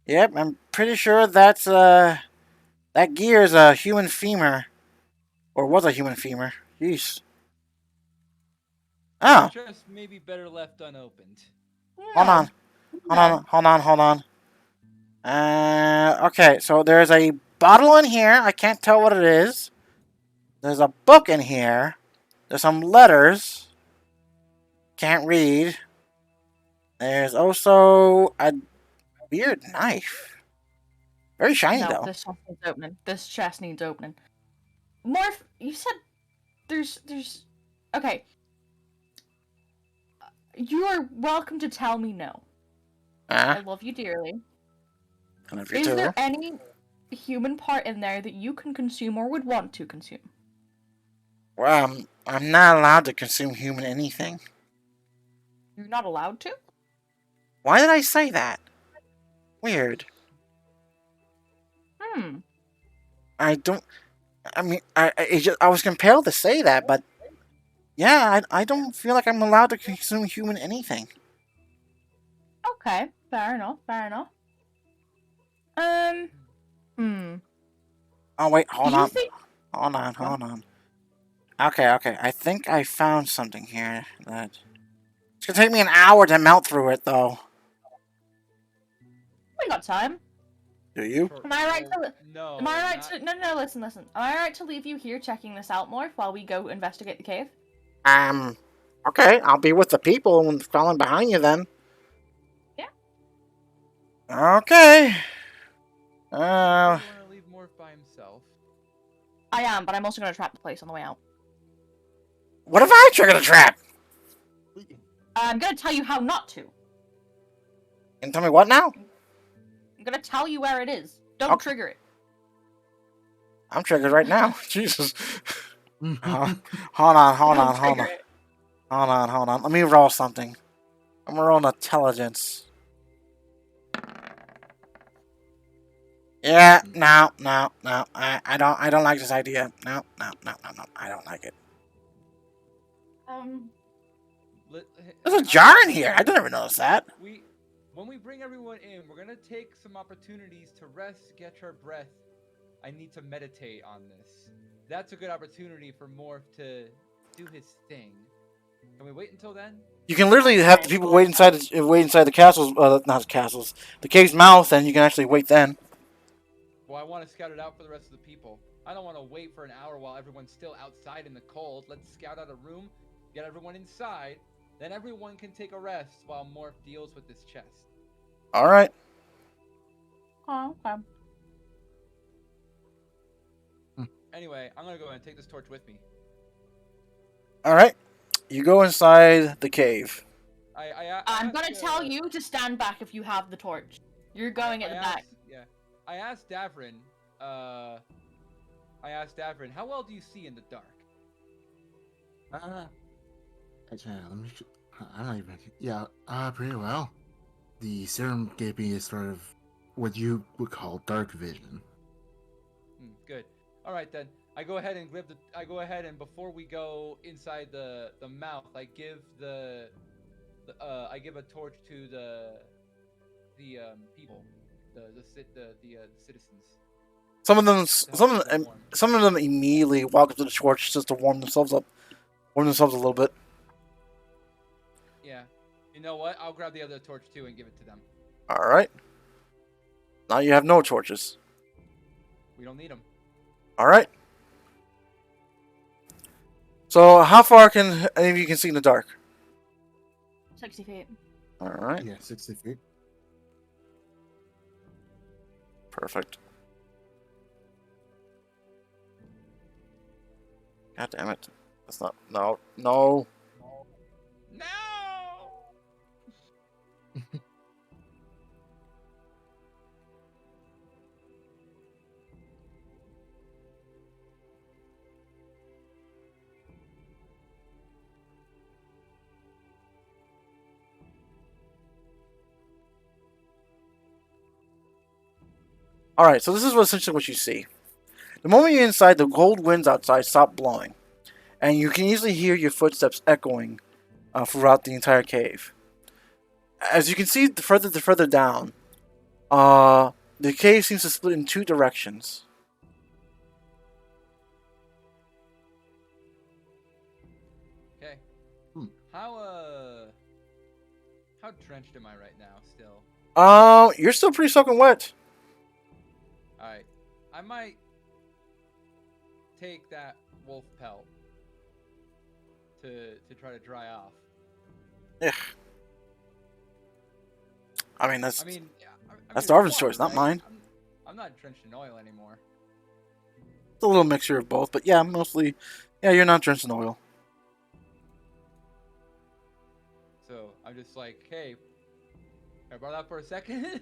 Yep, I'm pretty sure that's, that gear is a human femur. Or was a human femur. Jeez. Oh. Just maybe better left unopened. Yeah. Hold on. Okay, so there's a bottle in here. I can't tell what it is. There's a book in here. There's some letters. Can't read. There's also a weird knife. Very shiny, though. This chest needs opening. This chest needs opening. Morph, you said there's... Okay. You are welcome to tell me no. I love you dearly. I love you Is too. there any human part in there that you can consume or would want to consume? Well, I'm not allowed to consume human anything. You're not allowed to? Why did I say that? Weird. I don't... I mean, I was compelled to say that, but... Yeah, I don't feel like I'm allowed to consume human anything. Okay, fair enough. Oh, wait, hold on. Think... Hold on. Okay, I think I found something here that... It's gonna take me an hour to melt through it, though. We got time. Do you? Am I right to? No. Am I right to? No, listen. Am I right to leave you here checking this out, Morph, while we go investigate the cave? Okay, I'll be with the people and following behind you then. Yeah. Okay. You want to leave Morph by himself? I am, but I'm also gonna trap the place on the way out. What if I trigger the trap? I'm gonna tell you how not to. And tell me what now? I'm gonna tell you where it is. Don't trigger it. I'm triggered right now. Jesus. Hold on. Don't trigger it. Hold on. Let me roll something. I'm gonna roll an intelligence. Yeah, no. I don't like this idea. No. I don't like it. There's a jar in here. I didn't even notice that. When we bring everyone in, we're gonna take some opportunities to rest, catch our breath. I need to meditate on this. That's a good opportunity for Morph to do his thing. Can we wait until then? You can literally have the people wait inside the castles, not the castles, the cave's mouth, and you can actually wait then. Well, I want to scout it out for the rest of the people. I don't want to wait for an hour while everyone's still outside in the cold. Let's scout out a room, get everyone inside, then everyone can take a rest while Morph deals with this chest. All right. Oh, okay. Anyway, I'm gonna go and take this torch with me. All right. You go inside the cave. I'm gonna tell you to stand back if you have the torch. You're going at the back. Yeah. I asked Davrin, how well do you see in the dark? Actually, I don't even. Yeah, pretty well. The serum gave me a sort of what you would call dark vision. Good. All right then. I go ahead and before we go inside the mouth, I give I give a torch to the people, the citizens. Some of them immediately walk up to the torch just to warm themselves a little bit. Yeah. You know what? I'll grab the other torch too and give it to them. All right. Now you have no torches. We don't need them. All right. So how far can any of you can see in the dark? 60 feet. All right. Yeah, 60 feet. Perfect. God damn it. That's not... No. No! Alright, so this is essentially what you see. The moment you're inside, the cold winds outside stop blowing. And you can easily hear your footsteps echoing throughout the entire cave. As you can see further down, the cave seems to split in two directions. Okay. How drenched am I right now still? You're still pretty soaking wet. Alright. I might take that wolf pelt to try to dry off. Yeah. I mean, that's Darvin's choice, not mine. I'm not drenched in oil anymore. It's a little mixture of both, but yeah, mostly, yeah, you're not drenched in oil. So I'm just like, hey, can I borrow that for a second?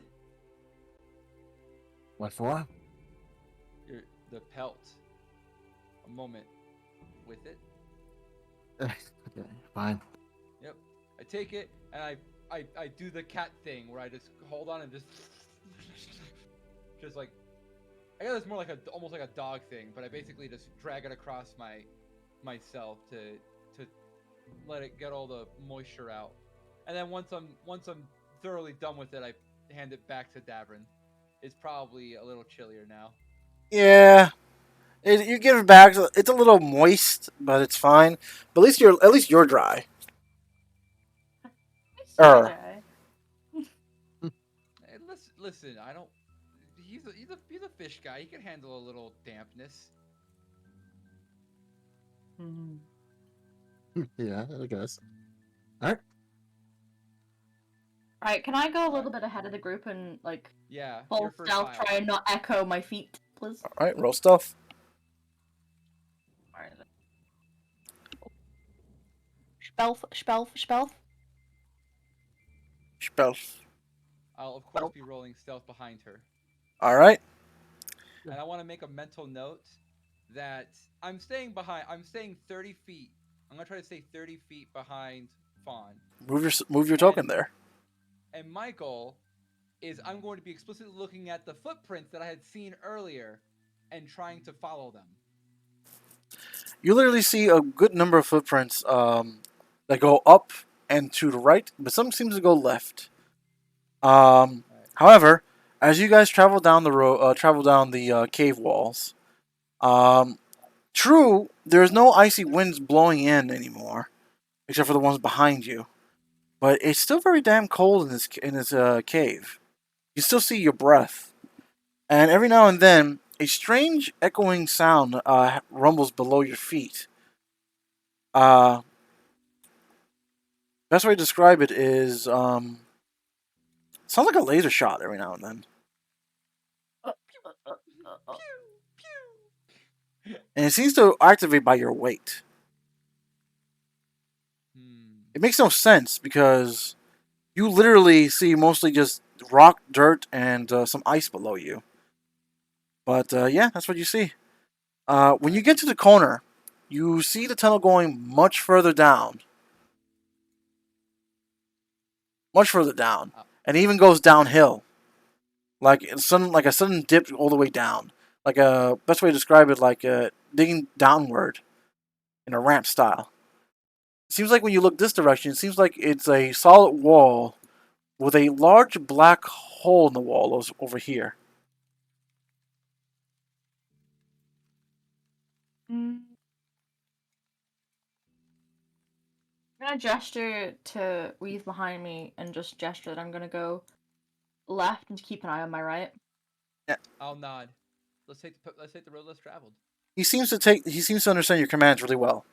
What for? The pelt. A moment with it. Okay, fine. Yep. I take it and I do the cat thing where I just hold on and just like, I guess it's more like almost like a dog thing, but I basically just drag it across myself to let it get all the moisture out. And then once I'm thoroughly done with it, I hand it back to Davrin. It's probably a little chillier now. Yeah, you give it back. It's a little moist, but it's fine. But at least you're dry. Hey, listen, I don't. fish guy. He can handle a little dampness. Yeah, I guess. Alright. Alright, can I go a little bit ahead of the group and, like, Yeah, full you're first stealth, file. try and not echo my feet, please? Alright, roll stealth. Alright. Spelth. Stealth. I'll of course be rolling stealth behind her. Alright. And I want to make a mental note that I'm staying 30 feet. I'm gonna try to stay 30 feet behind Fawn. Move your token there. And my goal is I'm going to be explicitly looking at the footprints that I had seen earlier and trying to follow them. You literally see a good number of footprints that go up and to the right, but some seems to go left. However, as you guys travel down the cave walls, true, there's no icy winds blowing in anymore, except for the ones behind you. But it's still very damn cold in this cave. You still see your breath, and every now and then, a strange echoing sound rumbles below your feet. Best way to describe it is sounds like a laser shot every now and then. And it seems to activate by your weight. It makes no sense because you literally see mostly just rock, dirt, and some ice below you. But yeah, that's what you see. When you get to the corner, you see the tunnel going much further down. Much further down. And it even goes downhill. Like a sudden dip all the way down. Like best way to describe it, like digging downward in a ramp style. It seems like when you look this direction, it seems like it's a solid wall with a large black hole in the wall over here. I'm gonna gesture to Reeve behind me and just gesture that I'm gonna go left and keep an eye on my right. Yeah. I'll nod. Let's take the road less traveled. He seems to understand your commands really well.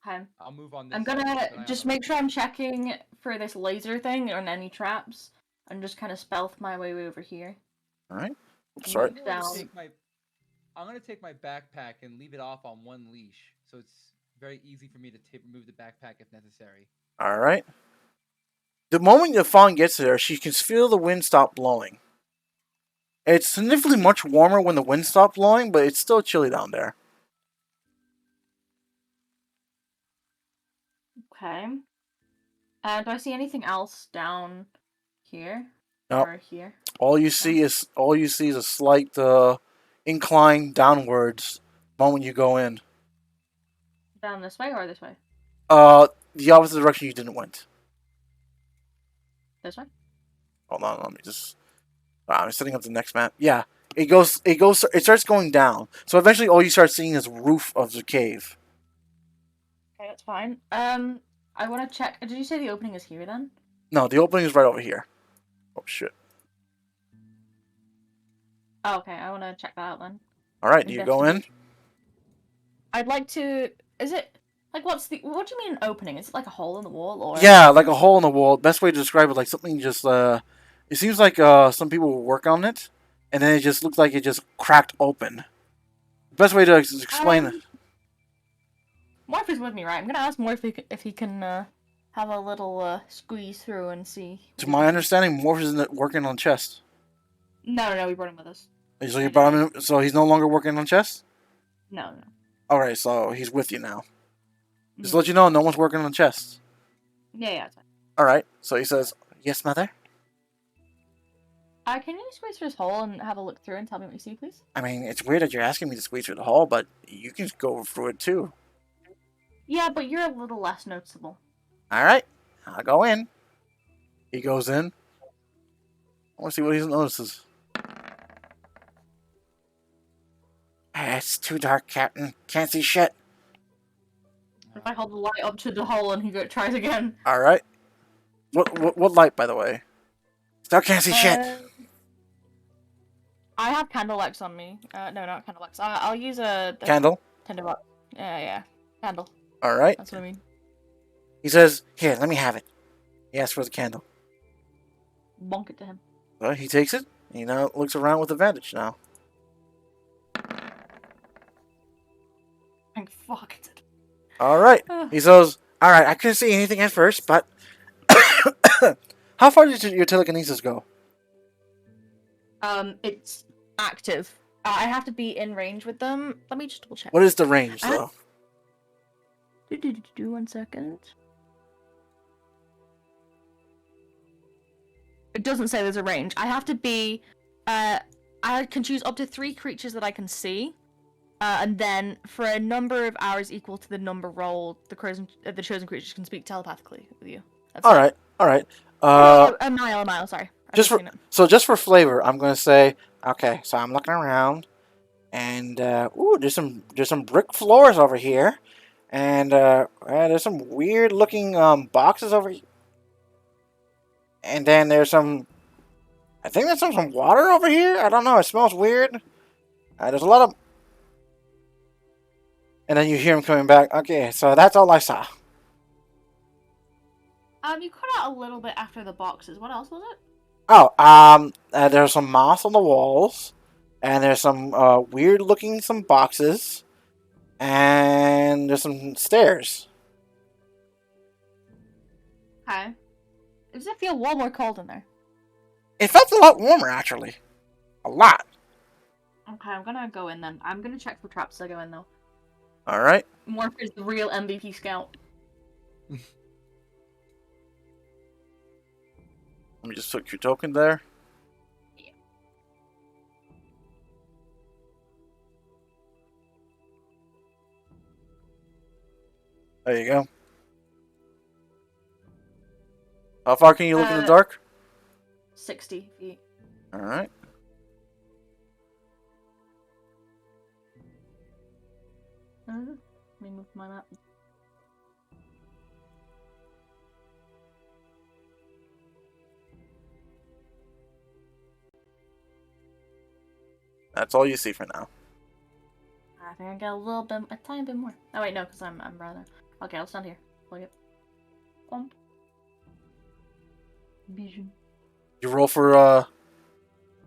Okay. I'll move on this. I'm gonna just make sure I'm checking for this laser thing and any traps, and just kind of stealth my way over here. All right. Sorry. I'm gonna take my backpack and leave it off on one leash, so it's very easy for me to remove the backpack if necessary. All right. The moment the fawn gets there, she can feel the wind stop blowing. It's significantly much warmer when the wind stops blowing, but it's still chilly down there. Okay. Do I see anything else down here? Nope. Or here? All you see is a slight incline downwards the moment you go in. Down this way or this way? The opposite direction you didn't went. This way? Hold on, let me just. I'm setting up the next map. Yeah, it starts going down. So eventually, all you start seeing is roof of the cave. Okay, that's fine. I want to check. Did you say the opening is here then? No, the opening is right over here. Oh shit. Oh, okay, I want to check that out then. All right, do you go in? I'd like to. Is it like what do you mean an opening? Is it like a hole in the wall or? Yeah, like a hole in the wall. Best way to describe it, like something just It seems like some people will work on it, and then it just looks like it just cracked open. Best way to explain it. Morph is with me, right? I'm gonna ask Morph if he can have a little squeeze through and see. To my understanding, Morph isn't working on chest. No, we brought him with us. So you brought him in, so he's no longer working on chest? No. Alright, so he's with you now. Just to let you know, no one's working on chest. Yeah, it's fine. Alright, so he says, yes, mother? Can you squeeze through this hole and have a look through and tell me what you see, please? I mean, it's weird that you're asking me to squeeze through the hole, but you can go through it too. Yeah, but you're a little less noticeable. Alright, I'll go in. He goes in. I want to see what he notices. It's too dark, Captain. Can't see shit. If I hold the light up to the hole and he tries again. Alright. What light, by the way? Still can't see shit. I have candlelights on me. No, not candlelights. I'll use a Candle. tinderbox. Yeah. Candle. All right. That's what I mean. He says, "Here, let me have it." He asks for the candle. Bonk it to him. Well, he takes it. He now looks around with advantage now. Thank fuck. All right. He says, "All right, I couldn't see anything at first, but how far did your telekinesis go?" It's active. I have to be in range with them. Let me just double check. What is the range, though? 1 second. It doesn't say there's a range. I have to be. I can choose up to 3 creatures that I can see, and then for a number of hours equal to the number rolled, the chosen creatures can speak telepathically with you. That's All it. right. A mile. Sorry. Just for flavor, I'm gonna say, okay. So I'm looking around, and there's some brick floors over here, and there's some weird looking boxes over here. And then there's I think there's some water over here. I don't know. It smells weird. There's a lot of. And then you hear him coming back. Okay, so that's all I saw. You cut out a little bit after the boxes. What else was it? Oh, there's some moss on the walls, and there's some weird looking some boxes, and there's some stairs. Okay. Does it feel warm or cold in there? It felt a lot warmer, actually. A lot. Okay, I'm gonna go in then. I'm gonna check for traps as I go in though. All right. Morph is the real MVP scout. Let me just put your token there. Yeah. There you go. How far can you look in the dark? 60 feet. All right. Let me move my map. That's all you see for now. I think I got a tiny bit more. Oh wait, no, because I'm rather. Okay, I'll stand here. Look it. Vision. You roll for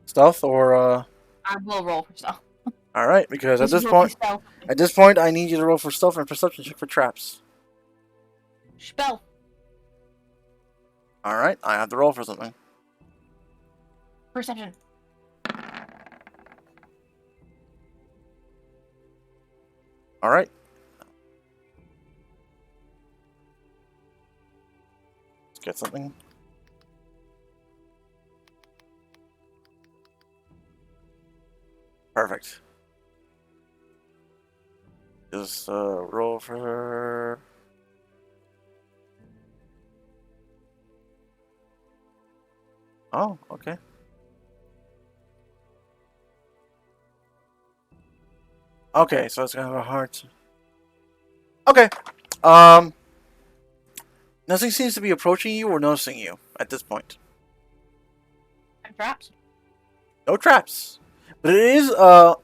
stealth or I will roll for stealth. All right, because at this point, I need you to roll for stealth and perception check for traps. Spell. All right, I have to roll for something. Perception. All right. Let's get something. Perfect. Just roll for. Oh, okay. Okay, so it's gonna have a hard. Okay. Nothing seems to be approaching you or noticing you at this point. And traps. No traps. But it is,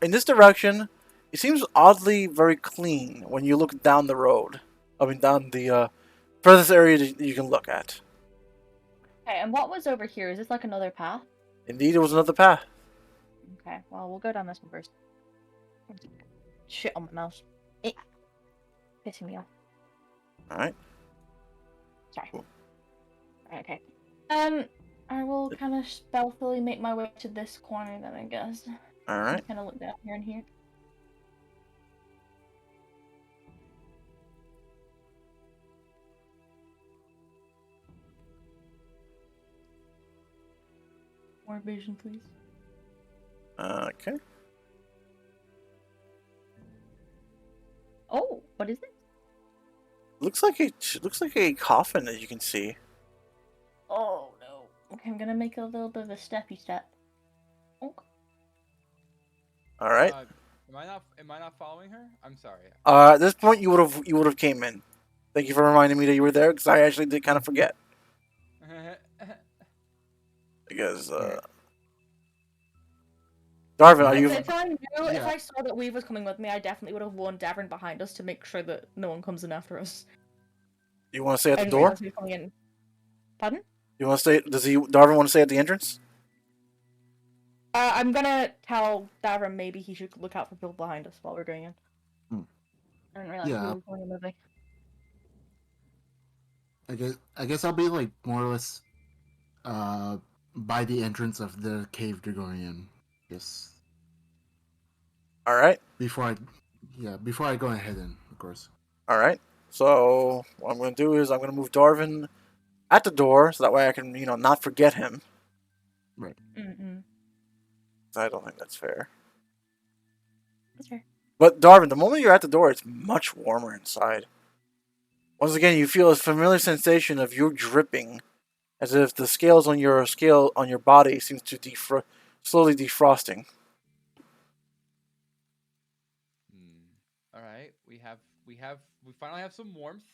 in this direction, it seems oddly very clean when you look down the road. I mean, down the furthest area that you can look at. Okay, and what was over here? Is this like another path? Indeed, it was another path. Okay, well, we'll go down this one first. Shit on my mouse. Pissing me off. Alright. Sorry. Cool. Okay. I will kind of stealthily make my way to this corner then, I guess. Alright. Kind of look down here and here. More vision, please. Okay. Oh, what is it? Looks like a coffin that you can see. Oh no. Okay, I'm gonna make a little bit of a steppy step. Oh. All right. Am I not following her? I'm sorry. At this point, you would have came in. Thank you for reminding me that you were there, because I actually did kind of forget. Because Darvin, are If, you? if I knew, if Yeah. I saw that Weave was coming with me, I definitely would have warned Davrin behind us to make sure that no one comes in after us. You want to stay at I the didn't door? realize he was coming in. Pardon? You want to stay? Does Darvin want to stay at the entrance? I'm gonna tell Davrin maybe he should look out for people behind us while we're going in. Hmm. I didn't realize Yeah. he was coming in with me. I guess I'll be like more or less by the entrance of the cave they're going in. Just All right. before I go ahead in, of course. All right. So what I'm going to do is I'm going to move Darvin at the door, so that way I can, not forget him. Right. Mm-mm. I don't think that's fair. That's fair. But Darvin, the moment you're at the door, it's much warmer inside. Once again, you feel a familiar sensation of you dripping, as if the scales on your body seems to slowly defrosting. All right, we finally have some warmth.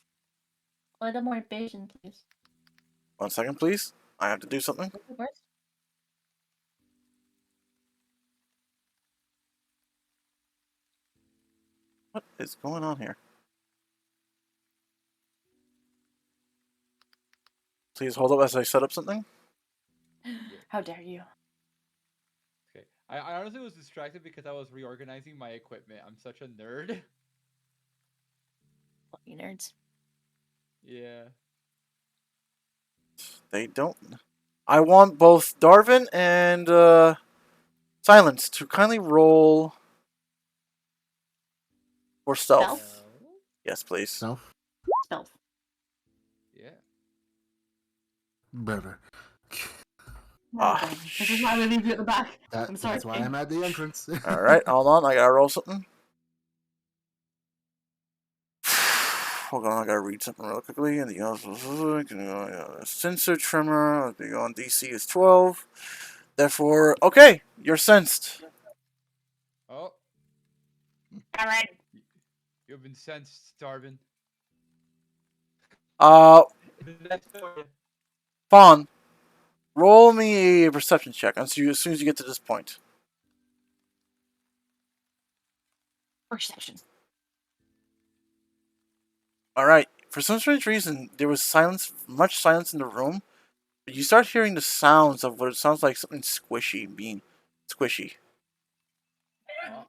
A little more vision, please. 1 second, please. I have to do something. Of course. What is going on here? Please hold up as I set up something. How dare you? Okay, I honestly was distracted because I was reorganizing my equipment. I'm such a nerd. You nerds. Yeah. They don't. I want both Darvin and Silence to kindly roll for stealth. Stealth? Yes, please. Self, Stealth. Yeah. brother. Ah, This is why we leave you at the back. I'm sorry. That's why I'm at the entrance. All right, hold on. I gotta roll something. Hold on, I gotta read something real quickly. And the sensor tremor. The on DC is 12. Therefore, okay, you're sensed. Oh, Alright. you've been sensed, Darvin. Fawn, roll me a perception check as soon as you get to this point. Perception. All right. For some strange reason, there was much silence in the room. But you start hearing the sounds of what it sounds like something squishy being squishy. Oh.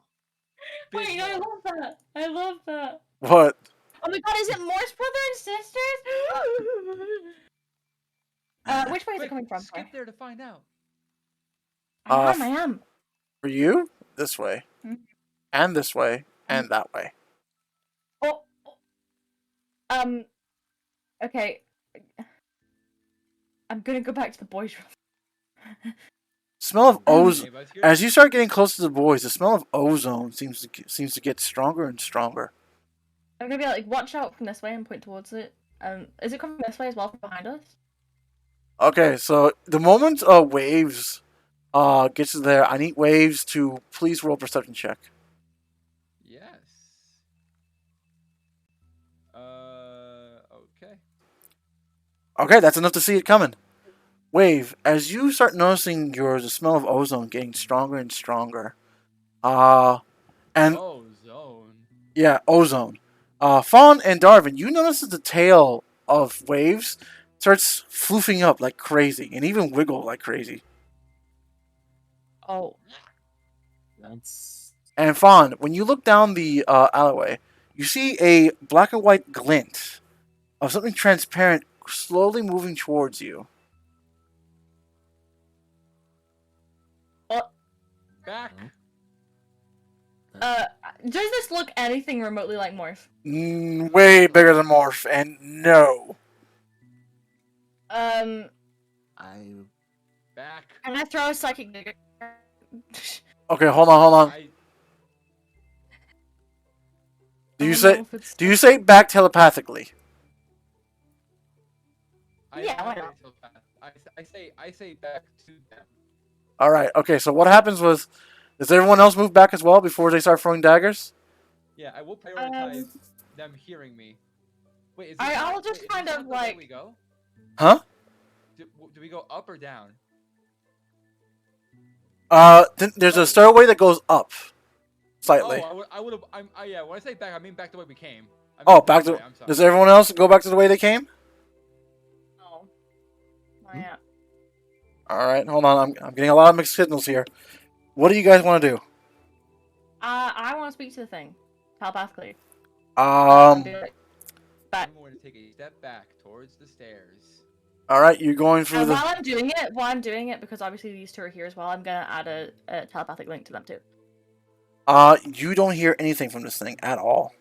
Wait, Big I Morph. love that. I love that. What? Oh my god, is it Morse brother and sisters? Which way is it Quick, coming from? skip there to find out. I am. For you, this way, Hmm? and this way, and that way. Oh. Okay. I'm gonna go back to the boys' room. Smell of ozone. Anybody's here? As you start getting close to the boys, the smell of ozone seems to get stronger and stronger. I'm gonna be like, watch out from this way and point towards it. Is it coming this way as well from behind us? Okay, so the moment Waves gets there, I need Waves to please roll a perception check. Yes. Okay. Okay, that's enough to see it coming. Wave, as you start noticing the smell of ozone getting stronger and stronger, and Oh, zone. yeah, ozone. Fawn and Darvin, you notice that the tail of Waves starts floofing up like crazy, and even wiggle like crazy. Oh. That's And Fawn, when you look down the alleyway, you see a black and white glint of something transparent slowly moving towards you. Back. Does this look anything remotely like Morph? Way bigger than Morph, and no. I Back. Can I throw a psychic digger? Okay, hold on. I, Do you I don't know say if it's- do you say back telepathically? Yeah, why not? I say back to them. All right. Okay. So what happens was, does everyone else move back as well before they start throwing daggers? Yeah, I will prioritize them hearing me. Wait, is this I'll not- just wait, is kind this of not the way like- we go? Huh? Do we go up or down? There's a stairway that goes up slightly. Oh, I would have. Yeah. When I say back, I mean back the way we came. I Oh, meant back this to. way, I'm sorry. Does everyone else go back to the way they came? No. Not yet. All right, hold on. I'm getting a lot of mixed signals here. What do you guys want to do? I want to speak to the thing telepathically. Um. Be like, I'm going to take a step back towards the stairs. All right, you're going through the. while I'm doing it, because obviously these two are here as well, I'm gonna add a telepathic link to them too. You don't hear anything from this thing at all.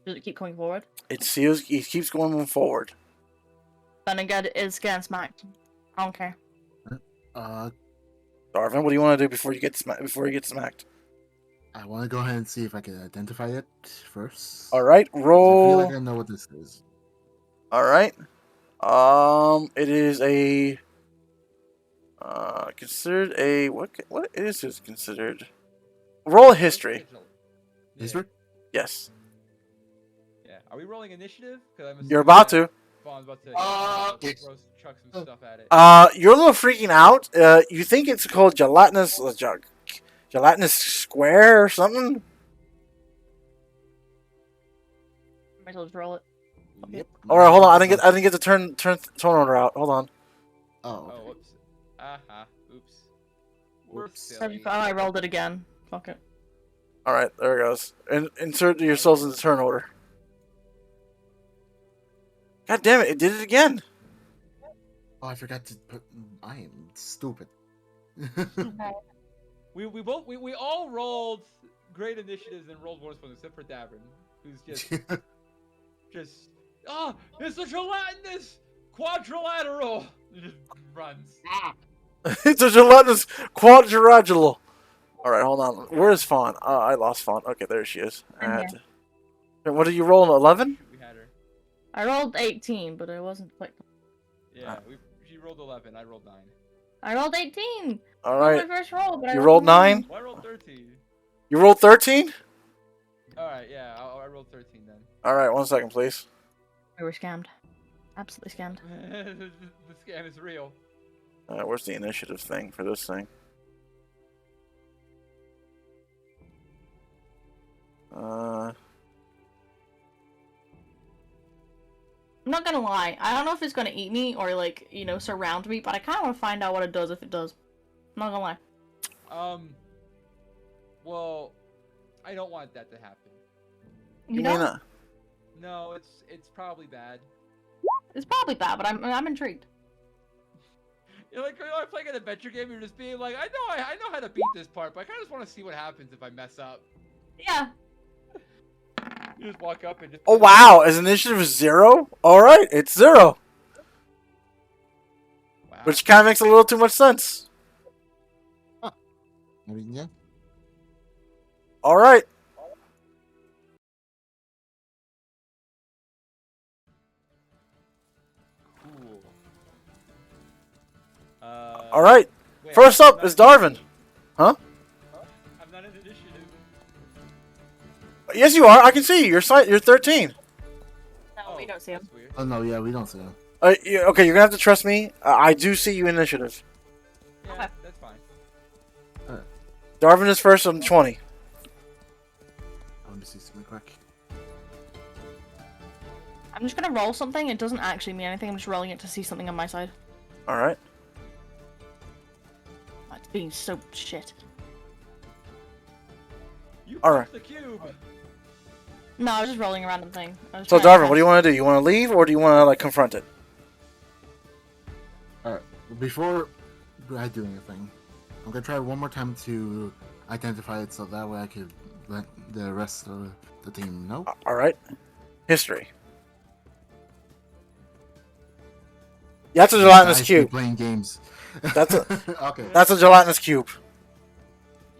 Does it keep coming forward? It keeps going forward. Then again, it's getting smacked. I don't care. Darvin, what do you want to do before you get smacked? I want to go ahead and see if I can identify it first. All right, 'Cause roll. I feel like I know what this is. All right. It is a. Considered a what? What is this considered? Roll a history. History? Yes. Yeah. Are we rolling initiative? You're about to. Vaughn's about to. Chuck some stuff at it. You're a little freaking out. You think it's called gelatinous square or something? Might as well just roll it. Yep. All right, hold on. I didn't get the turn order out. Hold on. Oh. Oh, whoops. Oops. We're Whoops. silly. Oh, I rolled it again. Fuck it. All right, there it goes. And insert yourselves in the turn order. God damn it! It did it again. Oh, I forgot to put. I am stupid. We all rolled great initiatives and rolled worse ones except for Davrin, who's just it's a gelatinous quadrilateral. He just runs. It's a gelatinous quadrilateral. All right, hold on. Where is Fawn? I lost Fawn. Okay, there she is. What did you roll? An 11? We had her. I rolled 18, but it wasn't quite. Yeah, she rolled 11. I rolled 9. I rolled 18. All That right. was my first roll, but You rolled 9? Well, I rolled 13. You rolled 13? Alright, yeah, I rolled 13 then. All right, 1 second, please. We were scammed. Absolutely scammed. The scam is real. Where's the initiative thing for this thing? I'm not gonna lie. I don't know if it's gonna eat me or, like, you know, surround me, but I kind of want to find out what it does if it does. I'm not gonna lie. Well, I don't want that to happen. You know? No, it's probably bad. It's probably bad, but I'm intrigued. You're like, you're playing an adventure game, you're just being like, I know how to beat this part, but I kind of just want to see what happens if I mess up. Yeah. You just walk up and just... Oh, wow. Is initiative 0? All right, it's 0. Wow. Which kind of makes a little too much sense. I mean, yeah. All right. Cool. All right. Wait, First I'm up not is in initiative. Darvin. Huh? I'm not in initiative. Yes, you are. I can see you. You're 13. No, we don't see him. That's weird. Oh no, yeah, we don't see him. Okay, you're gonna have to trust me. I do see you in initiative. Yeah, Okay. that's fine. Darvin is first on 20. Let me see something quick. I'm just gonna roll something. It doesn't actually mean anything. I'm just rolling it to see something on my side. All right. Oh, it's being so shit. You All punched right. the cube. No, I was just rolling a random thing. So Darvin, what do you want to do? You want to leave or do you want to like confront it? Alright, before I do anything, I'm gonna try one more time to identify it so that way I could let the rest of the team know. All right. History. Yeah, that's a gelatinous Guys be cube. playing games. That's a okay. that's a gelatinous cube.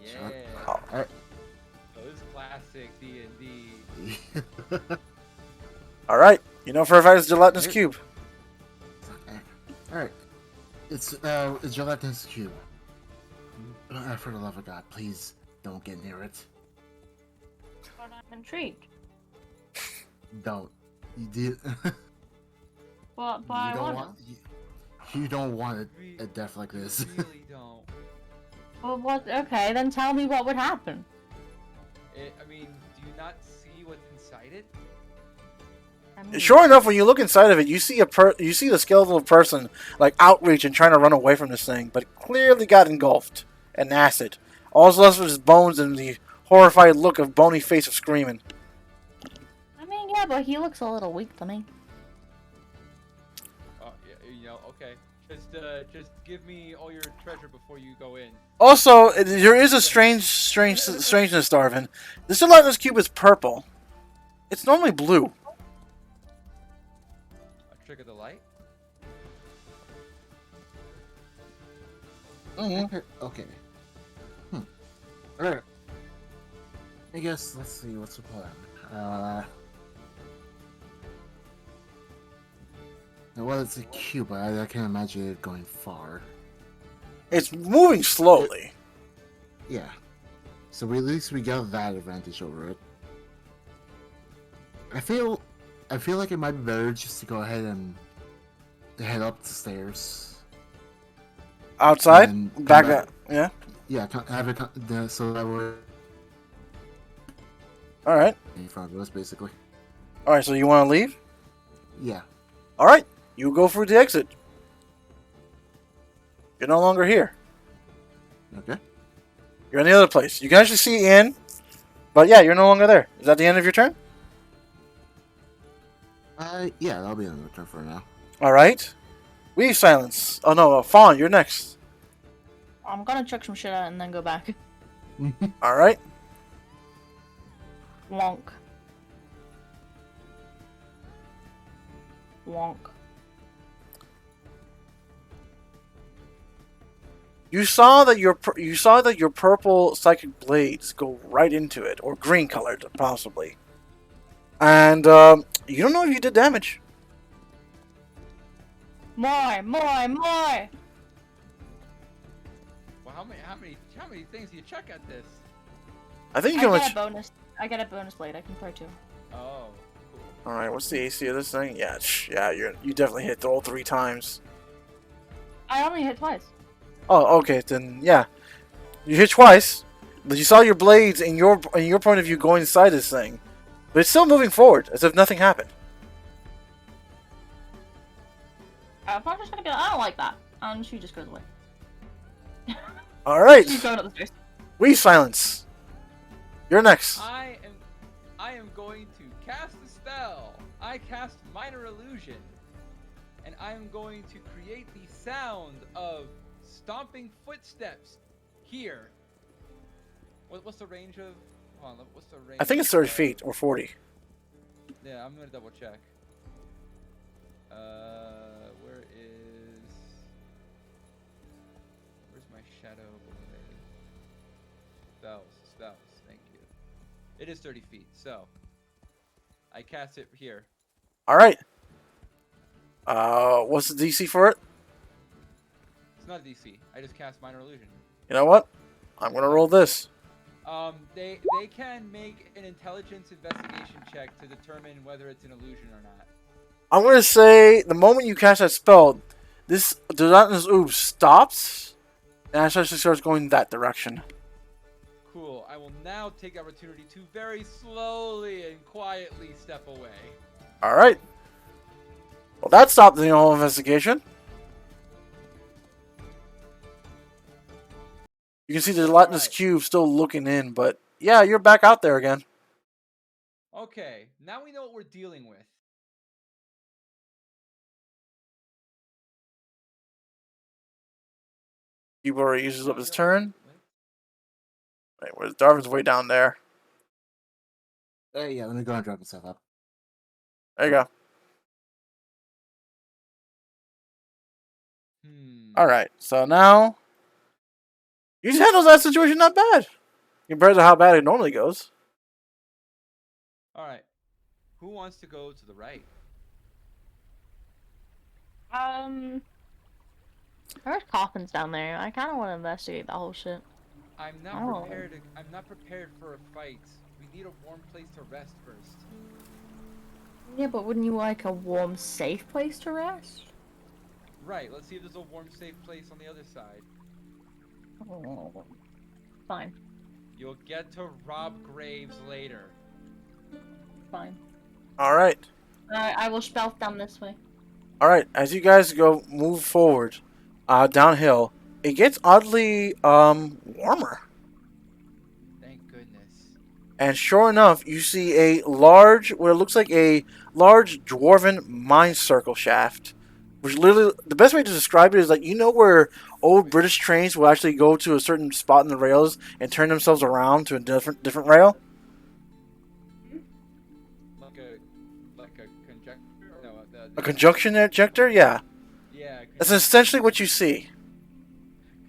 Yeah. Alright. Those classic D&D. All right. You know for a fact it's a gelatinous cube. Alright. It's gelatinous cube. For the love of God, please don't get near it. But I'm intrigued. Don't. You did. But I you don't wanna. want. You don't want a death like this. You really don't. Well, what? Okay, then tell me what would happen. I mean, do you not see what's inside it? I mean, Sure enough, when you look inside of it, you see you see the skeletal person like outreach and trying to run away from this thing, but clearly got engulfed in acid. All that's left was his bones and the horrified look of bony face of screaming. I mean, yeah, but he looks a little weak to me. Oh, yeah, you know, okay. Just give me all your treasure before you go in. Also, there is a strangeness, Darvin. This gelatinous cube is purple. It's normally blue. Trigger the light. Okay. Alright. I guess, let's see, what's the plan? Well, it's a cube, but I can't imagine it going far. It's moving slowly. Yeah. So at least we got that advantage over it. I feel like it might be better just to go ahead and head up the stairs. Outside? And come Back up. Yeah. Yeah, have it so that we're Alright. in front of us, basically. Alright, so you want to leave? Yeah. Alright. You go through the exit. You're no longer here. Okay. You're in the other place. You can actually see in, but yeah, you're no longer there. Is that the end of your turn? Yeah, that'll be another turn for now. Alright. We silence. Oh no, Fawn, you're next. I'm gonna check some shit out and then go back. Alright. Wonk. Wonk. You saw that your purple psychic blades go right into it, or green colored, possibly. And you don't know if you did damage. More! Well, how many things do you check at this? I think you I can. get a bonus. I get a bonus blade. I can throw 2. Oh, cool. All right, what's the AC of this thing? Yeah, yeah, you definitely hit all 3 times. I only hit twice. Oh, okay, then yeah, you hit twice, but you saw your blades in your point of view going inside this thing, but it's still moving forward as if nothing happened. I'm just gonna go. I don't like that. And she just goes away. All right, She's going up the stairs. we silence. You're next. I am going to cast a spell. I cast Minor Illusion, and I am going to create the sound of stomping footsteps here. What's the range of? Hold on, what's the range? I think it's 30 feet or 40. Yeah, I'm gonna double check. Where's my shadow overlay? Spells. Thank you. It is 30 feet, so I cast it here. All right. What's the DC for it? It's not a DC. I just cast Minor Illusion. You know what? I'm gonna roll this. They can make an intelligence investigation check to determine whether it's an illusion or not. I'm gonna say the moment you cast that spell, this gelatinous ooze stops, and actually starts going that direction. Cool. I will now take the opportunity to very slowly and quietly step away. All right. Well, that stopped the whole investigation. You can see the gelatinous Alright. cube still looking in, but yeah, you're back out there again. Okay, now we know what we're dealing with. Cube already uses up his turn. Wait, where's Darvin's way down there? Yeah, let me go and drop myself up. There you go. Hmm. All right, so now you just handles that situation not bad compared to how bad it normally goes. Alright. Who wants to go to the right? There's coffins down there. I kind of want to investigate that whole shit. I'm not prepared for a fight. We need a warm place to rest first. Yeah, but wouldn't you like a warm, safe place to rest? Right, let's see if there's a warm, safe place on the other side. Oh, fine. You'll get to rob graves later. Fine. All right. I will stealth down this way. All right. As you guys move forward, downhill, it gets oddly warmer. Thank goodness. And sure enough, you see a large, what it looks like a large dwarven mine circle shaft. Which literally, the best way to describe it is like, you know where old British trains will actually go to a certain spot in the rails and turn themselves around to a different rail? Like a conjecture? No, A conjunction ejector? Yeah. Yeah. That's essentially what you see.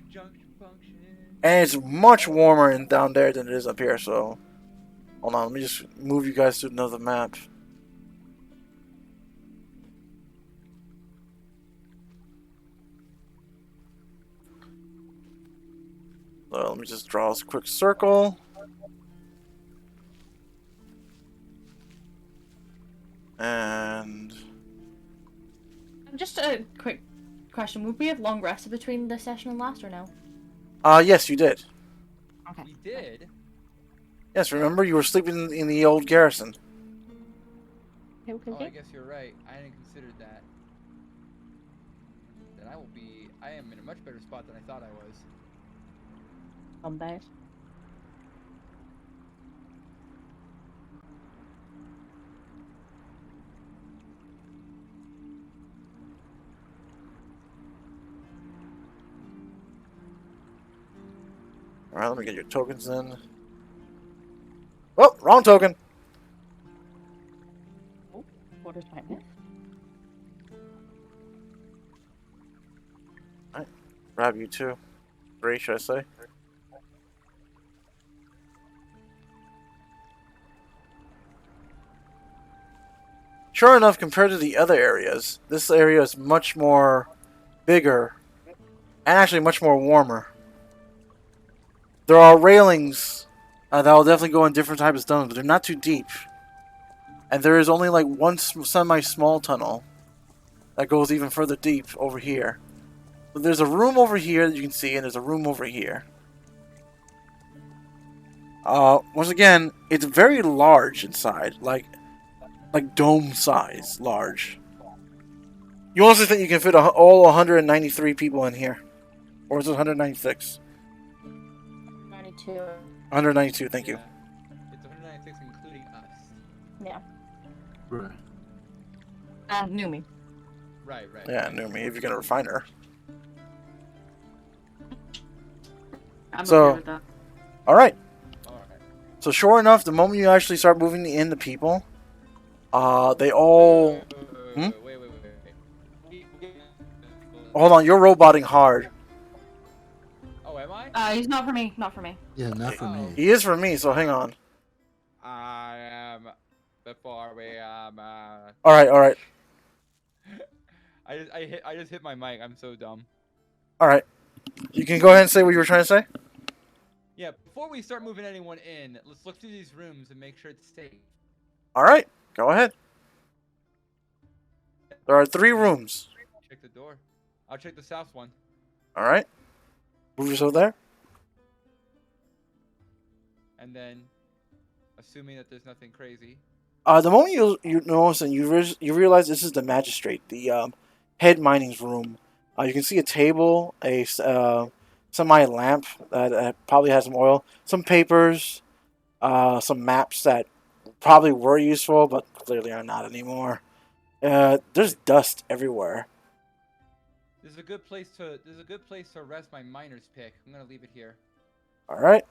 Conjunction function. And it's much warmer down there than it is up here, so... Hold on, let me just move you guys to another map. So let me just draw a quick circle. And... Just a quick question. Would we have long rested between this session and last, or no? Yes, you did. Okay. We did? Yes, remember you were sleeping in the old garrison. Okay. Oh, I guess you're right. I hadn't considered that. Then I am in a much better spot than I thought I was. Someday. Alright, let me get your tokens in. Oh, wrong token! Oh, what is my name? Alright, grab you too. 3, should I say? Sure enough, compared to the other areas, this area is much more bigger and actually much more warmer. There are railings that will definitely go in different types of tunnels, but they're not too deep. And there is only like one semi-small tunnel that goes even further deep over here. But there's a room over here that you can see, and there's a room over here. Once again, it's very large inside, like dome size large. You honestly think you can fit all 193 people in here? Or is it 196? 92. 192, thank you. Yeah. It's 196 including us. Yeah. Right. Noomie. Right. Yeah, noomie, if you're gonna refine her. I'm So- okay with that. Alright, Alright. so sure enough, the moment you actually start moving in the people, they all... Wait. Hold on, you're roboting hard. Oh, am I? He's not for me. Not for me. Yeah, not for me. He is for me, so hang on. I am before we Alright. I just hit my mic. I'm so dumb. Alright. You can go ahead and say what you were trying to say? Yeah, before we start moving anyone in, let's look through these rooms and make sure it's safe. Alright, go ahead. There are 3 rooms. Check the door. I'll check the south one. Alright. Move yourself there. And then, assuming that there's nothing crazy. The moment you notice and you realize this is the magistrate, the head mining's room. You can see a table, a semi lamp that probably has some oil, some papers, some maps that probably were useful but clearly are not anymore. There's dust everywhere. This is a good place to rest my miner's pick. I'm gonna leave it here. All right.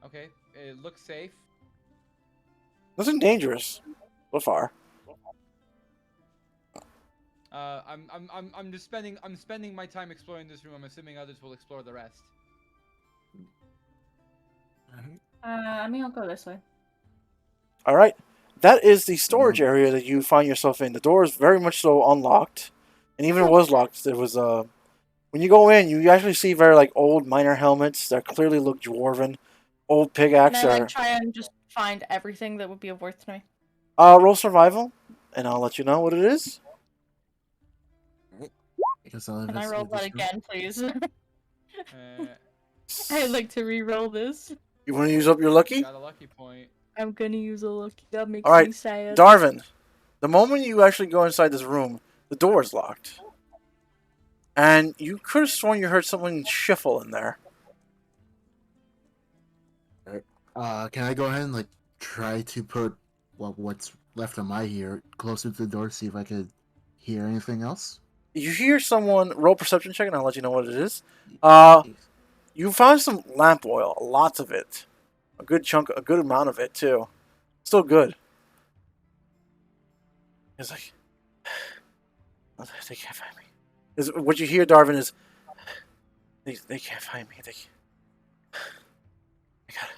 Okay, it looks safe. Nothing dangerous so far. I'm spending my time exploring this room. I'm assuming others will explore the rest. I mean, I'll go this way. All right. That is the storage area that you find yourself in. The door is very much so unlocked, and even if it was locked, there was when you go in, you actually see very like old miner helmets that clearly look dwarven, old pickaxe. Can I try and just find everything that would be of worth to me? Roll survival, and I'll let you know what it is. Guess I'll Can I roll investigate that this room. again, please? Uh, I'd like to re-roll this. You want to use up your lucky? got a lucky point. I'm gonna use a lucky. That makes Alright, me sad. Darvin, the moment you actually go inside this room, the door is locked. And you could have sworn you heard someone shuffle in there. Can I go ahead and like try to put what's left of my ear closer to the door, see if I could hear anything else? You hear someone roll perception check, and I'll let you know what it is. You found some lamp oil, lots of it, a good amount of it too. Still good. It's like they can't find me. What you hear, Darvin, is they can't find me. They got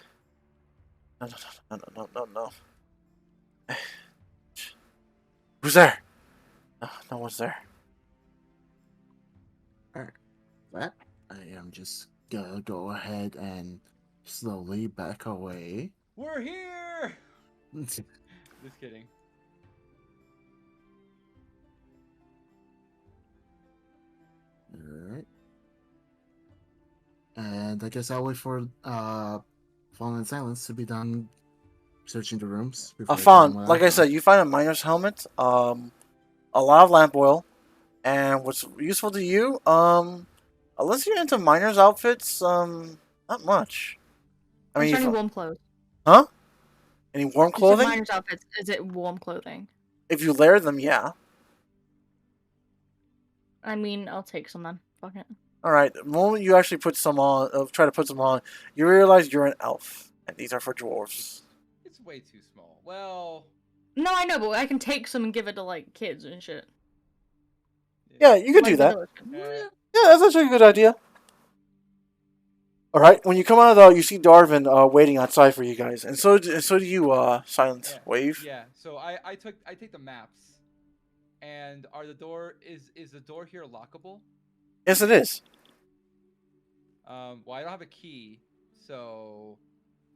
no. Who's there? No one's there. What? I am just gonna go ahead and slowly back away. We're here. Just kidding. Alright. And I guess I'll wait for Fallen Silence to be done searching the rooms. before I tell Vaphan, them what like I found. said, you find a miner's helmet, a lot of lamp oil, and what's useful to you, unless you're into miner's outfits, not much. I Is mean, there any warm clothes? huh? Any warm You said clothing? miner's outfits. Is it warm clothing? If you layer them, yeah. I mean, I'll take some then. Fuck it. All right. The moment you actually put some on, try to put some on, you realize you're an elf, and these are for dwarves. It's way too small. Well. No, I know, but I can take some and give it to like kids and shit. Yeah, you could Like do that. village. Yeah, that's actually a good idea. All right. When you come out of the, you see Darvin waiting outside for you guys, and so do you, Silent Wave. Yeah. So I take the maps, and are the door is the door here lockable? Yes, it is. Well, I don't have a key, so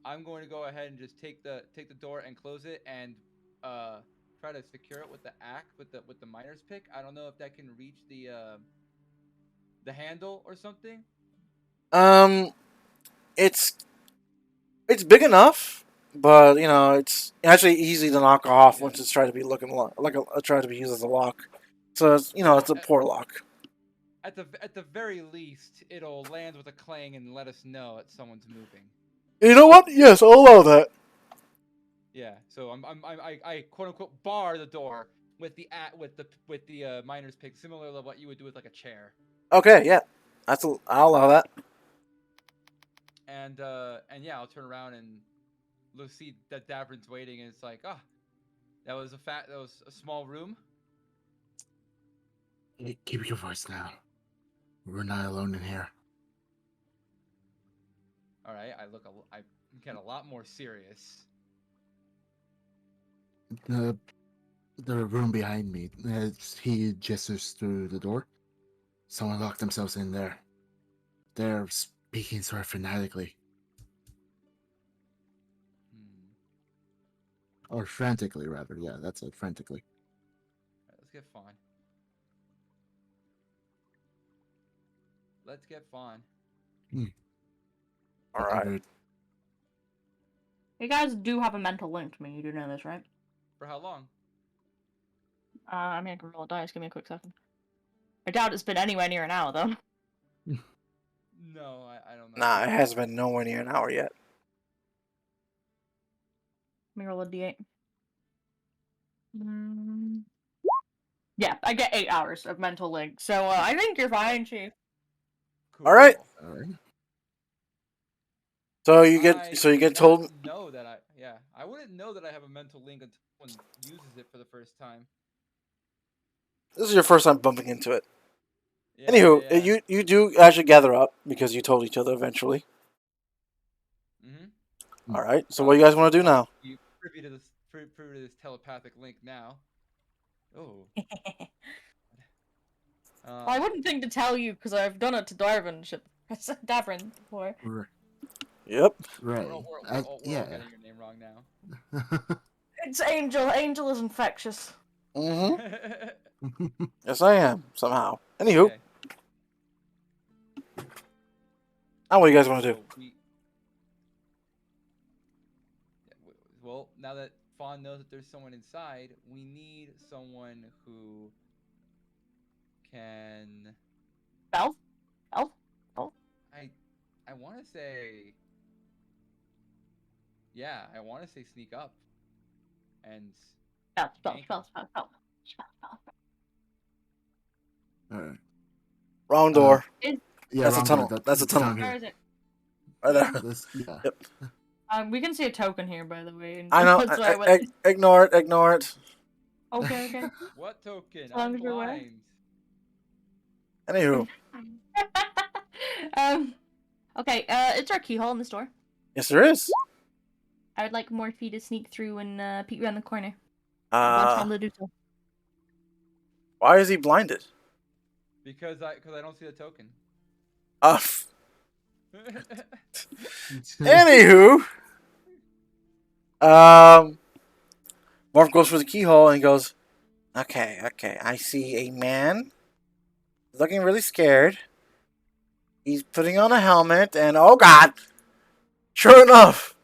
I'm going to go ahead and just take the door and close it, and try to secure it with the axe with the miner's pick. I don't know if that can reach the handle or something. It's big enough, but you know it's actually easy to knock off once it's trying to be looking trying to be used as a lock. So it's, it's a poor lock. At the very least, it'll land with a clang and let us know that someone's moving. You know what? Yes, I'll allow that. Yeah. So I quote unquote bar the door with the miner's pick, similar to what you would do with like a chair. Okay, yeah, I'll allow that. And yeah, I'll turn around and see that Davrin's waiting, and it's like, that was a small room. Hey, keep your voice down. We're not alone in here. All right, I get a lot more serious. The room behind me. He gestures through the door. Someone locked themselves in there. They're speaking sort of fanatically. Or frantically, rather. Yeah, that's it. Frantically. All right, let's get Fawn. Let's get Fawn. All right. You guys do have a mental link to me. You do know this, right? For how long? I mean, I can roll a dice. Give me a quick second. I doubt it's been anywhere near an hour, though. No, I don't know. Nah, it hasn't been nowhere near an hour yet. Let me roll a d8. Yeah, I get 8 hours of mental link, so I think you're fine, Chief. Cool. All right. All right. So you get told. No, that I wouldn't know that I have a mental link until someone uses it for the first time. This is your first time bumping into it. Yeah, Anywho, yeah. you do actually gather up because you told each other eventually. Mm-hmm. All right. So what do you guys want to do now? You privy to this telepathic link now. Oh. I wouldn't think to tell you because I've done it to Davrin before. Yep. Right. We're all yeah. getting your name wrong now. It's Angel. Angel is infectious. Mm-hmm. Yes, I am somehow. Anywho, Okay. Now what do you guys want to do? Well, now that Fawn knows that there's someone inside, we need someone who can. Elf? I want to say. Yeah, I want to say sneak up. And. Spell. Alright. Wrong door. Yeah, That's a wrong tunnel. door. That's a tunnel. Where is it? Right there. Yeah. Yep. We can see a token here, by the way. and I know. that's why I went- Ignore it. Ignore it. Okay. What token? long I'm as you're aware. blind. Anywho, Okay, it's our keyhole in this door. yes, there is. I would like Morphe to sneak through and peek around the corner. Want Tom to do so. Why is he blinded? Because I don't see the token. Anywho, Morph goes for the keyhole and he goes, okay, I see a man looking really scared. He's putting on a helmet and oh god! Sure enough,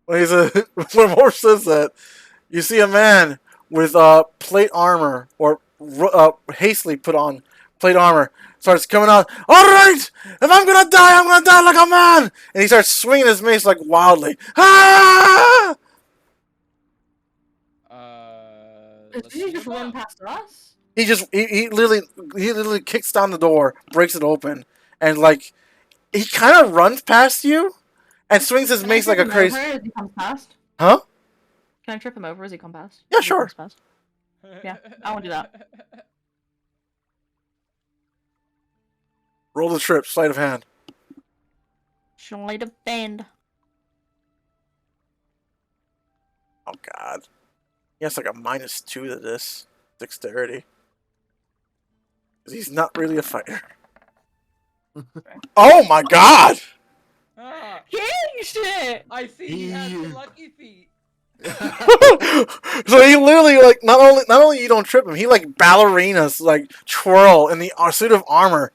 when Morph says that, you see a man with plate armor or hastily put on plate armor starts coming out. All right, if I'm gonna die like a man. And he starts swinging his mace like wildly. Ah! Did he just run past us? He literally kicks down the door, breaks it open, and like he kind of runs past you and swings his mace like a crazy. As he comes past? Huh? Can I trip him over as he comes past? Yeah, As he sure. comes past? Yeah, I want to do that. Roll the trip, sleight of hand. Sleight of hand. Oh god. He has like a -2 to this dexterity. 'Cause he's not really a fighter. Oh my god! Ah, King shit! I see he has the lucky feet. So he literally like not only you don't trip him, he like ballerinas like twirl in the suit of armor,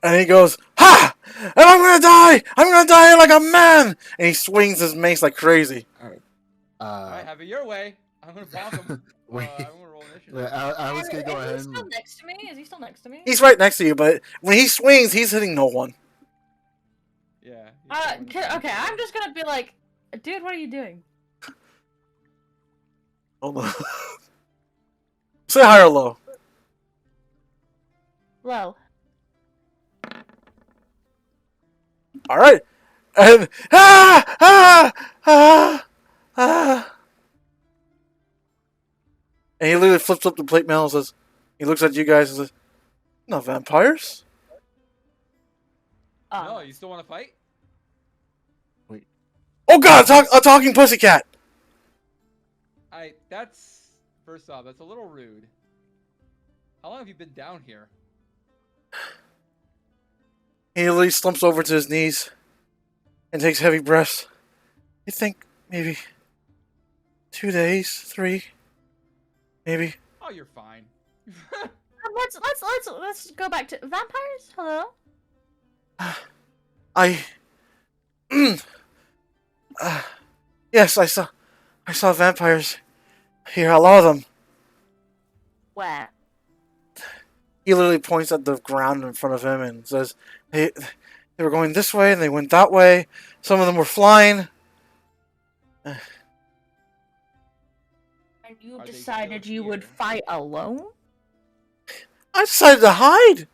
and he goes, "Ha! And I'm gonna die like a man!" And he swings his mace like crazy. Alright. Alright, have it your way. I'm gonna bonk him. Wait. I'm gonna roll initiative. Wait, I was gonna go ahead Is he and. still next to me? Is he still next to me? He's right next to you, but when he swings, he's hitting no one. Yeah. Okay, I'm just gonna be like, dude, what are you doing? Hold on. Say high or low. Low. All right, and and he literally flips up the plate mail and says, he looks at you guys and says, "No vampires." No, you still want to fight? Oh god, a talking pussycat. That's first off, that's a little rude. How long have you been down here? He literally slumps over to his knees and takes heavy breaths. You think maybe 2 days, 3, maybe. Oh, you're fine. Let's go back to vampires. Hello. Yes, I saw vampires here. A lot of them. Where? He literally points at the ground in front of him and says, they were going this way and they went that way. Some of them were flying. And you Are they decided still you would here? fight alone? I decided to hide.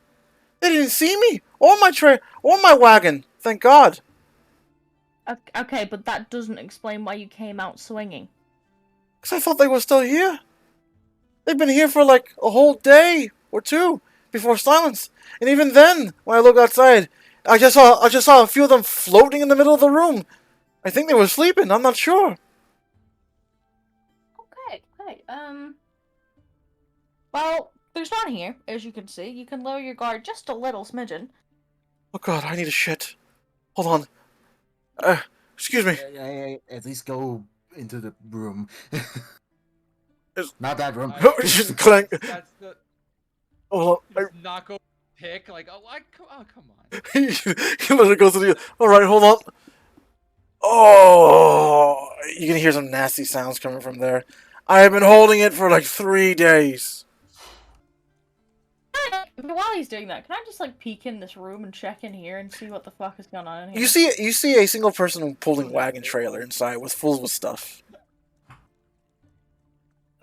They didn't see me or my wagon. Thank God. Okay, but that doesn't explain why you came out swinging. Because I thought they were still here. They've been here for like a whole day or two before silence. And even then, when I look outside, I just saw a few of them floating in the middle of the room. I think they were sleeping. I'm not sure. Okay. Well, there's none here, as you can see. You can lower your guard just a little smidgen. Oh God, I need a shit. Hold on. Excuse me. At least go into the room. It's- Not that room. Just clank. That's the Hold on. just knock over pick. Like, oh, come on. He literally goes to the. All right, hold on. Oh, you can hear some nasty sounds coming from there. I have been holding it for like 3 days. While he's doing that, can I just like peek in this room and check in here and see what the fuck is going on in here? You see a single person pulling wagon trailer inside with full with stuff.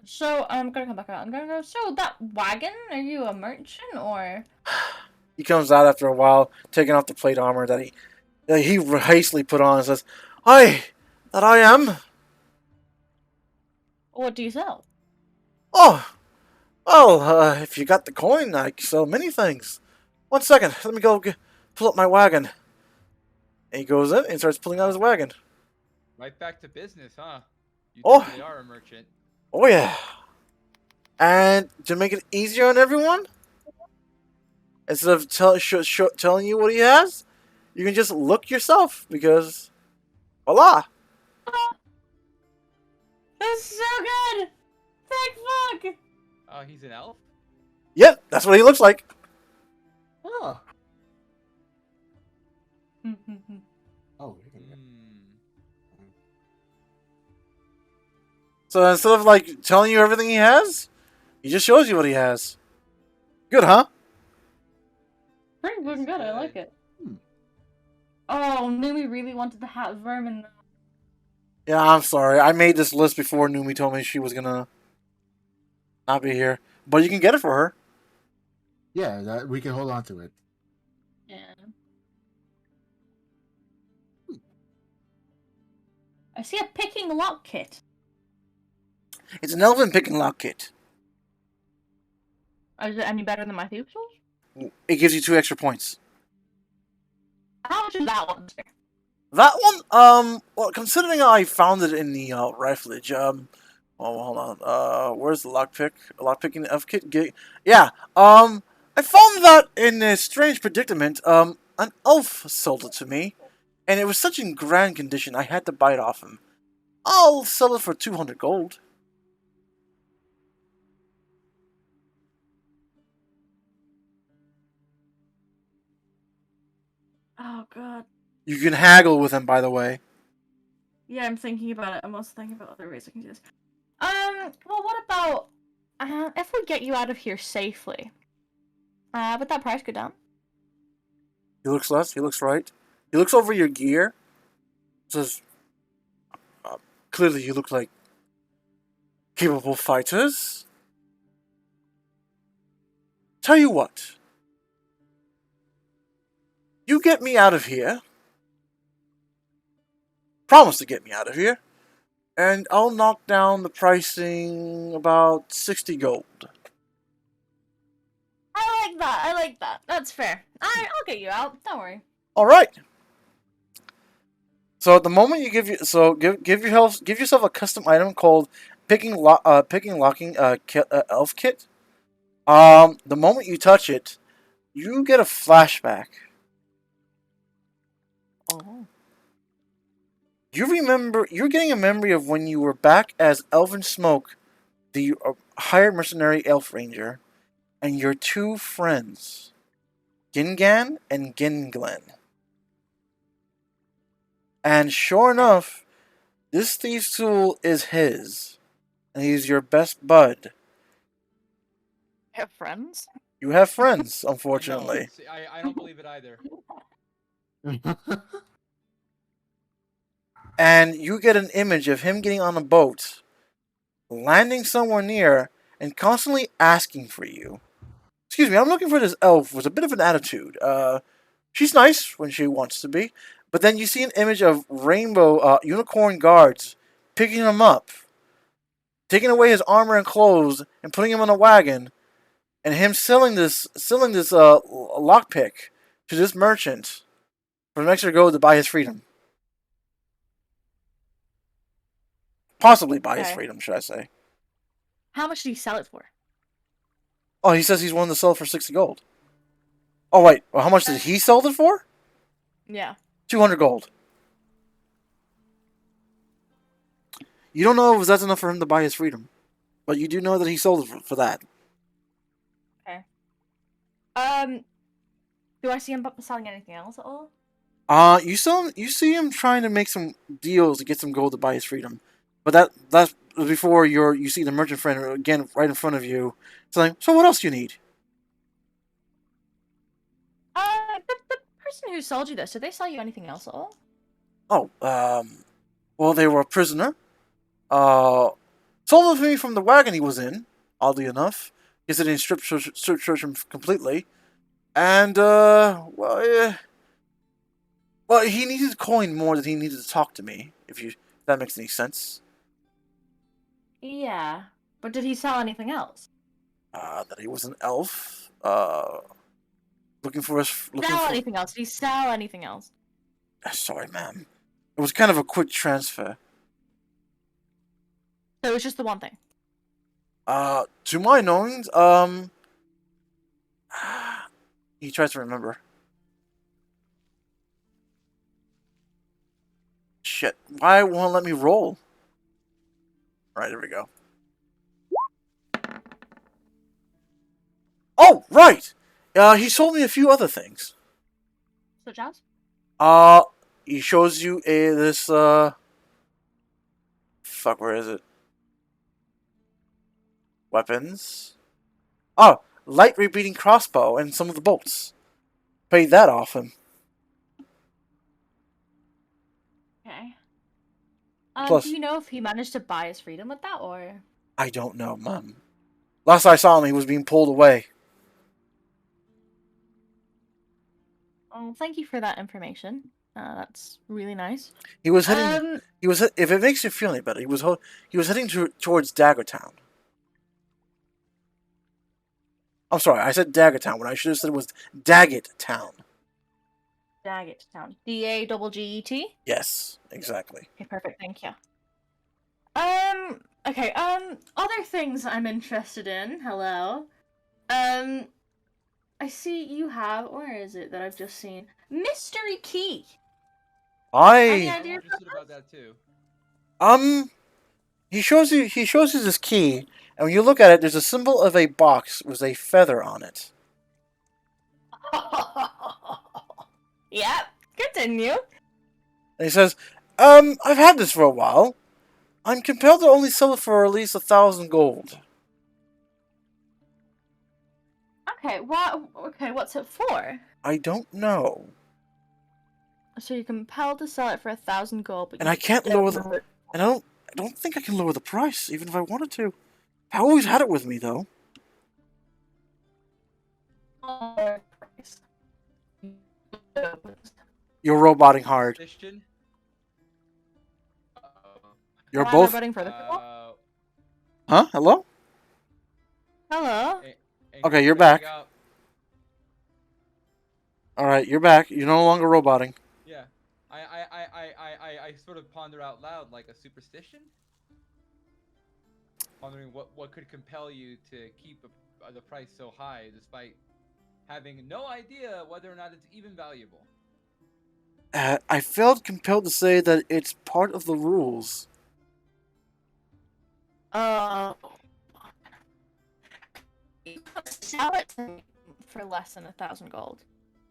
So I'm gonna come back out. I'm gonna go. So that wagon? Are you a merchant or? He comes out after a while, taking off the plate armor that he hastily put on and says, "Hi, that I am." What do you sell? Oh, well, if you got the coin, I can sell many things. 1 second, let me go pull up my wagon. And he goes in and starts pulling out his wagon. Right back to business, huh? You Oh. definitely are a merchant. Oh yeah. And to make it easier on everyone, instead of telling you what he has, you can just look yourself because, voila. That's so good! Thank fuck! Oh, he's an elf? Yep, that's what he looks like. Oh. Oh. So instead of like telling you everything he has, he just shows you what he has. Good, huh? Pretty fucking good, I like it. Oh, Noomie really wanted to have vermin. Yeah, I'm sorry. I made this list before Noomie told me she was gonna not be here. But you can get it for her. Yeah, that we can hold on to it. Yeah. I see a picking lock kit. It's an elven pick and lock kit. Is it any better than my thief tools? It gives you 2 extra points. How much is that one, sir? That one, well, considering I found it in the rifleage, oh, hold on, where's the lockpicking elf kit? Yeah, I found that in a strange predicament. An elf sold it to me, and it was such in grand condition I had to buy it off him. I'll sell it for 200 gold. Oh god. You can haggle with him, by the way. Yeah, I'm thinking about it. I'm also thinking about other ways I can do this. Well, what about if we get you out of here safely? Would that price go down? He looks left, he looks right. He looks over your gear. Says, clearly you look like capable fighters. Tell you what. You get me out of here. Promise to get me out of here. And I'll knock down the pricing about 60 gold. I like that. That's fair. I'll get you out. Don't worry. Alright. So at the moment you give yourself a custom item called picking locking elf kit. The moment you touch it, you get a flashback. Oh. You're getting a memory of when you were back as Elven Smoke, the hired mercenary elf ranger, and your 2 friends, Gingan and Ginglen. And sure enough, this thief's tool is his, and he's your best bud. Have friends? You have friends, unfortunately. No, see, I don't believe it either. And you get an image of him getting on a boat, landing somewhere near, and constantly asking for you. Excuse me, I'm looking for this elf with a bit of an attitude. She's nice when she wants to be, but then you see an image of rainbow unicorn guards picking him up, taking away his armor and clothes, and putting him on a wagon, and him selling this lockpick to this merchant for an extra gold to buy his freedom. Possibly buy his freedom, should I say. How much did he sell it for? Oh, he says he's willing to sell it for 60 gold. Oh, wait. Well, how much did he sell it for? Yeah. 200 gold. You don't know if that's enough for him to buy his freedom. But you do know that he sold it for that. Okay. Do I see him selling anything else at all? You see him trying to make some deals to get some gold to buy his freedom, but that's before you see the merchant friend again right in front of you. It's like, so what else do you need? The person who sold you this, did they sell you anything else at all? Oh, well, they were a prisoner. Sold it to me from the wagon he was in. Oddly enough, he said he strip search him completely, and well, he needed coin more than he needed to talk to me. If that makes any sense. Yeah, but did he sell anything else? That he was an elf. Looking for us. Anything else? Did he sell anything else? Sorry, ma'am. It was kind of a quick transfer. So it was just the one thing. To my knowing, he tries to remember. Shit, why won't it let me roll? Alright, there we go. Oh, right! He sold me a few other things. Such as? He shows you this, fuck, where is it? Weapons. Oh, light repeating crossbow and some of the bolts. Paid that off him. Okay. Plus, do you know if he managed to buy his freedom with that, or? I don't know, Mom. Last I saw him, he was being pulled away. Oh, thank you for that information. That's really nice. He was heading. If it makes you feel any better, he was heading towards Daggertown. I'm sorry, I said Daggertown when I should have said it was Daggett Town. Daggett Town. Dagget? Yes, exactly. Okay, perfect. Thank you. Okay. Other things I'm interested in. Hello. I see you have. Where is it that I've just seen? Mystery key. Any I'm idea interested about that too. He shows you this key, and when you look at it, there's a symbol of a box with a feather on it. Yep. Continue. And he says, I've had this for a while. I'm compelled to only sell it for at least 1,000 gold. Okay, what's it for? I don't know. So you're compelled to sell it for 1,000 gold, but And I can't lower the... And I don't think I can lower the price, even if I wanted to. I always had it with me, though. You're roboting hard. Christian? You're Am I both... roboting further? Huh? Hello? Hello? Okay, you're back. Alright, you're back. You're no longer roboting. Yeah. I sort of ponder out loud like a superstition. Wondering what could compel you to keep the price so high despite having no idea whether or not it's even valuable. I felt compelled to say that it's part of the rules. You could sell it to me for less than 1,000 gold.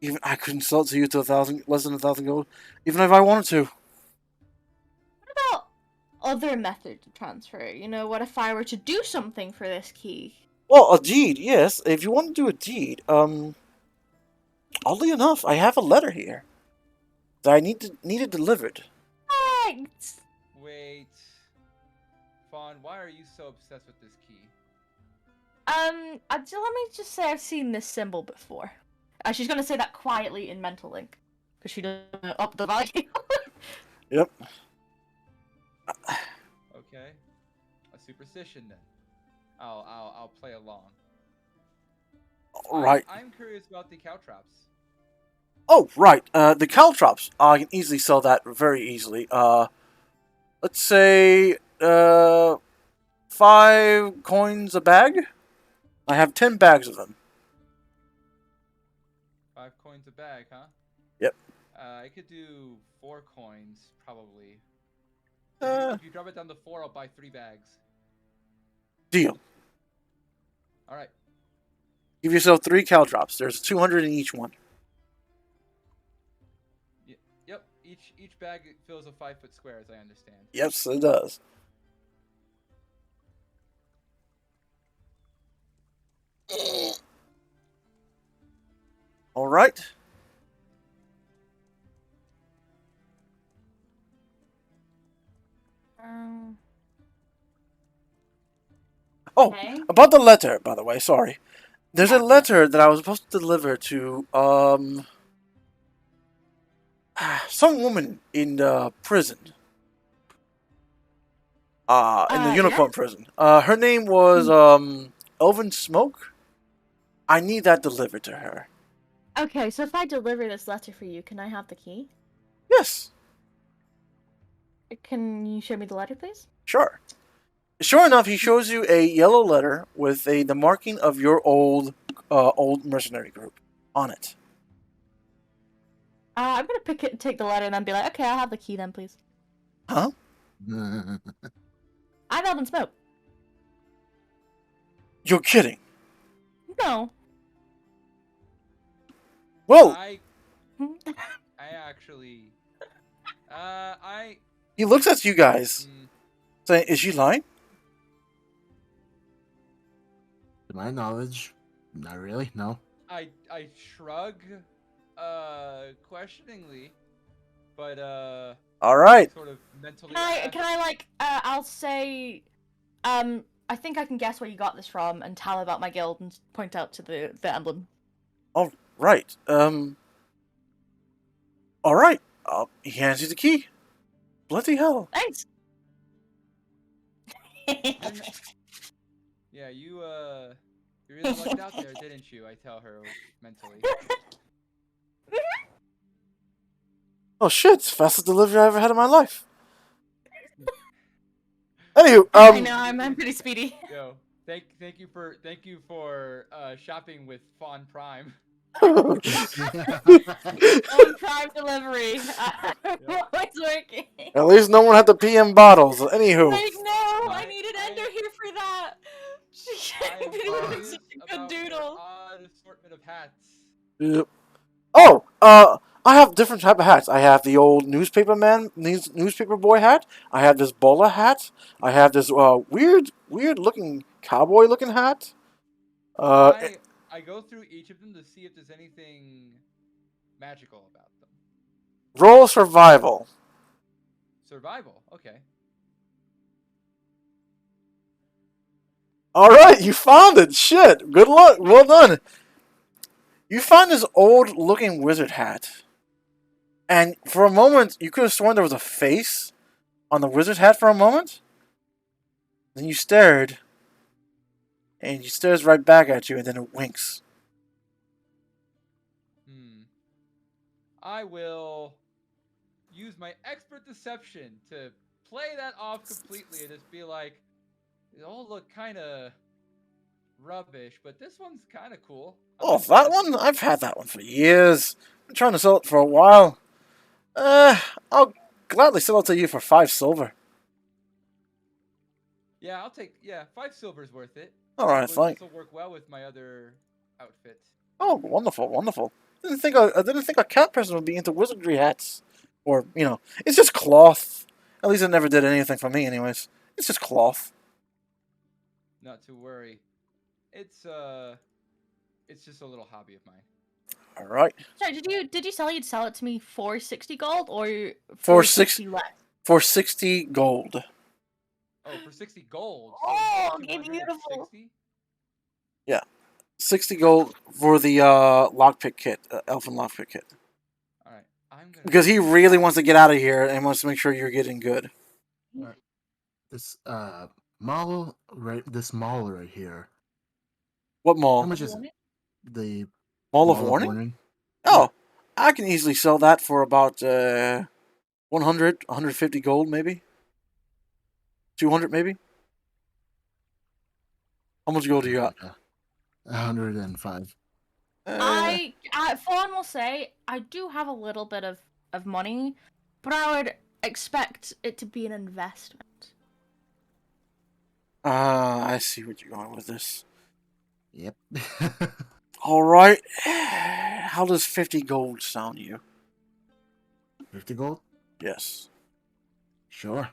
Even I couldn't sell it to you to less than 1,000 gold, even if I wanted to. What about other methods of transfer? You know, what if I were to do something for this key? Well, a deed, yes. If you want to do a deed, oddly enough, I have a letter here that I need it delivered. Thanks. Wait, Fawn, why are you so obsessed with this key? Let me just say I've seen this symbol before. She's gonna say that quietly in mental link, because she doesn't up the value. Yep. Okay, a superstition then. I'll play along. All right. I'm curious about the caltrops. Oh, right. The caltrops. I can easily sell that very easily. Let's say 5 coins a bag. I have 10 bags of them. 5 coins a bag, huh? Yep. I could do 4 coins, probably. If you drop it down to 4, I'll buy 3 bags. Deal. Alright. Give yourself 3 caltrops. There's 200 in each one. each bag fills a 5-foot square, as I understand. Yes, it does. All right. Oh, Okay. about the letter, by the way. Sorry. There's Yeah, a letter that I was supposed to deliver to some woman in the prison. In the yeah. uniform prison. Her name was Elvin Smoke. I need that delivered to her. Okay, so if I deliver this letter for you, can I have the key? Yes, Can you show me the letter, please? sure. Sure enough, he shows you a yellow letter with the marking of your old mercenary group on it. I'm gonna take the letter, and then be like, okay, I'll have the key then, please. Huh? I'm Elvin Smoke. You're kidding. No. Well, I actually, he looks at you guys, saying, "Is she lying?" To my knowledge, not really. No. I shrug, questioningly, but All right. sort of mentally. Can I like, I'll say, I think I can guess where you got this from, and tell about my guild, and point out to the emblem. All right. All right. He hands you the key. Bloody hell. Thanks. Yeah, you really lucked out there, didn't you? I tell her mentally. Oh shit! Fastest delivery I ever had in my life. Anywho, I know I'm pretty speedy. Yo, thank you for shopping with Fawn Prime. On Prime delivery. Always working. At least no one had the PM bottles. Anywho. Like, no, I needed Ender here for that. She I'm would have been curious such a good about your doodle. odd assortment of hats. Yep. Oh, I have different type of hats. I have the old newspaper boy hat. I have this bowler hat. I have this weird looking cowboy looking hat. I go through each of them to see if there's anything magical about them. Roll survival. Survival, okay. All right, you found it. Shit, good luck. Well done. You found this old looking wizard hat. And for a moment, you could have sworn there was a face on the wizard hat for a moment. Then you stared. And he stares right back at you, and then it winks. I will use my expert deception to play that off completely and just be like, they all look kind of rubbish, but this one's kind of cool. Oh, that one? I've had that one for years. Been trying to sell it for a while. I'll gladly sell it to you for 5 silver. Yeah, I'll take. Yeah, 5 silver's worth it. All right, fine. This will work well with my other outfit. Oh, wonderful, wonderful. I didn't think a cat person would be into wizardry hats, or it's just cloth. At least it never did anything for me, anyways. It's just cloth. Not to worry. It's just a little hobby of mine. All right. Sorry, did you say you'd sell it to me for 60 gold or For 60 less? For 60 gold. Oh, for 60 gold. Oh, So okay, beautiful. 60? Yeah, 60 gold for the lockpick kit, elfin lockpick kit. All right, I'm gonna. Because he really wants to get out of here and wants to make sure you're getting good. This mall right here. What mall? How much is it? The Mall of Warning? Oh, I can easily sell that for about 100, 150 gold, maybe. 200, maybe. How much gold do you got? 105. Fawn will say, I do have a little bit of money, but I would expect it to be an investment. I see what you're going with this. Yep. All right. How does 50 gold sound to you? 50 gold? Yes. Sure.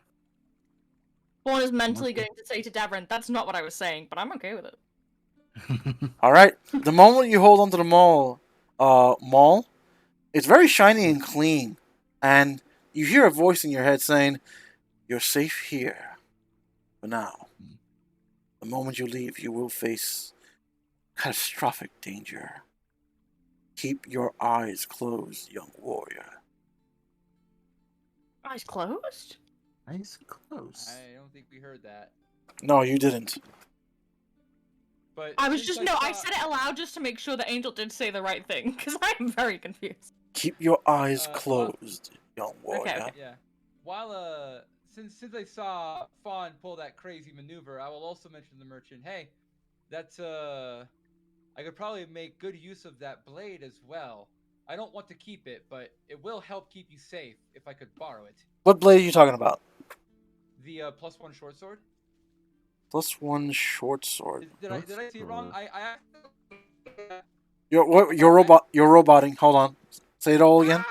Fawn is mentally going to say to Davrin, "That's not what I was saying," but I'm okay with it. All right. The moment you hold onto the maul, it's very shiny and clean, and you hear a voice in your head saying, "You're safe here, for now. The moment you leave, you will face catastrophic danger. Keep your eyes closed, young warrior." Eyes closed? Nice close. I don't think we heard that. No, you didn't. But I was since just I saw- said it aloud just to make sure that Angel did say the right thing, because I'm very confused. Keep your eyes well- closed, young warrior. Okay. Yeah. While since I saw Fawn pull that crazy maneuver, I will also mention to the merchant, hey, that's I could probably make good use of that blade as well. I don't want to keep it, but it will help keep you safe if I could borrow it. What blade are you talking about? The +1 short sword. +1 short sword. Did I see it wrong? You're roboting. Hold on. Say it all again.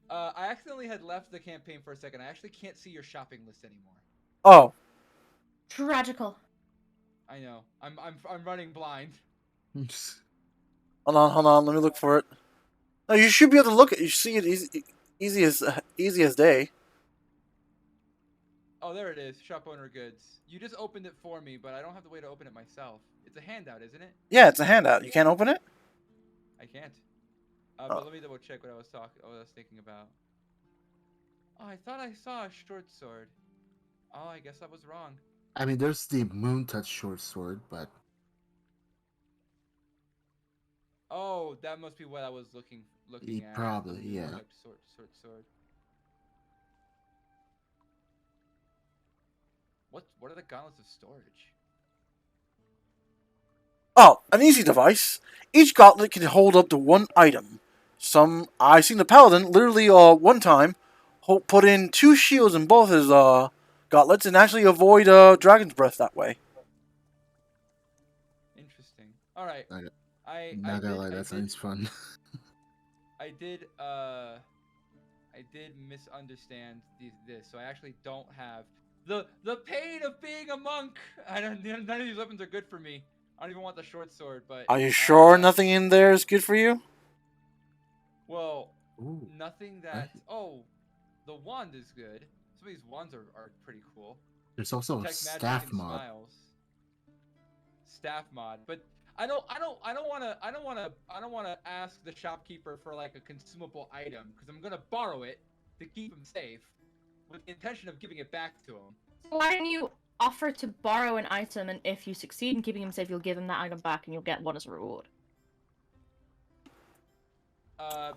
No. I accidentally had left the campaign for a second. I actually can't see your shopping list anymore. Oh, Tragical. I know. I'm running blind. hold on. Let me look for it. No, you should be able to look at. You see it easy as day. Oh, there it is. Shop owner goods. You just opened it for me, but I don't have the way to open it myself. It's a handout, isn't it? Yeah, it's a handout. You can't open it. I can't. Oh. But let me double check what I was thinking about. Oh, I thought I saw a short sword. Oh, I guess I was wrong. I mean, there's the Moon Touch short sword, but Oh, that must be what I was looking at. Probably, The yeah. type sword. What are the gauntlets of storage? Oh, an easy device. Each gauntlet can hold up to one item. I seen the paladin literally one time put in 2 shields in both his gauntlets and actually avoid dragon's breath that way. Interesting. All right. not gonna lie, that sounds fun. I did misunderstand this, so I actually don't have the pain of being a monk. None of these weapons are good for me. I don't even want the short sword, but Are you sure nothing in there is good for you? well, Ooh, nothing that the wand is good. Some of these wands are pretty cool. there's also a Detect magic staff and mod. smiles. Staff mod, but I don't want to ask the shopkeeper for like a consumable item because I'm gonna borrow it to keep him safe, with the intention of giving it back to him. Why don't you offer to borrow an item, and if you succeed in keeping him safe, you'll give him that item back, and you'll get one as a reward?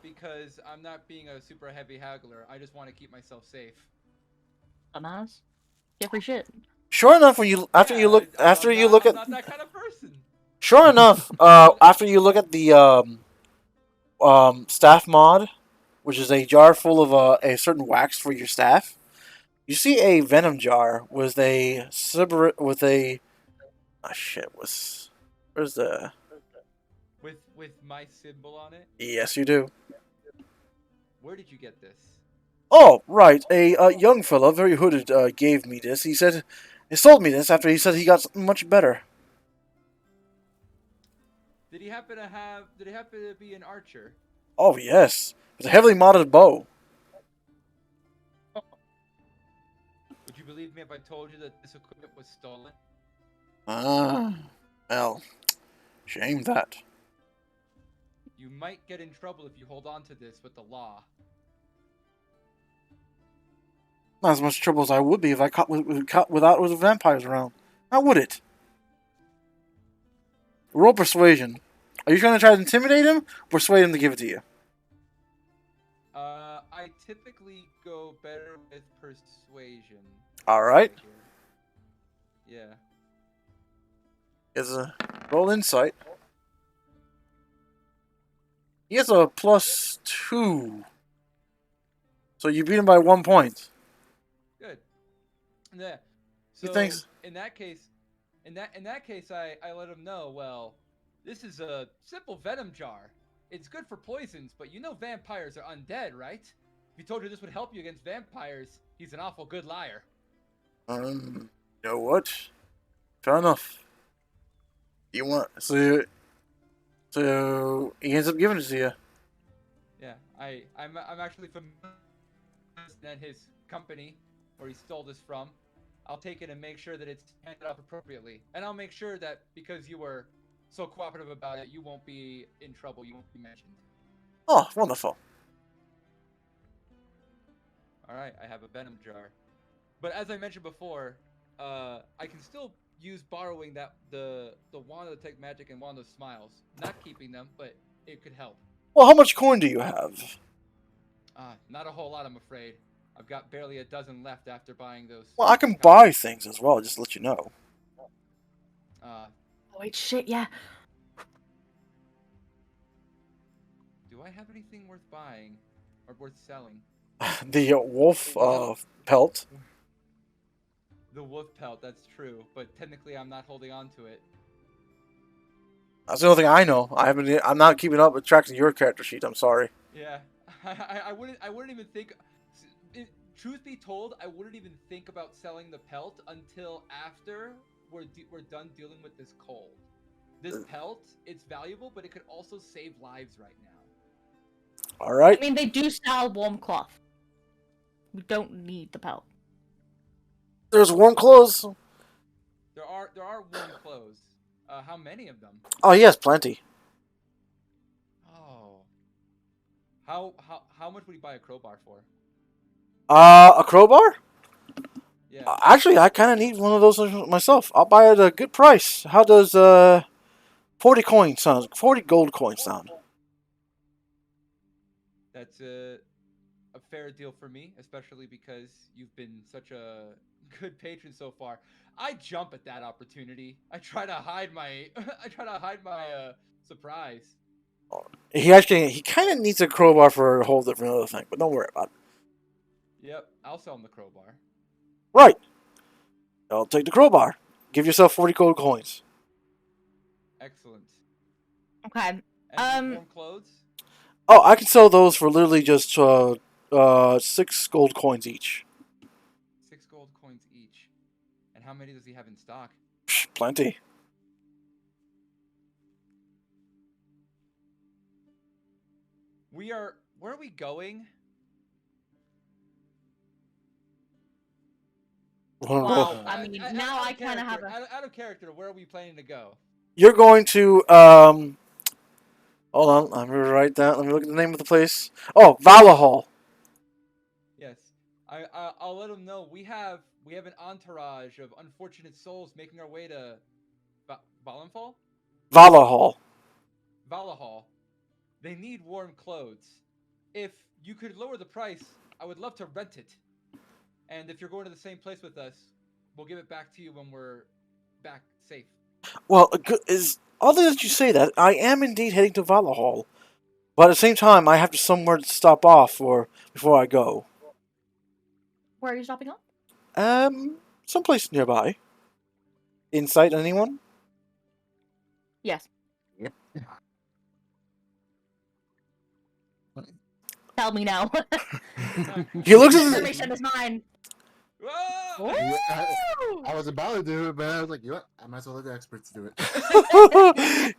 Because I'm not being a super heavy haggler. I just want to keep myself safe. Dumbass. Get free shit. Sure enough, when you I'm look not that kind of person. Sure enough, after you look at the staff mod, which is a jar full of a certain wax for your staff, you see a venom jar with a where's the With my symbol on it. yes you do. Where did you get this? Oh right, a young fella, very hooded, gave me this. He sold me this after he said he got something much better. Did he happen to be an archer? Oh yes, it's a heavily modded bow. Would you believe me if I told you that this equipment was stolen? Well, shame that. You might get in trouble if you hold on to this with the law. Not as much trouble as I would be if I caught with vampires around. How would it? Roll persuasion. Are you trying to try to intimidate him? Persuade him to give it to you. I typically go better with persuasion. All right. Yeah. It's a roll insight. He has a +2, so you beat him by 1 point. Good. Yeah. He So thinks- in that case, I let him know. Well, this is a simple venom jar. It's good for poisons, but you know vampires are undead, right? he told you this would help you against vampires, he's an awful good liar. You know what? Fair enough. You want so he ends up giving it to you. Yeah, I'm actually familiar with his company where he stole this from. I'll take it and make sure that it's handed off appropriately, and I'll make sure that because you were so cooperative about it, you won't be in trouble. You won't be mentioned. Oh, wonderful. All right, I have a venom jar, but as I mentioned before, I can still use borrowing the wand of detect magic and wand of smiles. Not keeping them, but it could help. Well, how much coin do you have? Not a whole lot, I'm afraid. I've got barely a dozen left after buying those. Well, I can buy things as well, just to let you know. Oh, wait, shit, yeah. Do I have anything worth buying or worth selling? The wolf pelt. The wolf pelt, that's true, but technically I'm not holding on to it. That's the only thing I know. I'm not keeping up with tracking your character sheet. I'm sorry. Yeah, I wouldn't even think. Truth be told, I wouldn't even think about selling the pelt until after we're done dealing with this cold. This pelt, it's valuable, but it could also save lives right now. All right. I mean, they do sell warm cloth. We don't need the pelt. There's warm clothes. There are warm clothes. How many of them? Oh yes, plenty. Oh. How much would you buy a crowbar for? A crowbar? Yeah. Actually, I kind of need one of those myself. I'll buy it at a good price. How does 40 coins sound? 40 gold coins sound? That's a fair deal for me, especially because you've been such a good patron so far. I jump at that opportunity. I try to hide my surprise. He kind of needs a crowbar for a whole different other thing, but don't worry about it. Yep, I'll sell him the crowbar. Right. I'll take the crowbar. Give yourself 40 gold coins. Excellent. Okay. And warm clothes? Oh, I can sell those for literally just 6 gold coins each. 6 gold coins each. And how many does he have in stock? Psh, plenty. Where are we going? Well, I mean, now I kind of have a... Out of character, where are we planning to go? You're going to, hold on, let me write that. Let me look at the name of the place. Oh, Valahall. Yes. I'll let him know. We have an entourage of unfortunate souls making our way to Valenfall? Valahall. Valahall. They need warm clothes. If you could lower the price, I would love to rent it. And if you're going to the same place with us, we'll give it back to you when we're back safe. Well, oddly that you say that, I am indeed heading to Valahall. But at the same time, I have to somewhere to stop off before I go. Where are you stopping off? Someplace nearby. Insight, anyone? Yes. Yep. Tell me now. He looks at Information is mine. Whoa! I was about to do it, but I was like, you know what? I might as well let the experts do it.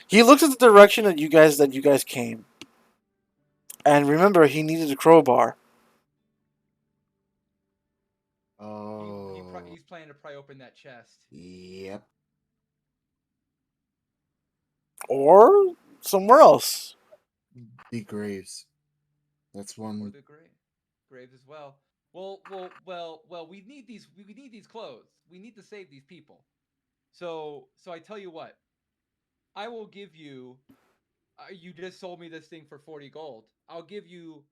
He looks at the direction that you guys came. And remember, he needed a crowbar. Oh. He's planning to pry open that chest. Yep. Or somewhere else. The graves. That's Or one. the graves as well. Well. We need these clothes. We need to save these people. So I tell you what. I will give you. You just sold me this thing for 40 gold. I'll give you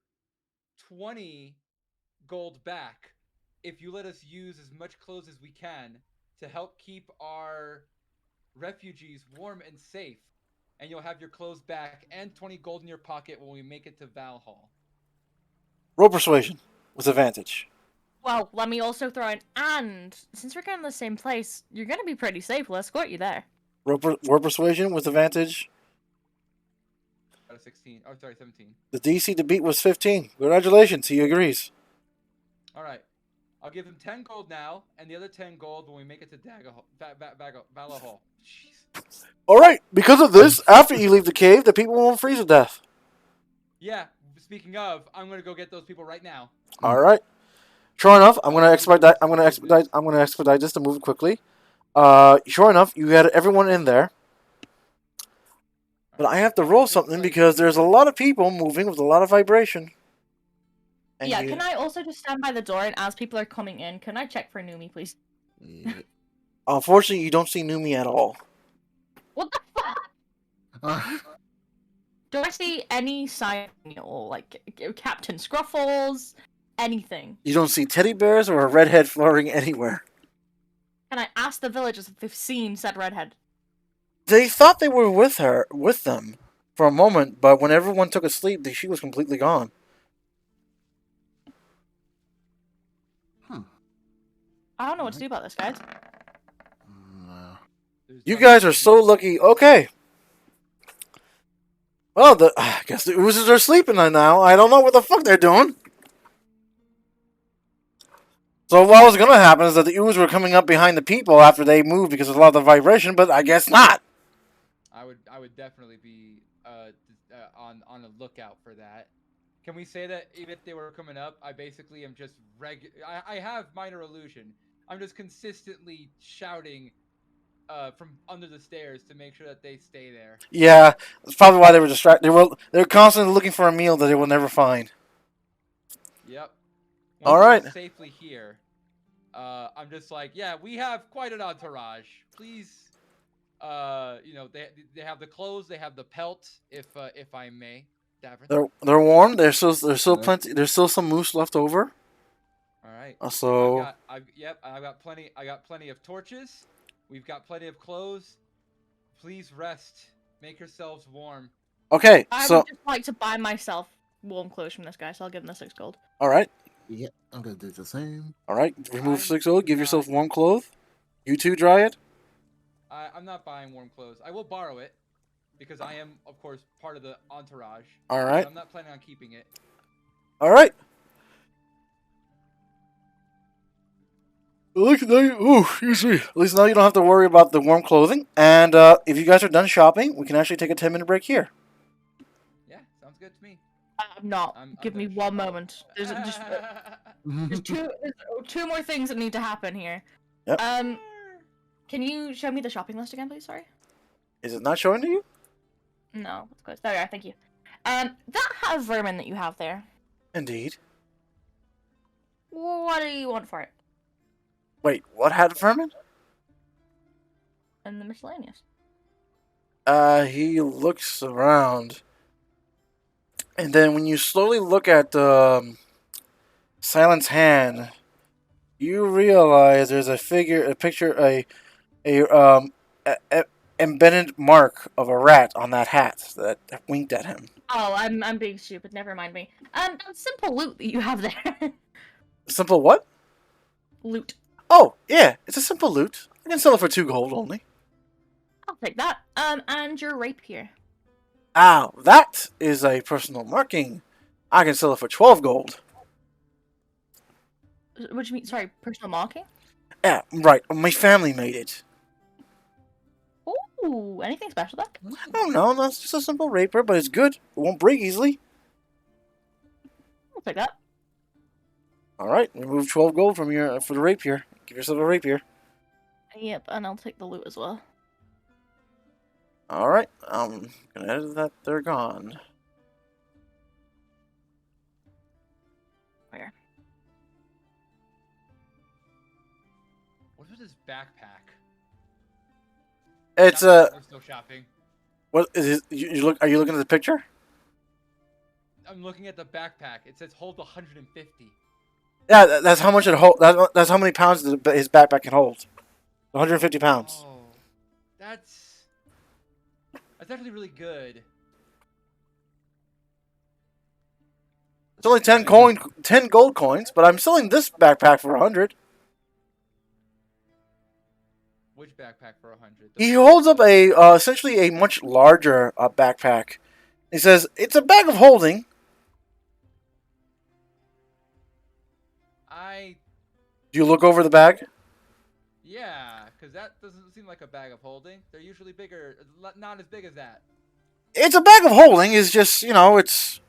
20 gold back if you let us use as much clothes as we can to help keep our refugees warm and safe. And you'll have your clothes back and 20 gold in your pocket when we make it to Valhall. Roll persuasion with advantage. Well, let me also throw in, and since we're going to the same place, you're going to be pretty safe. We'll escort you there. Roll persuasion with advantage. Got a 16. Oh, sorry, 17. The DC to beat was 15. Congratulations, he agrees. All right. I'll give him 10 gold now, and the other 10 gold when we make it to Valor Hall. Jeez. Alright, because of this, after you leave the cave, the people won't freeze to death. Yeah, speaking of, I'm gonna go get those people right now. Alright. Sure enough, I'm gonna expedite this to move quickly. Sure enough, you had everyone in there. But I have to roll something because there's a lot of people moving with a lot of vibration. And yeah, can I also just stand by the door and as people are coming in, can I check for Noomie, please? Unfortunately, you don't see Noomie at all. What the fuck? Do I see any sign, like Captain Scruffles, anything? You don't see teddy bears or a redhead floating anywhere. Can I ask the villagers if they've seen said redhead? They thought they were with them, for a moment, but when everyone took a sleep, she was completely gone. I don't know what to do about this, guys. You guys are so lucky. Okay. Well, I guess the oozes are sleeping now. I don't know what the fuck they're doing. So what was going to happen is that the ooze were coming up behind the people after they moved because of a lot of the vibration, but I guess not. I would definitely be on the lookout for that. Can we say that even if they were coming up, I basically am just I have minor illusion. I'm just consistently shouting from under the stairs to make sure that they stay there. Yeah, that's probably why they were distracted. They were constantly looking for a meal that they will never find. Yep. All right. Safely here. I'm just like, yeah, we have quite an entourage. Please, they have the clothes, they have the pelt, if I may. Davrin. They're warm. There's still plenty. There's still some moose left over. All right. So I've got plenty of torches. We've got plenty of clothes. Please rest. Make yourselves warm. okay. I So would just like to buy myself warm clothes from this guy, so I'll give him the 6 gold. all right. Yeah, I'm gonna do the same. All right. Remove 6 gold. Give yourself warm clothes. You too, Dryad. I'm not buying warm clothes. I will borrow it because I am, of course, part of the entourage. All right. I'm not planning on keeping it. All right. Look, excuse me. At least now you don't have to worry about the warm clothing. And if you guys are done shopping, we can actually take a 10-minute break here. Yeah, sounds good to me. I'm not. Give me one moment. There's two more things that need to happen here. Yep. Can you show me the shopping list again, please? Sorry. Is it not showing to you? No, it's close. There we are. Thank you. That hat of vermin that you have there. Indeed. What do you want for it? Wait, what hat vermin? And the miscellaneous. He looks around. And then when you slowly look at Silent's hand, you realize there's a picture, embedded mark of a rat on that hat that winked at him. Oh, I'm being stupid. Never mind me. That simple loot that you have there. Simple what? Loot. Oh, yeah, it's a simple loot. I can sell it for 2 gold only. I'll take that. And your rapier. Ah, that is a personal marking. I can sell it for 12 gold. What do you mean? Sorry, personal marking? Yeah, right. My family made it. Ooh, anything special there? Oh no, that's just a simple rapier, but it's good. It won't break easily. I'll take that. All right, remove 12 gold from for the rapier. Give yourself a rapier. Yep, and I'll take the loot as well. All right, I'm gonna edit that. They're gone. Where? What was his backpack? It's We're still shopping. What is it? You look? Are you looking at the picture? I'm looking at the backpack. It says hold 150. Yeah, that's how much it hold. That's how many pounds his backpack can hold. 150 pounds. Oh, that's actually really good. It's only 10 gold coins, but I'm selling this backpack for 100. Which backpack for 100? He holds up essentially a much larger backpack, He says, "It's a bag of holding." Do you look over the bag? Yeah, because that doesn't seem like a bag of holding. They're usually bigger, not as big as that. It's a bag of holding. It's just, it's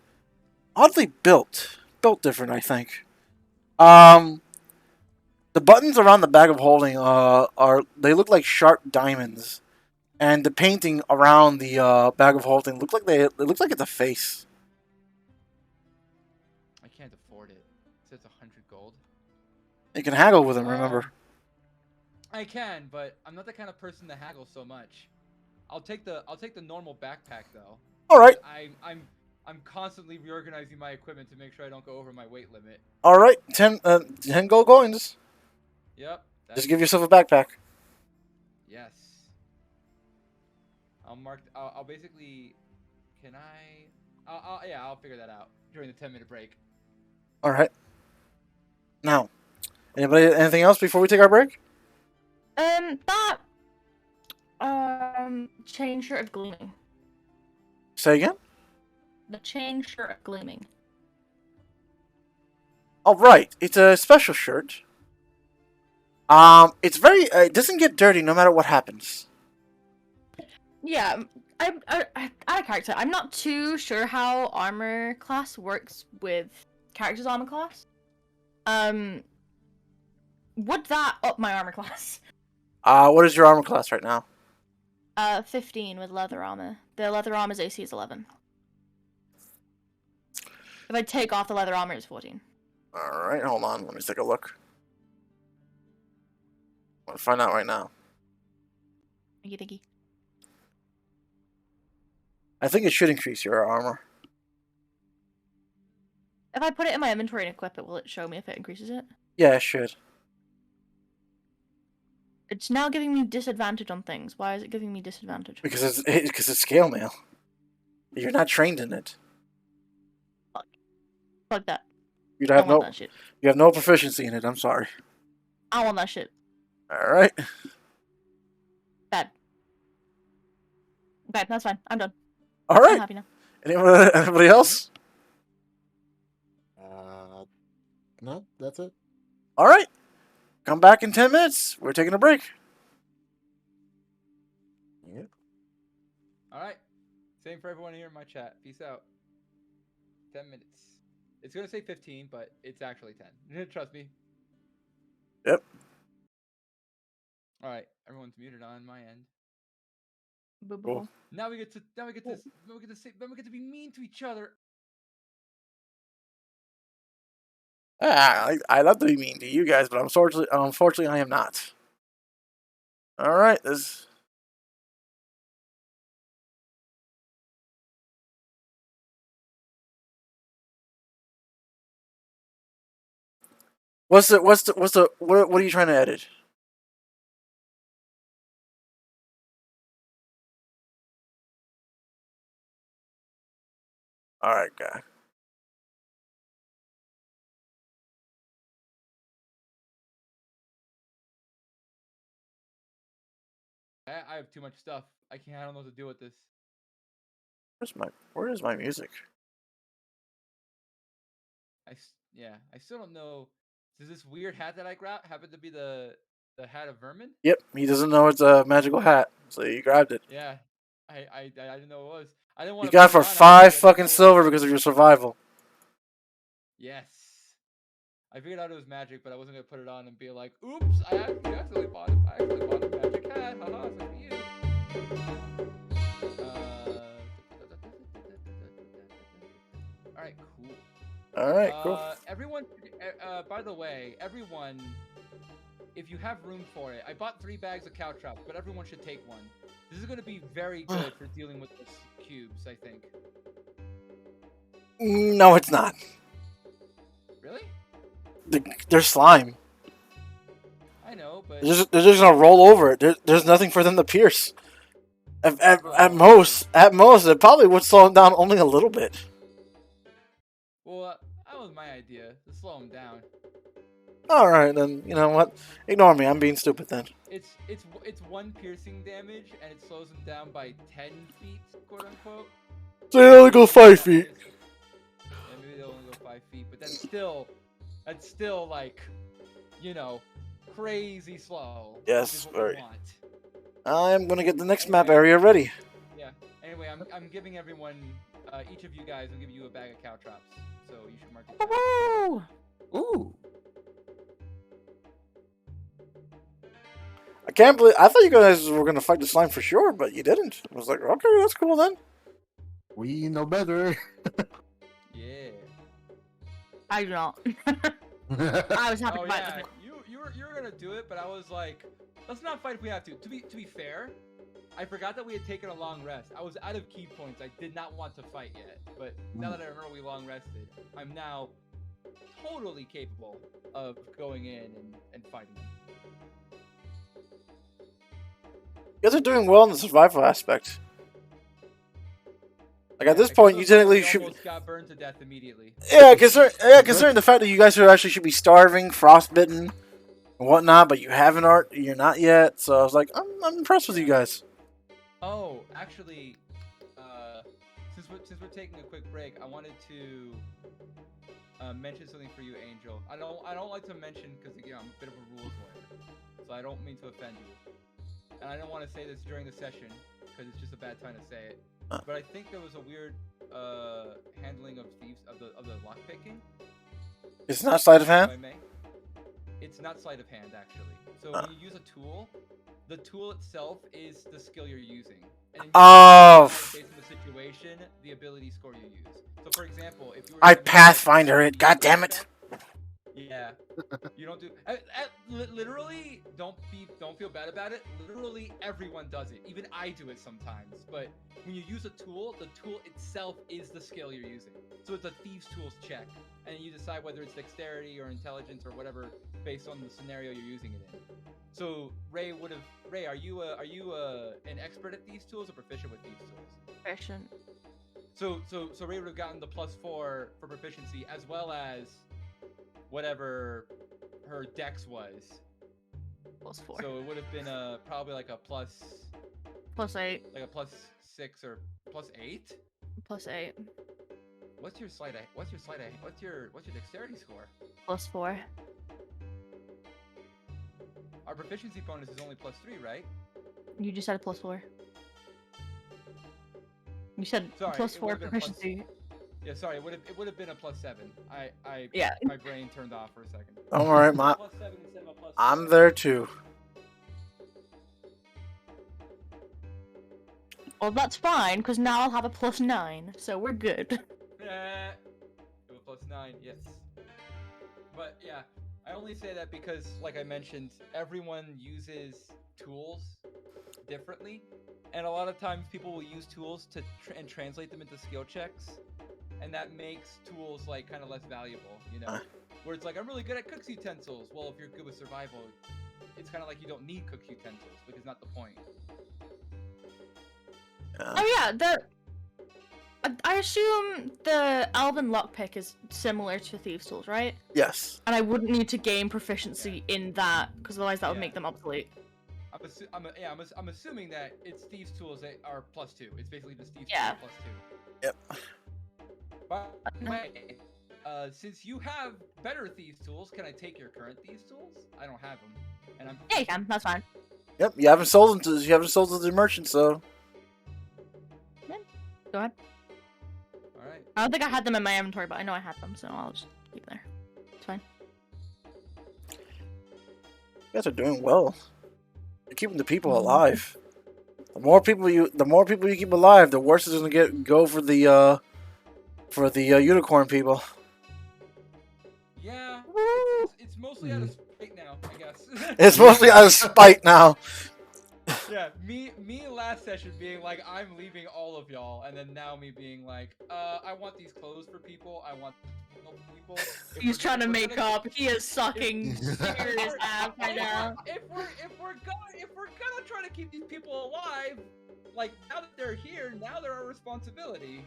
oddly built. Built different, I think. The buttons around the bag of holding they look like sharp diamonds, and the painting around the bag of holding it looks like it's a face. I can't afford it. It says 100 gold. You can haggle with them, remember? I can, but I'm not the kind of person to haggle so much. I'll take the normal backpack though. All right. I'm constantly reorganizing my equipment to make sure I don't go over my weight limit. All right. 10 gold coins. Yep. Just give yourself a backpack. Yes. I'll basically. Can I? I'll figure that out during the 10-minute break. All right. Now, anything else before we take our break? That chain shirt of gleaming. Say again? The chain shirt of gleaming. All right. It's a special shirt. It's very. It doesn't get dirty no matter what happens. Yeah, I'm out of character. I'm not too sure how armor class works with character's armor class. Would that up my armor class? What is your armor class right now? 15 with leather armor. The leather armor's AC is 11. If I take off the leather armor, it's 14. All right, hold on. Let me take a look. I'm gonna find out right now. Thank you. I think it should increase your armor. If I put it in my inventory and equip it, will it show me if it increases it? Yeah, it should. It's now giving me disadvantage on things. Why is it giving me disadvantage? Because it's scale mail. You're not trained in it. Fuck that. You have want that shit. You have no proficiency in it. I'm sorry. I want that shit. All right. Bad. Bad. That's fine. I'm done. All right. I'm happy now. Anybody else? No, that's it. All right. Come back in 10 minutes. We're taking a break. Yep. All right. Same for everyone here in my chat. Peace out. 10 minutes. It's gonna say 15, but it's actually 10. Trust me. Yep. All right. Everyone's muted on my end. Cool. Now we get to be mean to each other. I love to be mean to you guys, but unfortunately, I am not. All right, what are you trying to edit? All right, guy. I have too much stuff. I don't know what to do with this. Where is my music? I still don't know. Does this weird hat that I grabbed happen to be the hat of vermin? Yep, he doesn't know it's a magical hat, so he grabbed it. Yeah, I didn't know it was. I didn't want. You got it for 5 fucking silver because of your survival. Yes. I figured out it was magic, but I wasn't gonna put it on and be like, "Oops, I actually bought it. I actually bought a magic hat. Haha, so for you." All right, cool. All right, cool. Everyone, by the way, everyone, if you have room for it, I bought 3 bags of cow traps, but everyone should take one. This is going to be very good for dealing with those cubes, I think. No, it's not. Really? They're slime. I know, but They're just gonna roll over it. There's nothing for them to pierce. At most, it probably would slow them down only a little bit. Well, that was my idea, to slow them down. All right, then you know what? Ignore me. I'm being stupid then. It's 1 piercing damage, and it slows them down by 10 feet, quote unquote. So you only go 5 feet. Yeah, maybe they'll only go 5 feet, but that's still like, you know, crazy slow. Yes, Which is what very. we want. I'm gonna get the next Anyway. map area ready. Yeah. Anyway, I'm giving everyone, each of you guys, I'm giving you a bag of caltrops. So you should mark it down. Woo! Ooh. I can't believe. I thought you guys were gonna fight the slime for sure, but you didn't. I was like, okay, that's cool then. We know better. Yeah. I do not. I was happy Oh to fight yeah, this you were gonna do it, but I was like, let's not fight if we have to. To be fair, I forgot that we had taken a long rest. I was out of key points. I did not want to fight yet, but now that I remember we long rested, I'm now totally capable of going in and fighting them. You guys are doing well in the survival aspect. Like at this Except point, for you the fact technically we should. almost got burned to death immediately. Yeah, considering the fact that you guys actually should be starving, frostbitten, and whatnot, but you haven't art, you're not yet. So I was like, I'm impressed with you guys. Oh, actually, since we're taking a quick break, I wanted to mention something for you, Angel. I don't like to mention because I'm a bit of a rules lawyer, so I don't mean to offend you, and I don't want to say this during the session because it's just a bad time to say it. But I think there was a weird handling of thieves of the lockpicking. It's not sleight of if I hand. may. It's not sleight of hand, actually. So when you use a tool, the tool itself is the skill you're using. And then Oh. based on the situation, the ability score you use. So for example, if you were I to use Pathfinder it. God damn it. Yeah. You don't do literally don't feel bad about it. Literally everyone does it. Even I do it sometimes. But when you use a tool, the tool itself is the skill you're using. So it's a thieves tools check, and you decide whether it's dexterity or intelligence or whatever based on the scenario you're using it in. So Ray, are you an expert at these tools or proficient with these tools? Proficient. So Ray would have gotten the +4 for proficiency as well as whatever her dex was. +4. So it would have been probably like a +8. like a +6 or +8. +8. What's your dexterity score? +4. Our proficiency bonus is only +3, right? You just said +4. You said Sorry, it +4 would've been proficiency. Yeah, sorry, it would have been a +7. Yeah. My brain turned off for a second. Don't worry, +7 instead of a +4. I'm there too. Well, that's fine, because now I'll have a +9, so we're good. Yeah. A +9, yes. But yeah, I only say that because, like I mentioned, everyone uses tools differently, and a lot of times people will use tools to translate them into skill checks, and that makes tools like kind of less valuable, you know. Where it's like, I'm really good at cook's utensils. Well, if you're good with survival, it's kind of like you don't need cook's utensils, which is not the point. Oh yeah, I assume the Elven lockpick is similar to Thieves' Tools, right? Yes. And I wouldn't need to gain proficiency in that, because otherwise that would Yeah. make them obsolete. I'm assuming that it's Thieves' Tools that are +2. It's basically just Thieves' Yeah. Tools +2. Yep. By the way, since you have better Thieves' Tools, can I take your current Thieves' Tools? I don't have them, and I'm. Yeah, you can. That's fine. Yep. You haven't sold them to the merchant, so. Go ahead. All right. I don't think I had them in my inventory, but I know I had them, so I'll just keep them there. It's fine. You guys are doing well. You're keeping the people alive. The more people you keep alive, the worse it's gonna go for the unicorn people. Yeah. It's mostly out of spite now, I guess. It's mostly out of spite now. Yeah, me last session being like, I'm leaving all of y'all, and then now me being like, I want these clothes for people. I want people. He's trying to make up. He is sucking serious ass right now. If we're gonna try to keep these people alive, like now that they're here, now they're our responsibility.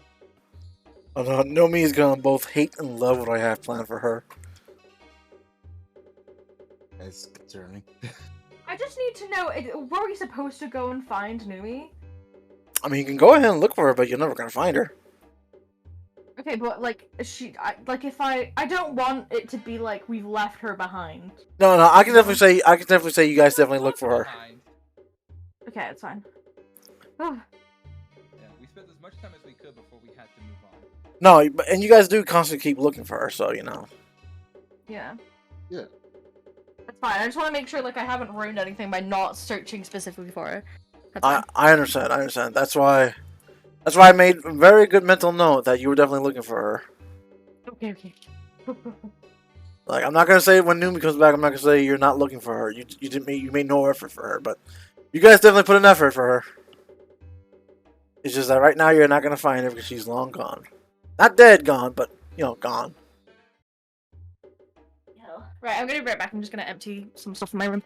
Oh no, Nomi is gonna both hate and love what I have planned for her. It's concerning. I just need to know, where are we supposed to go and find Noomie? I mean, you can go ahead and look for her, but you're never gonna find her. Okay, but like if I don't want it to be like we've left her behind. No, I can definitely say you guys definitely look for her. Behind. Okay, it's fine. Yeah, we spent as much time as we could before we had to move on. No, and you guys do constantly keep looking for her, so you know. Yeah. Yeah. That's fine. I just want to make sure like I haven't ruined anything by not searching specifically for her. That's I fine. I understand. That's why I made a very good mental note that you were definitely looking for her. Okay, okay. Like, I'm not gonna say when Noomie comes back, I'm not gonna say you're not looking for her. You made no effort for her, but you guys definitely put an effort for her. It's just that right now you're not gonna find her because she's long gone. Not dead, gone, but you know, gone. Right, I'm gonna be right back. I'm just gonna empty some stuff in my room.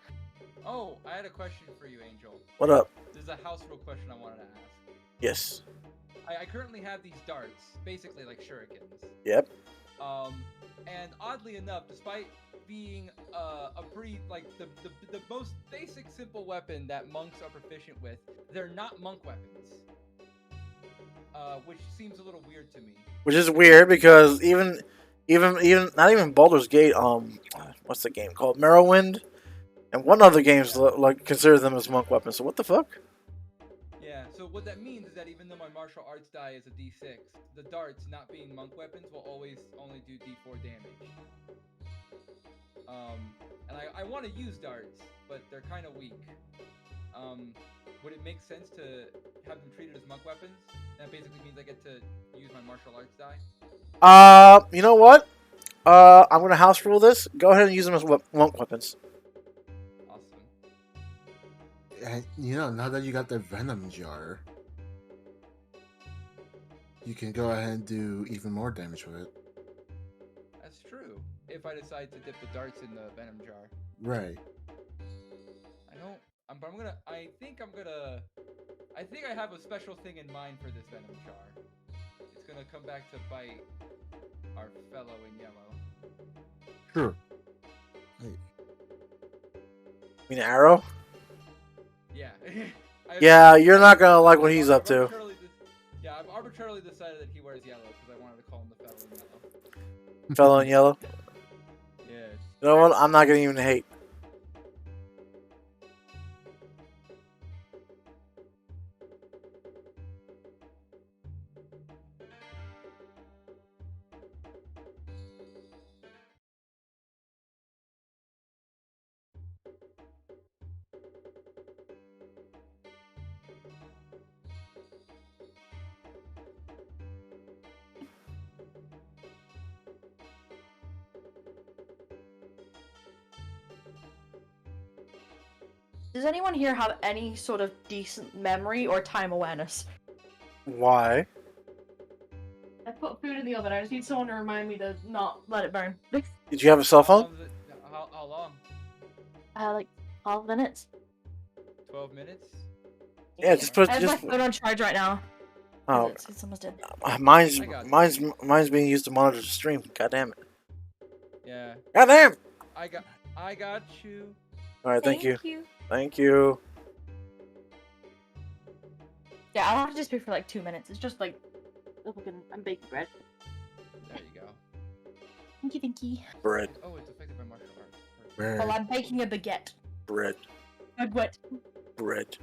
Oh, I had a question for you, Angel. What up? There's a house rule question I wanted to ask. Yes. I currently have these darts, basically like shurikens. Yep. And oddly enough, despite being a pretty like the most basic simple weapon that monks are proficient with, they're not monk weapons. Which seems a little weird to me. Which is weird because even not even Baldur's Gate, what's the game called? Morrowind, and one other games like consider them as monk weapons. So what the fuck? Yeah. So what that means is that even though my martial arts die is a D6, the darts, not being monk weapons, will always only do D4 damage. And I want to use darts, but they're kind of weak. Would it make sense to have them treated as monk weapons? That basically means I get to use my martial arts die. You know what? I'm gonna house rule this. Go ahead and use them as monk weapons. Awesome. And you know, now that you got the venom jar, you can go ahead and do even more damage with it. That's true. If I decide to dip the darts in the venom jar. Right. I think I have a special thing in mind for this venom jar. It's gonna come back to bite our fellow in yellow. Sure. You mean Arrow? Yeah. Yeah, you're not gonna like what he's up to. I've arbitrarily decided that he wears yellow because I wanted to call him the fellow in yellow. Fellow in yellow. Yeah. You know what? I'm not gonna even hate. Does anyone here have any sort of decent memory or time awareness? Why? I put food in the oven. I just need someone to remind me to not let it burn. Did you have a cell phone? How long? Like 12 minutes. 12 minutes? Yeah, just put I have my phone on charge right now. Oh, It's almost dead. mine's being used to monitor the stream. God damn it. Yeah. God damn. I got you. All right, thank you. Thank you. Yeah, I'll have to just be for like 2 minutes. It's just like, I'm baking bread. There you go. Thank you. Bread. Oh, it's affected by martial arts. Bread. Well, I'm baking a baguette. Bread. Baguette. Bread.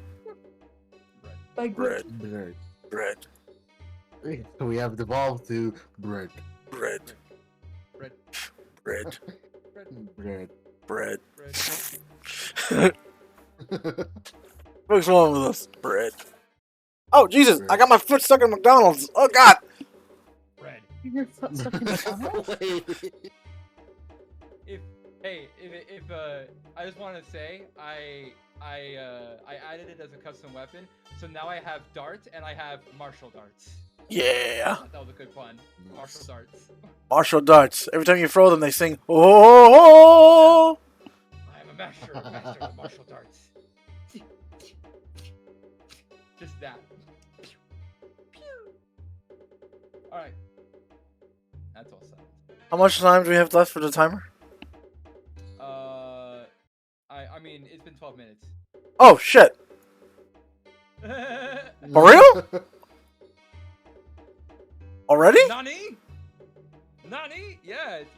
Baguette. Bread. Bread. Bread. So we have devolved to bread. Bread. Bread. Bread. Bread. Bread. Bread. What's wrong with us? Bread. Oh Jesus! Bread. I got my foot stuck in McDonald's. Oh God! Bread. Your foot stuck in McDonald's? If I just want to say I added it as a custom weapon, so now I have darts and I have martial darts. Yeah. That was a good pun. Martial darts. Martial darts. Every time you throw them, they sing. Oh. I am a master of martial darts. Just that. All right. That's all settled. How much time do we have left for the timer? I mean, it's been 12 minutes. Oh shit! For real? Already? Nani? Nani? Yeah, it's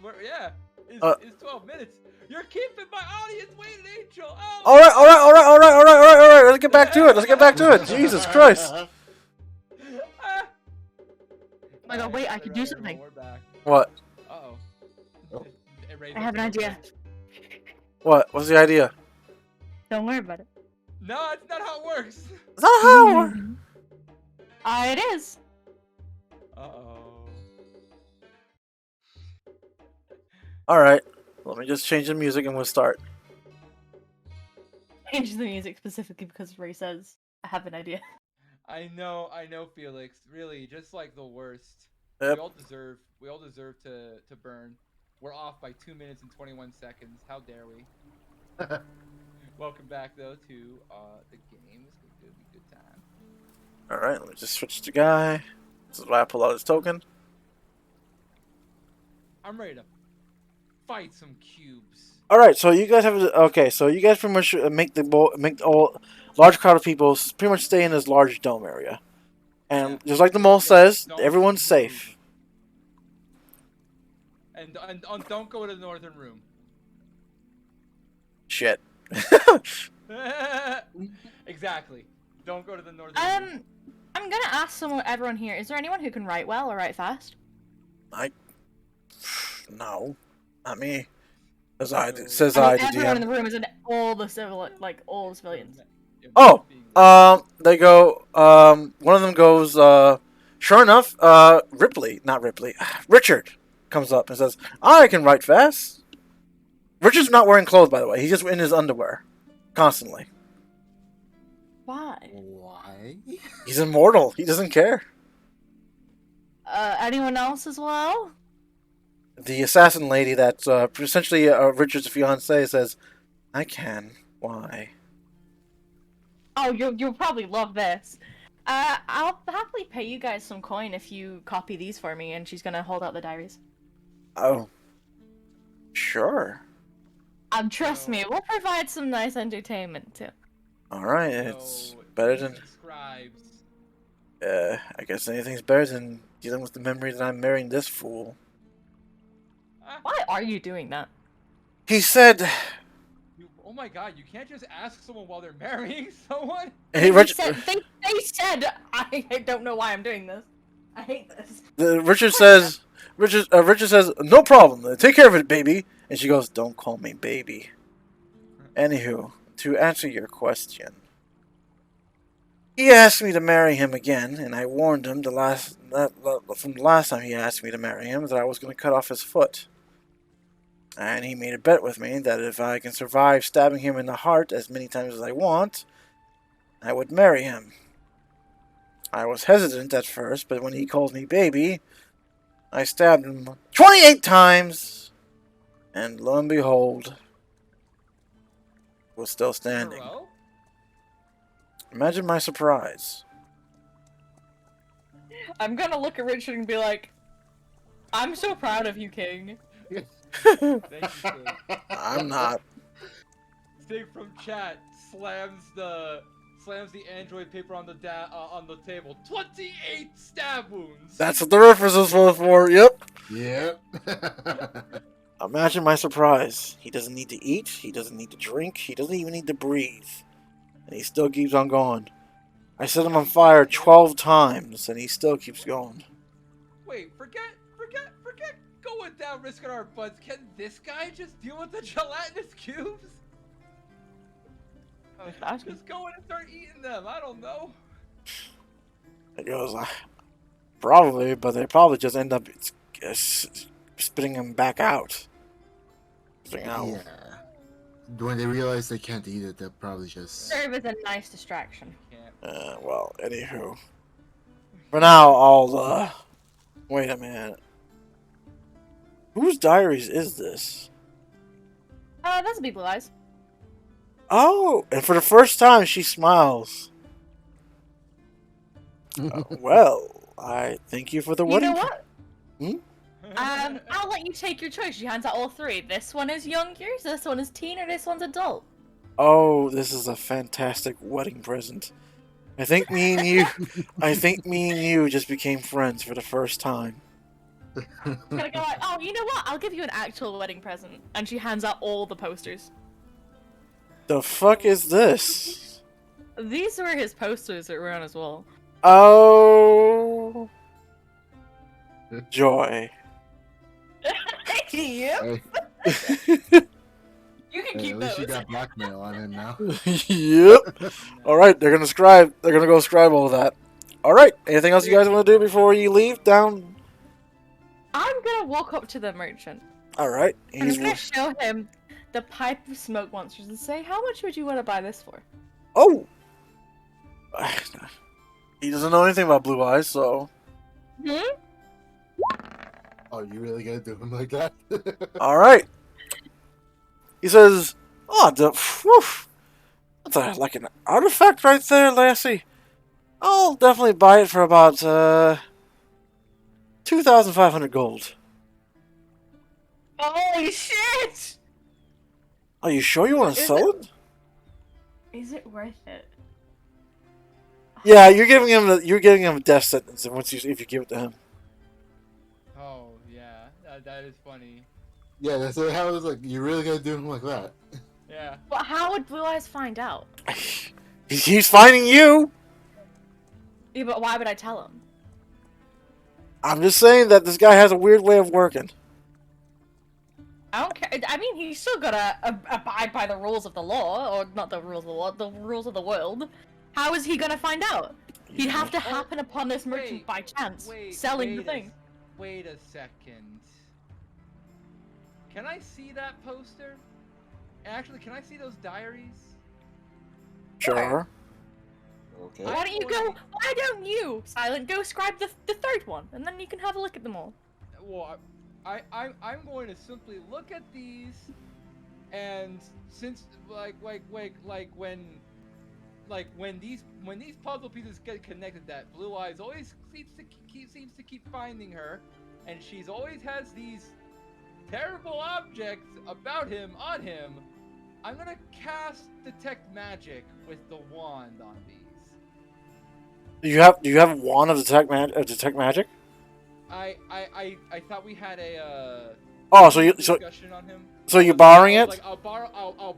12 minutes. You're keeping my audience waiting, Angel. Oh, All right. Let's get back to it. Jesus Christ. Ah. Oh my god, wait, I can do something. We're back. What? Uh-oh. Oh. I have an idea. What? What's the idea? Don't worry about it. No, it's not how it works. Is that how? It is. Uh-oh. All right. Let me just change the music and we'll start. Change the music specifically because Ray says, I have an idea. I know, Felix. Really, just like the worst. Yep. We all deserve to burn. We're off by 2 minutes and 21 seconds. How dare we? Welcome back though to the game. It's gonna be a good time. All right. Let me just switch to guy. This is why I pull out his token. I'm ready to fight some cubes. All right. So you guys have So you guys pretty much make all large crowd of people pretty much stay in this large dome area, and Yeah. just like the mole says, Don't everyone's move. safe. And don't go to the northern room. Shit. Exactly. Don't go to the northern room. I'm gonna ask everyone here, is there anyone who can write well or write fast? No, not me. Says I. So- Says I I. mean, The everyone in DM. the room is all the civilians. Oh, they go. One of them goes. Sure enough, Richard comes up and says, "I can write fast." Richard's not wearing clothes, by the way. He's just in his underwear, constantly. Why? Why? He's immortal. He doesn't care. Anyone else as well? The assassin lady that's essentially Richard's fiancée says, "I can. Why?" Oh, you'll probably love this. I'll happily pay you guys some coin if you copy these for me, and she's gonna hold out the diaries. Oh, sure. Trust me, we'll provide some nice entertainment too. All right, it's So, better than. scribes. I guess anything's better than dealing with the memory that I'm marrying this fool. Why are you doing that? He said. Oh my god, you can't just ask someone while they're marrying someone? Hey, They Richard. said I don't know why I'm doing this. I hate this. Richard says. Richard says, "No problem. Take care of it, baby." And she goes, "Don't call me baby." Anywho, to answer your question, he asked me to marry him again, and I warned him from the last time he asked me to marry him that I was going to cut off his foot. And he made a bet with me that if I can survive stabbing him in the heart as many times as I want, I would marry him. I was hesitant at first, but when he called me baby, I stabbed him 28 times, and lo and behold, he was still standing. Hello? Imagine my surprise. I'm gonna look at Richard and be like, I'm so proud of you, King. Thank you, Stig. I'm not. Stig from chat slams the android paper on the table. 28 stab wounds. That's what the reference is for. Yep. Yep. Imagine my surprise. He doesn't need to eat. He doesn't need to drink. He doesn't even need to breathe. And he still keeps on going. I set him on fire 12 times, and he still keeps going. Wait, forget going down, risking our butts. Can this guy just deal with the gelatinous cubes? Just go in and start eating them. I don't know. It goes, probably, but they probably just end up spitting him back out. Yeah. When they realize they can't eat it, they'll probably just. Serve as a nice distraction. Can't. Well, anywho. For now, I'll, wait a minute. Whose diaries is this? That's Big Blue Eyes. Oh, and for the first time, she smiles. Well, I thank you for the You wedding. know what? Hmm? I'll let you take your choice. She hands out all three. This one is young years, this one is teen, or this one's adult. Oh, this is a fantastic wedding present. I think me and you just became friends for the first time. Gonna go like, oh, you know what? I'll give you an actual wedding present. And she hands out all the posters. The fuck is this? These were his posters that were on his wall. Oh, joy. Yep. Hey, You can hey, keep at least you those. got blackmail on him now. Yep. All right, they're gonna scribe. They're gonna go scribe all that. All right. Anything else you guys want to do before you leave down? I'm gonna walk up to the merchant. All right. And I'm gonna show him the pipe of smoke monsters and say, how much would you want to buy this for? Oh. He doesn't know anything about blue eyes, so. Hmm? Oh, you really gonna do him like that? All right. He says, "Oh, that's like an artifact right there, lassie. I'll definitely buy it for about 2,500 gold." Holy shit! Are you sure you want to Is sell it? Is it worth it? Yeah, you're giving him a death sentence if you give it to him. Oh yeah, that is funny. Yeah, that's how I was like, you really gonna do him like that? Yeah. But how would Blue Eyes find out? He's finding you. Yeah, but why would I tell him? I'm just saying that this guy has a weird way of working. I don't care. I mean, he's still gotta abide by the rules of the law, or not the rules of the law, the rules of the world. How is he gonna find out? He'd have to happen upon this merchant Wait, by chance, wait, selling the wait thing. Wait a second. Can I see that poster? Actually, can I see those diaries? Sure. Okay. Why don't you go? Why don't you, Silent, go scribe the third one, and then you can have a look at them all. Well, I'm going to simply look at these, and since when these puzzle pieces get connected, that Blue Eyes always seems to keep finding her, and she's always has these terrible objects about him on him. I'm gonna cast Detect Magic with the wand on these. Do you have a wand of detect magic? I thought we had a Oh, so discussion on him. so you're borrowing it? Like I'll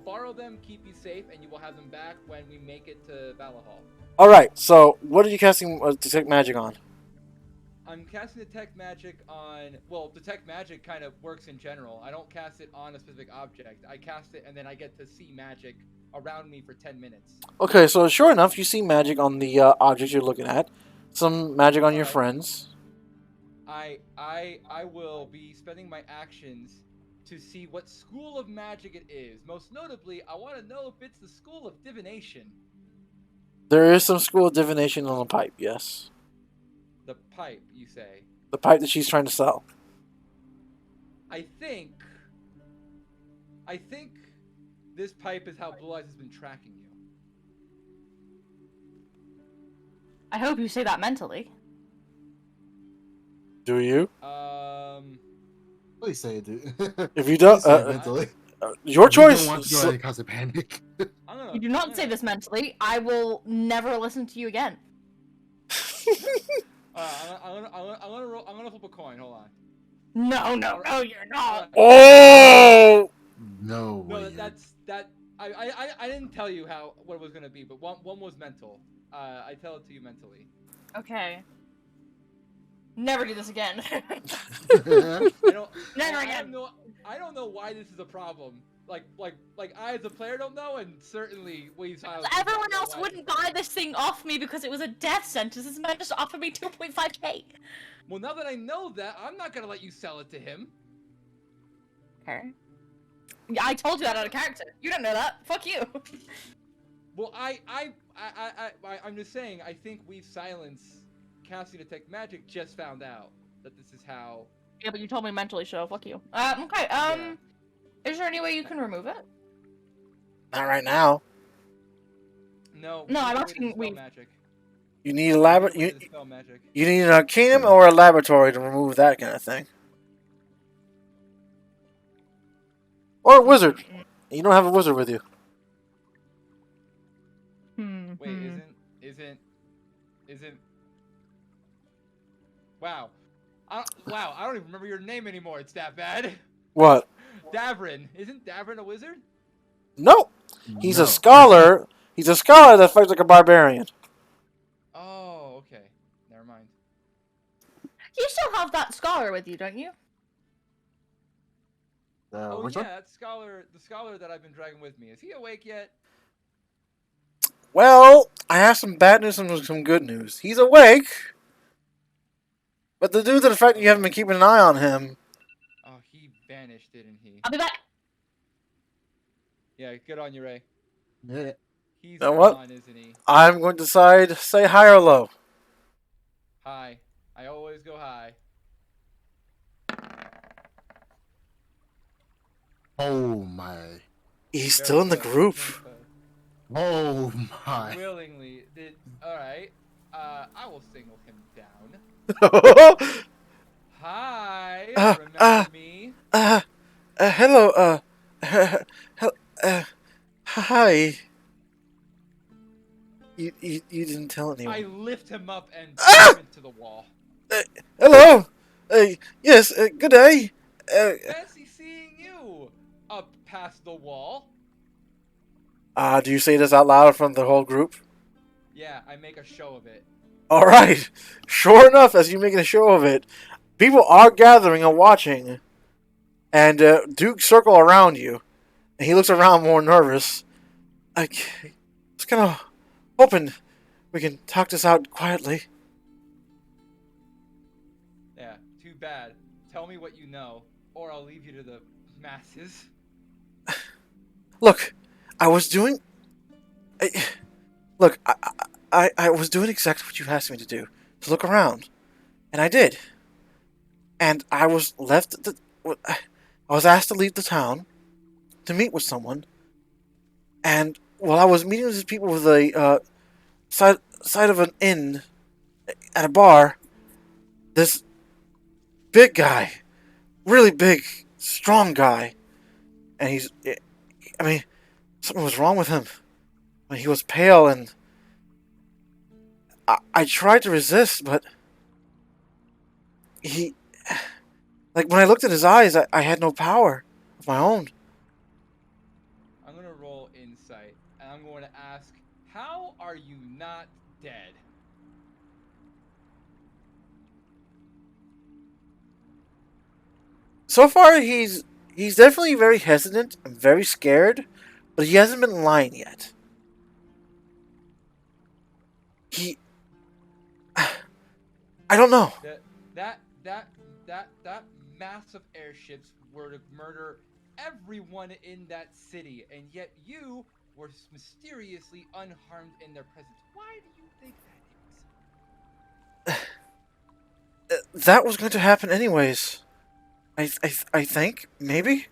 borrow them, keep you safe, and you will have them back when we make it to Valahall. All right. So what are you casting detect magic on? I'm casting Detect Magic on. Well, Detect Magic kind of works in general. I don't cast it on a specific object. I cast it, and then I get to see magic around me for 10 minutes. Okay, so sure enough, you see magic on the objects you're looking at. Some magic on your friends. I will be spending my actions to see what school of magic it is. Most notably, I want to know if it's the school of divination. There is some school of divination on the pipe. Yes, The pipe, you say? the pipe that she's trying to sell. I think this pipe is how Blue Eyes has been tracking you. I hope you say that mentally. Do you? Please say it, dude. If you don't, Please say it mentally. your If you don't choice. want to go ahead and cause a panic. You do not say this mentally. I will never listen to you again. I'm gonna flip a coin. Hold on. No, you're not. Oh! No No, way. that. I didn't tell you what it was gonna be, but one was mental. I tell it to you mentally. Okay. Never do this again. I don't. Never I again. don't know why this is a problem. Like I as a player don't know, and certainly we. Everyone else wouldn't buy this thing off me because it was a death sentence. This man just offered me 2.5k. Well, now that I know that, I'm not gonna let you sell it to him. Okay. Yeah, I told you that out of character. You don't know that. Fuck you. Well, I'm just saying. I think we've silenced casting Detect Magic. Just found out that this is how. Yeah, but you told me mentally, so fuck you. Okay. Yeah. Is there any way you can remove it? Not right now. No. No, I'm we asking- spell wait. magic. You need a lab. We need to spell magic. You need an arcanum or a laboratory to remove that kind of thing. Or a wizard. You don't have a wizard with you. Wait, isn't? Wow. Wow, I don't even remember your name anymore. It's that bad. What? Davrin. Isn't Davrin a wizard? Nope. He's a No. scholar. He's a scholar that fights like a barbarian. Oh, okay. Never mind. You still have that scholar with you, don't you? Oh Which yeah, one? that scholar, the scholar that I've been dragging with me. Is he awake yet? Well, I have some bad news and some good news. He's awake, but due to the fact that you haven't been keeping an eye on him, Oh, he vanished, didn't he? I'll be back. Yeah, good on you, Ray. Yeah. He's You know what? gone, isn't he? I'm going to decide say hi or low. Hi. I always go high. Oh my. He's Very still in the good, group. very good. Oh my. Willingly. Alright. I will single him down. Hi. Remember me? Hello, hi. You didn't tell I anyone. lift him up and push him into the wall. Hello. Yes. Good day. Fancy seeing you up past the wall. Do you say this out loud in front of the whole group? Yeah, I make a show of it. All right. Sure enough, as you're making a show of it, people are gathering and watching, and Duke circle around you, and he looks around more nervous. I was kind of hoping we can talk this out quietly. Yeah, too bad. Tell me what you know, or I'll leave you to the masses. Look, I was doing. Look, I was doing exactly what you asked me to do, to look around, and I did. And I was left. I was asked to leave the town to meet with someone, and while I was meeting with these people with a side of an inn at a bar, this big guy, really big, strong guy, and he's. I mean, something was wrong with him. I mean, he was pale, and I tried to resist, but he. Like, when I looked at his eyes, I had no power of my own. I'm gonna roll insight, and I'm going to ask, how are you not dead? So far, he's definitely very hesitant and very scared, but he hasn't been lying yet. He. I don't know. That mass of airships were to murder everyone in that city, and yet you were mysteriously unharmed in their presence. Why do you think that is? That was going to happen anyways. I think, maybe?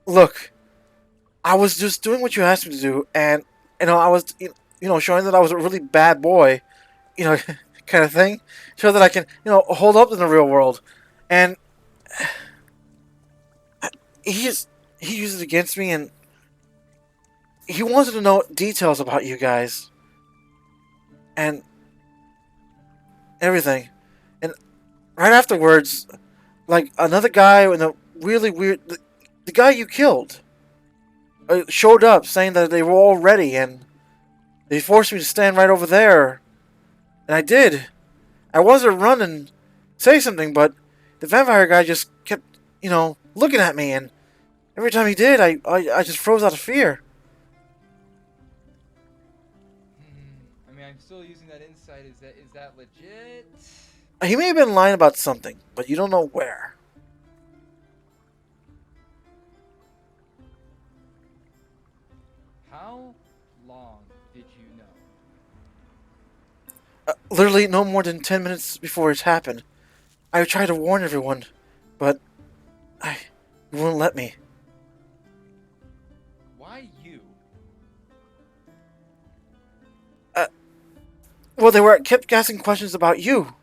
Look, I was just doing what you asked me to do, and, I was, showing that I was a really bad boy, kind of thing. Show that I can, hold up in the real world. And he used it against me, and he wanted to know details about you guys. And everything. And right afterwards, like, another guy in a really weird... The guy you killed showed up saying that they were all ready, and they forced me to stand right over there. And I did. I wanted to run and say something, but the vampire guy just kept, looking at me, and every time he did, I just froze out of fear. I mean, I'm still using that insight. Is that legit? He may have been lying about something, but you don't know where. How long did you know? Literally no more than 10 minutes before it happened. I tried to warn everyone, but you wouldn't let me. Why you? Well, kept asking questions about you.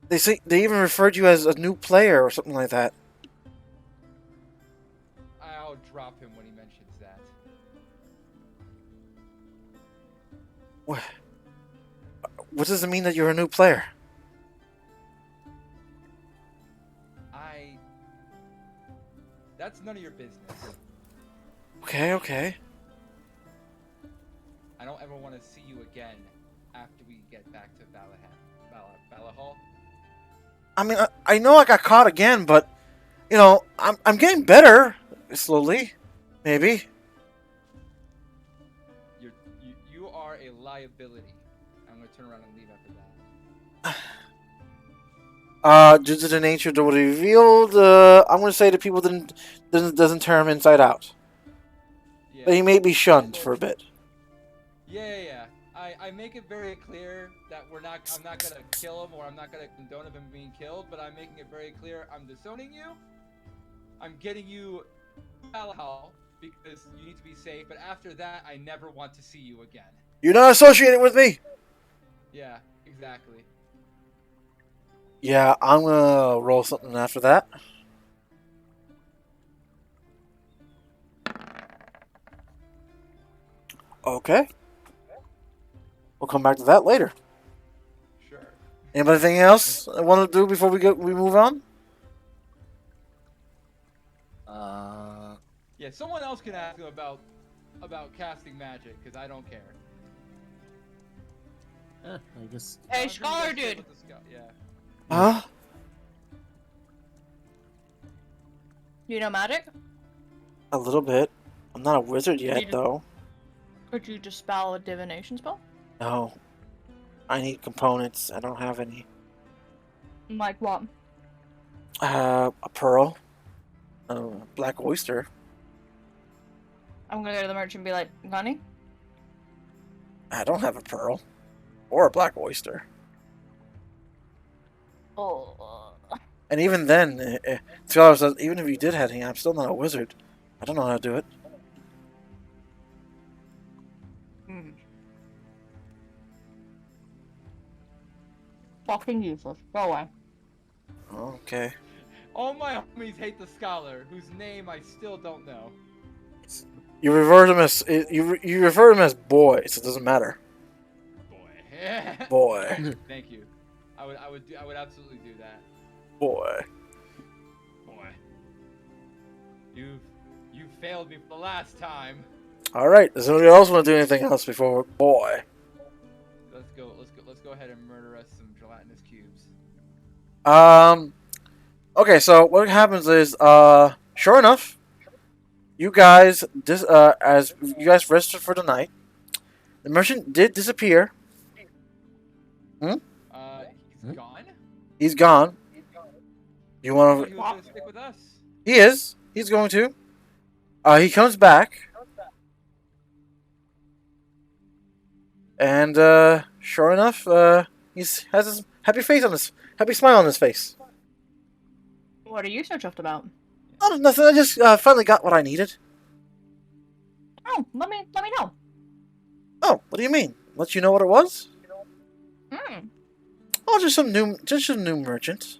They even referred you as a new player or something like that. I'll drop him when he mentions that. What does it mean that you're a new player? That's none of your business. Okay. I don't ever want to see you again after we get back to Valahall. I mean, I know I got caught again, but you know, I'm getting better slowly, maybe. You are a liability. I'm gonna turn around and leave after that. Due to the nature of what he revealed, I'm gonna say that people doesn't turn him inside out. Yeah. But he may be shunned for a bit. Yeah. I make it very clear that I'm not gonna kill him, or I'm not gonna condone him being killed, but I'm making it very clear I'm disowning you. I'm getting you to Valhalla because you need to be safe, but after that, I never want to see you again. You're not associated with me. Yeah, exactly. Yeah, I'm gonna roll something after that. Okay. We'll come back to that later. Sure. Anything else I want to do before we move on? Yeah, someone else can ask him about casting magic, because I don't care. I guess. Hey, I'm Scholar gonna stay dude. with the Yeah. Huh? You know magic? A little bit. I'm not a wizard yet, You- though. Could you dispel a divination spell? No. I need components. I don't have any. Like what? A pearl. A black oyster. I'm gonna go to the merchant and be like, Gunny? I don't have a pearl. Or a black oyster. Oh. And even then, Scholar says, even if you did have any, I'm still not a wizard. I don't know how to do it. Hmm. Fucking useless. Go away. Okay. All my homies hate the scholar, whose name I still don't know. You refer to him as you refer to him as boy, so it doesn't matter. Boy. Boy. Thank you. I would absolutely do that. Boy. Boy. You failed me for the last time. Alright, does anybody else want to do anything else before boy? Let's go ahead and murder us some gelatinous cubes. Okay, so what happens is, sure enough, you guys, as you guys rested for the night, the merchant did disappear. He's gone? He's gone. You I want thought to? he was gonna stick with us. He is. He's going to. He comes back. And, sure enough, he has his happy smile on his face. What are you so chuffed about? Oh, nothing. I just finally got what I needed. Oh, let me know. Oh, what do you mean? Let you know what it was? Hmm. Oh, just some new merchant.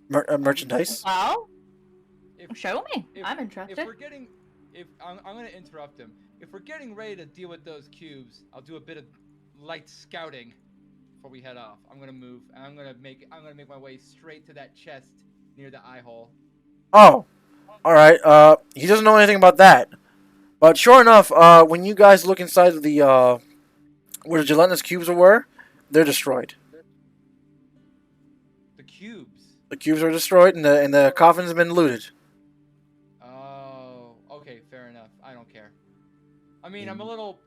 Merchandise. Well, If- show me. if- I'm interested. I'm gonna interrupt him. If we're getting ready to deal with those cubes, I'll do a bit of light scouting before we head off. I'm gonna move, and I'm gonna make my way straight to that chest near the eye hole. Oh, all right. He doesn't know anything about that. But sure enough, when you guys look inside of the where the gelatinous cubes were, they're destroyed. The cubes. The cubes are destroyed, and the coffin's been looted. Oh, okay, fair enough. I don't care. I mean, I'm a little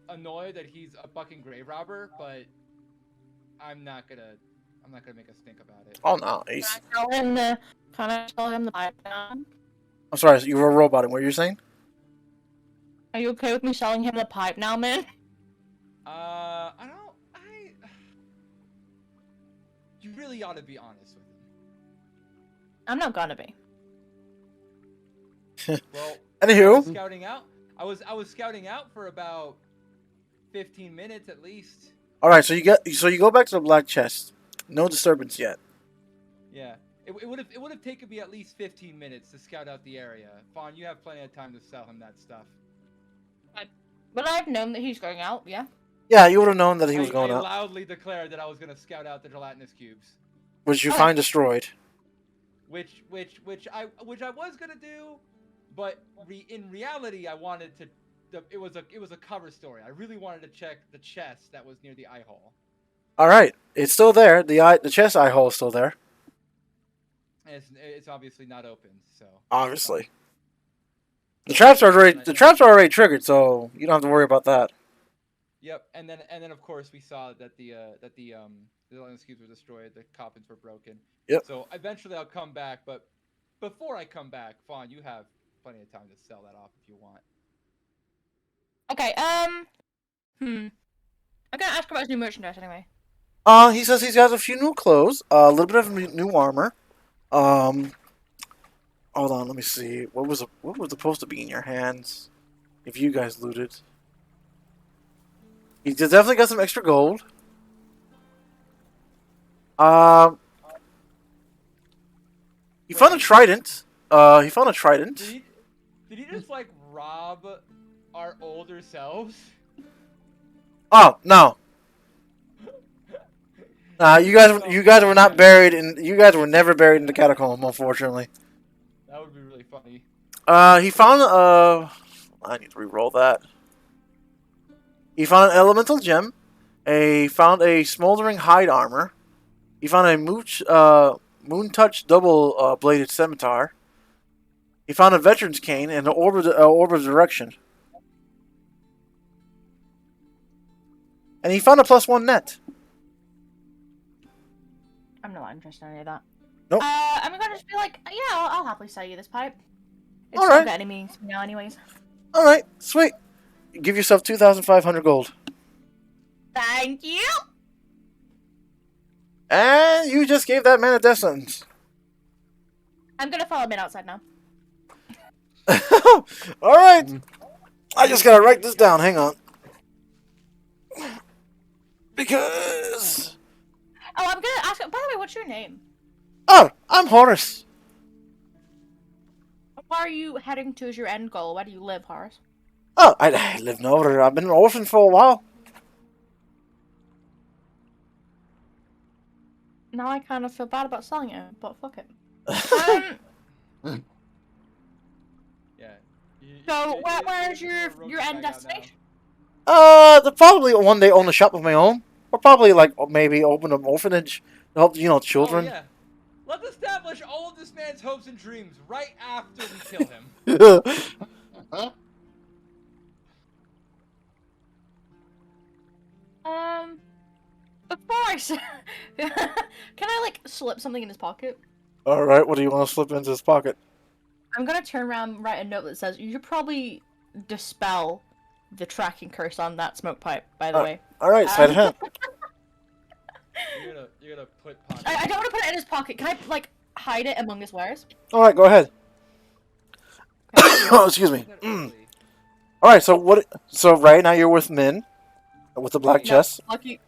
annoyed that he's a fucking grave robber, but I'm not gonna make a stink about it. Oh no, he's. Can I tell him the pipe down? I'm sorry, you were a robot. What were you saying? Are you okay with me selling him the pipe now, man? You really ought to be honest with him. I'm not gonna be. Well, Anywho, scouting out. I was scouting out for about 15 minutes at least. all right. So you go back to the black chest. No disturbance yet. Yeah. It would have taken me at least 15 minutes to scout out the area. Fawn, you have plenty of time to sell him that stuff. But I've known that he's going out, yeah? Yeah, you would have known that he was I going out. loudly declared that I was gonna scout out the gelatinous cubes, Which you find destroyed. which I was gonna do, but in reality I wanted to. It was a cover story. I really wanted to check the chest that was near the eye hole. All right, it's still there. The chest eye hole is still there. And it's obviously not open, so Obviously, the traps are already triggered, so you don't have to worry about that. Yep, and then of course we saw that the gelatinous cubes were destroyed, the coffins were broken. Yep. So eventually I'll come back, but before I come back, Fawn, you have plenty of time to sell that off if you want. Okay, I'm gonna ask about his new merchandise anyway. He says he's got a few new clothes, a little bit of new armor. Hold on, let me see. What was supposed to be in your hands? If you guys looted, he definitely got some extra gold. He found a trident. Did he just like rob our older selves? Oh no. You guys were not buried in. You guys were never buried in the catacomb, unfortunately. That would be really funny. He found I need to re-roll that. He found an elemental gem. Found a smoldering hide armor. He found a moon touch double bladed scimitar. He found a veteran's cane and an orb of direction. And he found a +1 net. I'm not interested in any of that. Nope. I'm gonna just be like, yeah, I'll happily sell you this pipe. It's All not right. got any meaning to me now, anyways. All right, sweet. Give yourself 2,500 gold. Thank you. And you just gave that man a death sentence. I'm gonna follow him in outside now. All right. I just gotta write this down. Hang on. Because... Oh, I'm gonna ask. By the way, what's your name? Oh, I'm Horace. Where are you heading to as your end goal? Where do you live, Horace? Oh, I live in over. I've been an orphan for a while. Now I kind of feel bad about selling it, but fuck it. Yeah. So where's your end destination? To probably one day own a shop of my own, or probably like maybe open an orphanage to help children. Oh, yeah. Let's establish all of this man's hopes and dreams right after we kill him. Huh? Before I can I like slip something in his pocket? All right, what do you want to slip into his pocket? I'm gonna turn around and write a note that says, you should probably dispel the tracking curse on that smoke pipe, by the way. All right, side ahead. You're gonna put pocket. I don't want to put it in his pocket. Can I, like, hide it among his wares? All right, go ahead. Okay. Oh, excuse me. All right, so right now you're with Min, with the black chest. Lucky.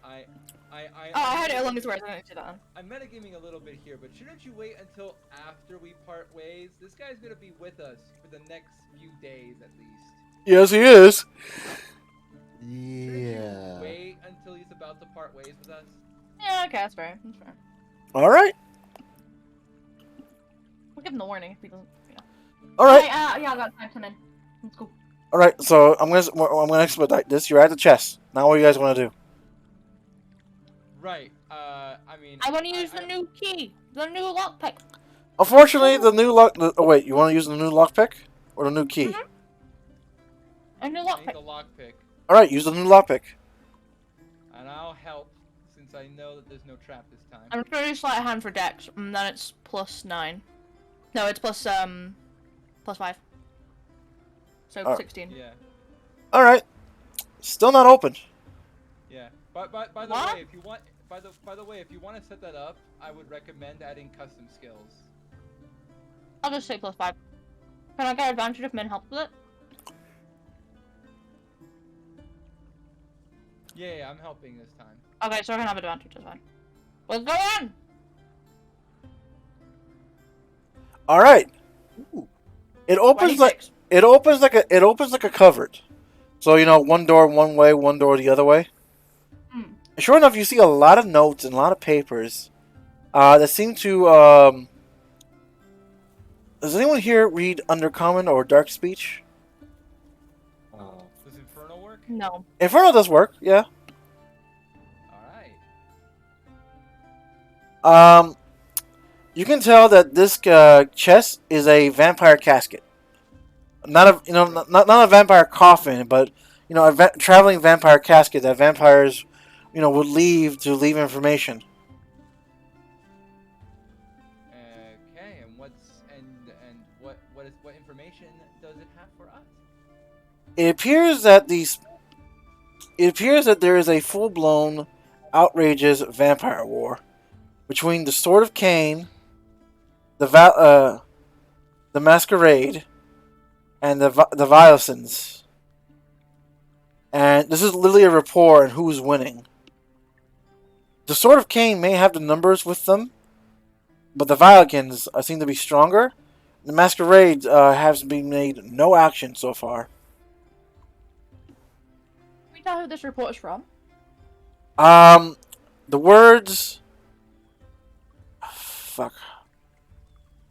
I had it along his wares. I didn't do that one. I'm metagaming a little bit here, but shouldn't you wait until after we part ways? This guy's gonna be with us for the next few days at least. Yes, he is. Shouldn't Yeah. you wait until he's about to part ways with us? Yeah, okay, that's fair. That's fair. All right. We'll give him the warning if he doesn't. All right. Yeah, I got time to come in. Let's go. All right. So I'm gonna expedite this. You're at the chest. Now, what do you guys want to do? Right. I mean. I want to use the new key, the new lockpick. Unfortunately, the new lock. Oh wait, you want to use the new lockpick or the new key? A new I need lockpick. the lockpick, All right, use the new lockpick. and I'll help since I know that there's no trap this time. I'm just gonna do sleight of hand for Dex, and then it's +9. No, it's +5. So Oh. 16. Yeah. All right. Still not open. Yeah. By the What? way, if you want, by the way, if you want to set that up, I would recommend adding custom skills. I'll just say +5. Can I get advantage if Min helps with it? Yeah, I'm helping this time. Okay, so I can have advantage, that's fine. Let's go on! All right. It opens like 26. it opens like a cupboard. So one door one way, one door the other way. And sure enough, you see a lot of notes and a lot of papers that seem to. Does anyone here read Undercommon or Dark Speech? Does Infernal work? No. Infernal does work, yeah. Alright. You can tell that this chest is a vampire casket. Not a not a vampire coffin, but a traveling vampire casket that vampires would leave to leave information. Okay, and what information does it have for us? It appears that there is a full-blown, outrageous vampire war between the Sword of Cain, the Masquerade, and the Violsons. And this is literally a rapport on who's winning. The Sword of Cain may have the numbers with them, but the Violkins seem to be stronger. The Masquerade has been made no action so far. Can we tell who this report is from? The words. Fuck.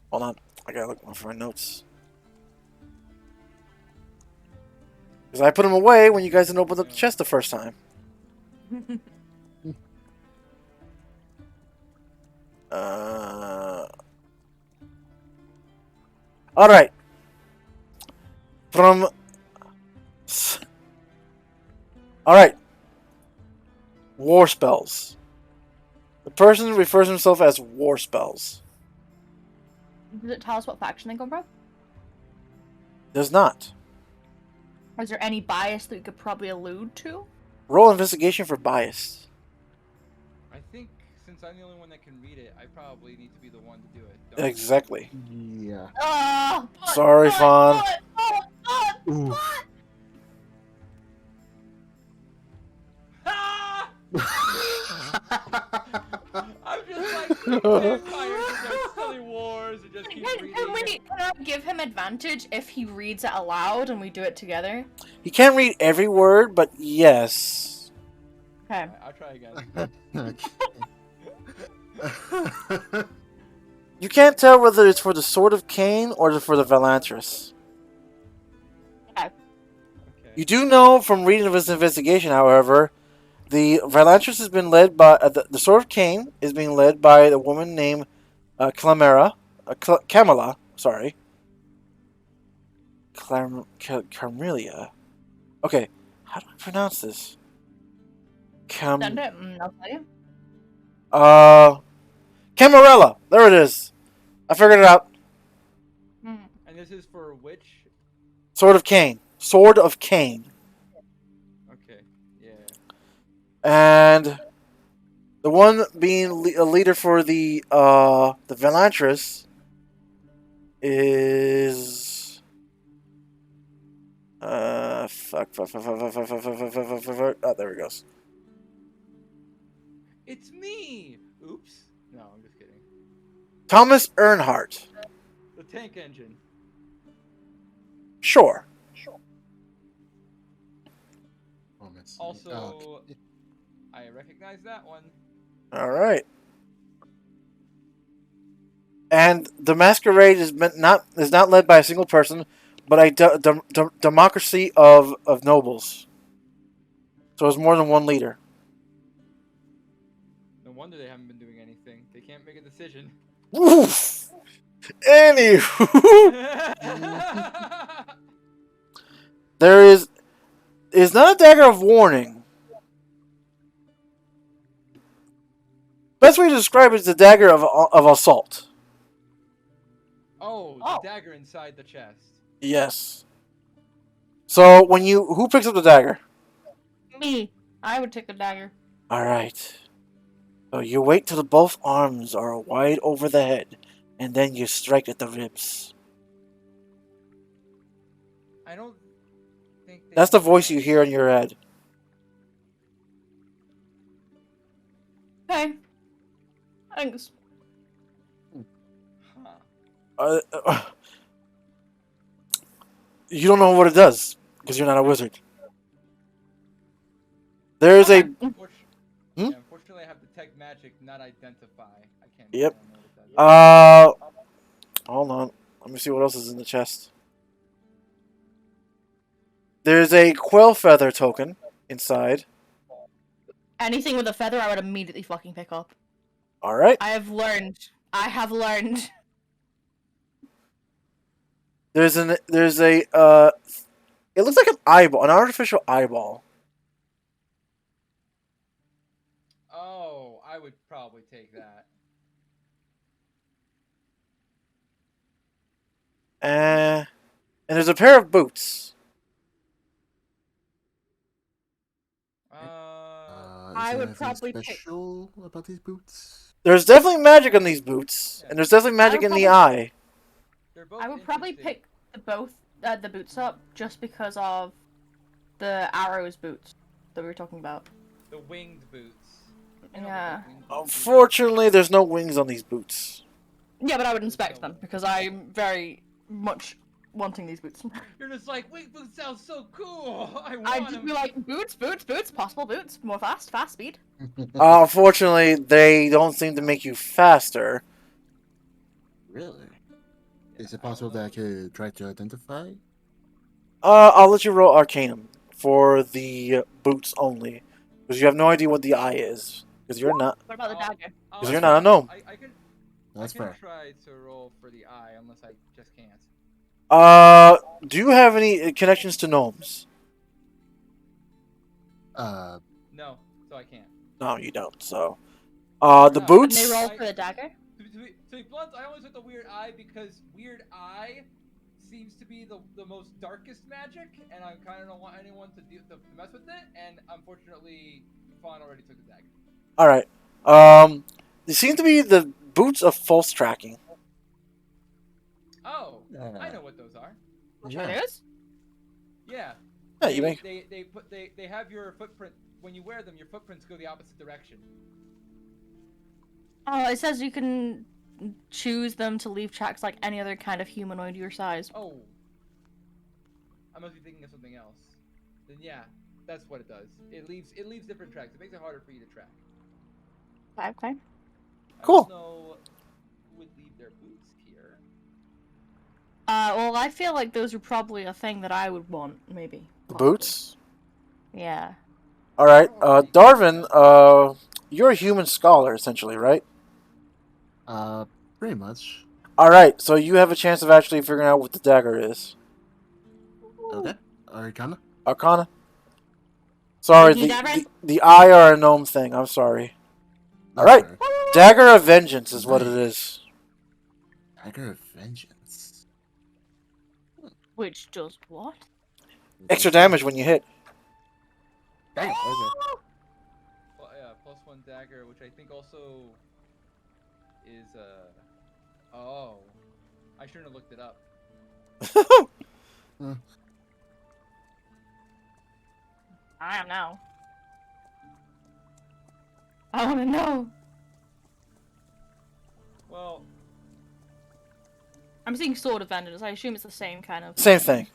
Hold on, I gotta look for my notes. Because I put them away when you guys didn't open up the chest the first time. Alright. Alright. War spells. The person refers himself as war spells. Does it tell us what faction they come from? Does not. Is there any bias that you could probably allude to? Roll investigation for bias. I think since I'm the only one that can read it, I probably need to be the one to do it. Don't Exactly. Yeah. Oh, Sorry, Fawn. Ooh. Ah! I'm just like vampires and their silly wars and just keep reading. Can I give him advantage if he reads it aloud and we do it together? He can't read every word, but yes. Okay. I'll try again. You can't tell whether it's for the Sword of Cain or for the Valantris. Okay. You do know from reading of his investigation, however, the Valantris has been led by the Sword of Cain is being led by a woman named Camilla. Sorry, Carmelia. Okay, how do I pronounce this? Send it and I'll tell you. Camarilla. There it is. I figured it out. And this is for which? Sword of Cain. Sword of Cain. Okay, yeah. And the one being a leader for the Valantris is fuck. Oh, there he goes. It's me! Oops. No, I'm just kidding. Thomas Earnhardt. The tank engine. Sure. Also, I recognize that one. All right. And the Masquerade is not led by a single person, but a democracy of nobles. So it's more than one leader. No wonder they haven't been doing anything. They can't make a decision. Oof. Anywho, there is not a dagger of warning. Best way to describe it is the dagger of assault. Oh, the dagger inside the chest. Yes. So who picks up the dagger? Me. I would take the dagger. All right. So you wait till both arms are wide over the head, and then you strike at the ribs. I don't think That's the voice you hear in your head. Okay. Thanks. You don't know what it does because you're not a wizard. There is a Hmm? Yeah, unfortunately, I have detect magic, not identify. I can't. Yep. I don't know what that does. Hold on. Let me see what else is in the chest. There's a quail feather token inside. Anything with a feather, I would immediately fucking pick up. All right. I have learned. I have learned. There's a it looks like an eyeball, an artificial eyeball. Oh, I would probably take that. And there's a pair of boots. Is I there would anything probably pick- special about these boots? There's definitely magic on these boots, and there's definitely magic in the eye. They're both I would probably interesting. pick the boots up just because of the arrows boots that we were talking about. The winged boots. I know the Yeah. winged boots. Unfortunately, there's no wings on these boots. Yeah, but I would inspect them because I'm very much wanting these boots. You're just like, winged boots sound so cool. I want I'd them. just be like, boots, possible boots, more fast speed. Unfortunately, they don't seem to make you faster. Really? Is it possible that I could try to identify? I'll let you roll Arcanum for the boots only, because you have no idea what the eye is. Because you're not. What about the dagger? Because you're not a gnome. I can That's fair. try to roll for the eye, unless I just can't. Do you have any connections to gnomes? Uh, No, so I can't. No, you don't. So, the No. Can boots. they roll for the dagger? To be blunt, I always went the weird eye because weird eye seems to be the most darkest magic, and I kind of don't want anyone to mess with it. And unfortunately, Fawn already took the dagger. All right. They seem to be the boots of false tracking. Oh, I know what those are. yeah. It is? Yeah. Yeah, you make. They have your footprint when you wear them. Your footprints go the opposite direction. Oh, it says you can choose them to leave tracks like any other kind of humanoid your size. Oh, I must be thinking of something else. Then yeah, that's what it does. It leaves different tracks. It makes it harder for you to track. Okay. Cool. I don't know who would leave their boots here. Well, I feel like those are probably a thing that I would want, maybe. The Possibly. boots. Yeah. All right. Darvin. You're a human scholar essentially, right? Pretty much. All right. So you have a chance of actually figuring out what the dagger is. Okay. Arcana? Arcana. Sorry, Thank you, Darvin. the eye are a gnome thing. I'm sorry. All right. Dagger of Vengeance is what it is. Dagger of Vengeance. Which does what? Extra damage when you hit. Dang, okay. Well, yeah, +1 dagger, which I think also is Oh, I shouldn't have looked it up. I don't know. I want to know. Well, I'm seeing Sword of Vengeance. I assume it's the same kind of. Same thing,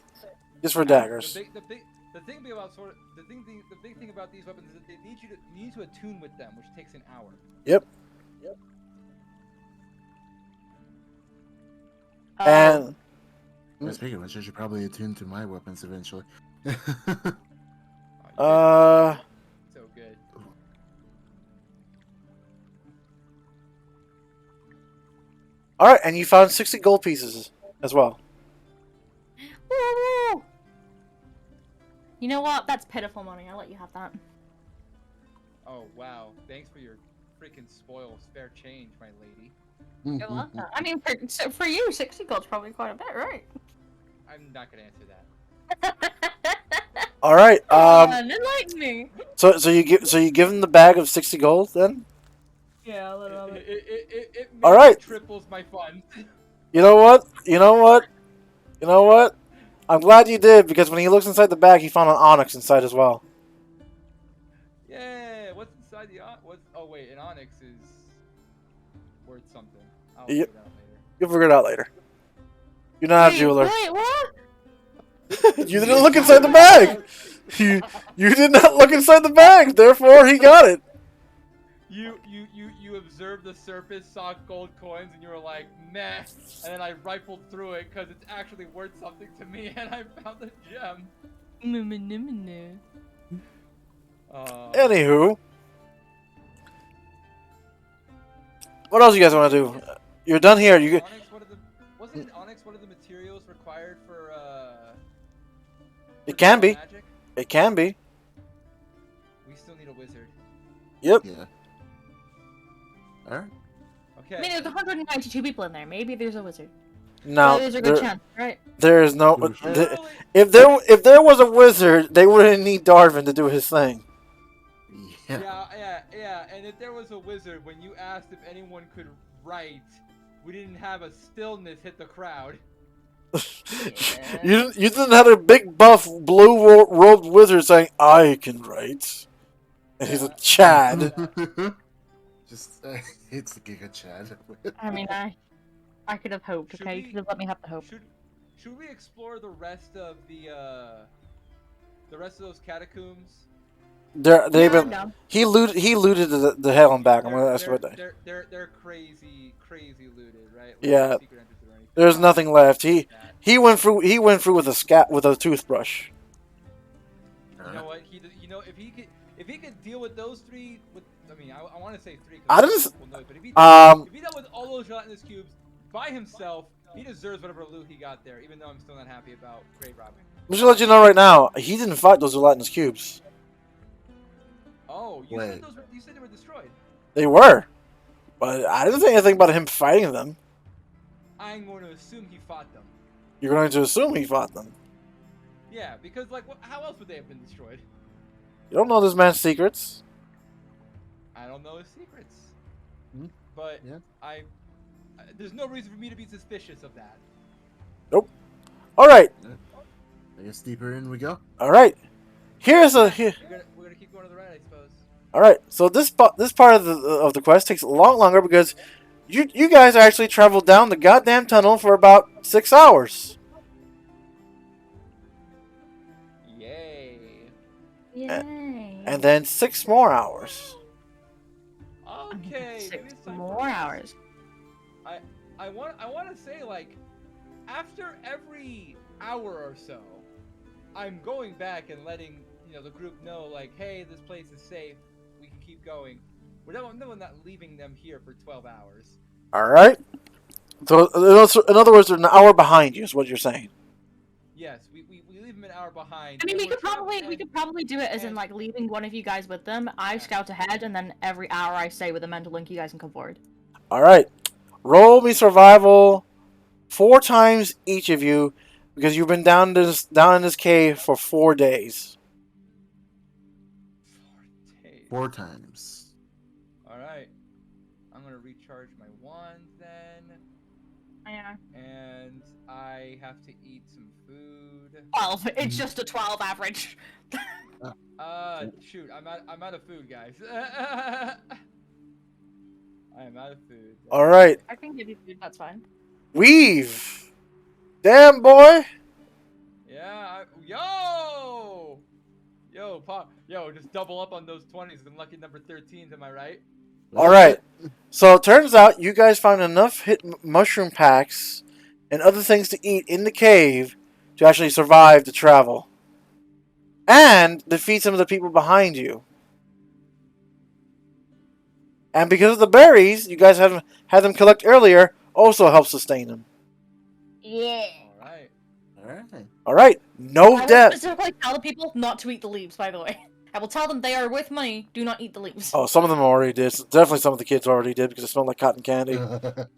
just for daggers. the big thing about these weapons is that they need to attune with them, which takes an hour. Yep. And Speaking of which, I should probably attune to my weapons eventually. So good. all right, and you found 60 gold pieces as well. Woo! You know what? That's pitiful money. I'll let you have that. Oh wow! Thanks for your freaking spare change, my lady. You're welcome. I mean, for you, 60 gold's probably quite a bit, right? I'm not gonna answer that. All right. Enlighten me. So you give him the bag of 60 gold then? Yeah, a little bit. It All right. triples my fun. You know what? I'm glad you did, because when he looks inside the bag, he found an onyx inside as well. Yeah. What's inside the Oh wait, an onyx is worth something. I'll Yep. figure it out later. You'll figure it out later. You're not a jeweler. Wait, what? You didn't look inside the bag. You did not look inside the bag. Therefore, he got it. You observed the surface, saw gold coins, and you were like, meh. And then I rifled through it because it's actually worth something to me, and I found a gem. Anywho, what else you guys want to do? You're done here. You get. Onyx, wasn't Onyx one of the materials required for It can be. magic? It can be. We still need a wizard. Yep. Yeah. Alright. Okay. I mean, there's 192 people in there. Maybe there's a wizard. Now, There's a good chance, right? there is no. Literally, If there was a wizard, they wouldn't need Darvin to do his thing. yeah. And if there was a wizard, when you asked if anyone could write, we didn't have a stillness hit the crowd. You didn't have a big buff blue robed wizard saying I can write, and he's a Chad. Just it's the Giga Chad. I mean, I could have hoped. Should Okay, you we- could have let me have the hope. Should we explore the rest of the rest of those catacombs? They've Yeah, I'm been. down. He looted the hell and back. I'm gonna ask what they. They're crazy looted, right? Like, Yeah. secret entrances or anything. There's nothing left. That. He went through with a toothbrush. You know what? If he could deal with those three, I want to say three. 'Cause I didn't people know it, but if he dealt with all those gelatinous cubes by himself, he deserves whatever loot he got there. Even though I'm still not happy about grave robbing. I'm just gonna let you know right now. He didn't fight those gelatinous cubes. Oh, Wait. you said they were destroyed. They were, but I didn't say anything about him fighting them. I'm going to assume he fought them. You're going to assume he fought them. Yeah, because how else would they have been destroyed? You don't know this man's secrets. I don't know his secrets, Hmm? but Yeah. there's no reason for me to be suspicious of that. All right, I guess deeper in we go. all right. Here. We're gonna keep going to the right, I suppose. All right. So this part of the quest takes a lot longer because you guys actually traveled down the goddamn tunnel for about 6 hours. Yay! Yay. And then 6 more hours. Okay. maybe 6 it's time more for- hours. I want to say after every hour or so, I'm going back and letting the group know hey, this place is safe. We can keep going. We're not leaving them here for 12 hours. All right. So in other words, they're an hour behind you. Is what you're saying. Yes, we leave them an hour behind. I mean, and we we're could probably do it as in leaving one of you guys with them. I scout ahead, and then every hour I stay with a mental link. You guys can come forward. All right. Roll me survival 4 times each of you because you've been down in this cave for 4 days. 4 days. 4 times. All right. I'm gonna recharge my wand then, Yeah. and I have to eat some food. 12. It's just a 12 average. Shoot, I'm out of food, guys. I am out of food. All right. I can give you food. That's fine. Weave. Damn boy. Yeah. Just double up on those 20s and lucky number 13s. Am I right? All right. So it turns out you guys found enough mushroom packs and other things to eat in the cave to actually survive the travel and defeat some of the people behind you. And because of the berries you guys had them collect earlier, also helps sustain them. Yeah. All right. Alright. All right. No I will death. specifically tell the people not to eat the leaves, by the way. I will tell them they are with money. Do not eat the leaves. Oh, some of them already did. Definitely some of the kids already did because it smelled like cotton candy.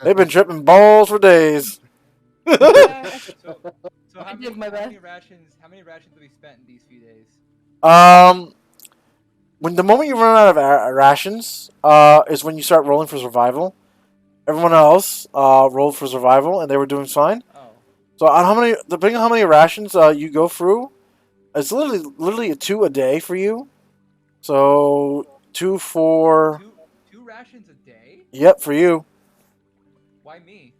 They've been tripping balls for days. So I how did many, my how best. many rations? How many rations have we spent in these few days? When the moment you run out of rations, is when you start rolling for survival. Everyone else rolled for survival, and they were doing fine. Oh. So on depending on how many rations you go through, it's literally a 2 a day for you. So 2 for Two rations a day? yep for you Why me?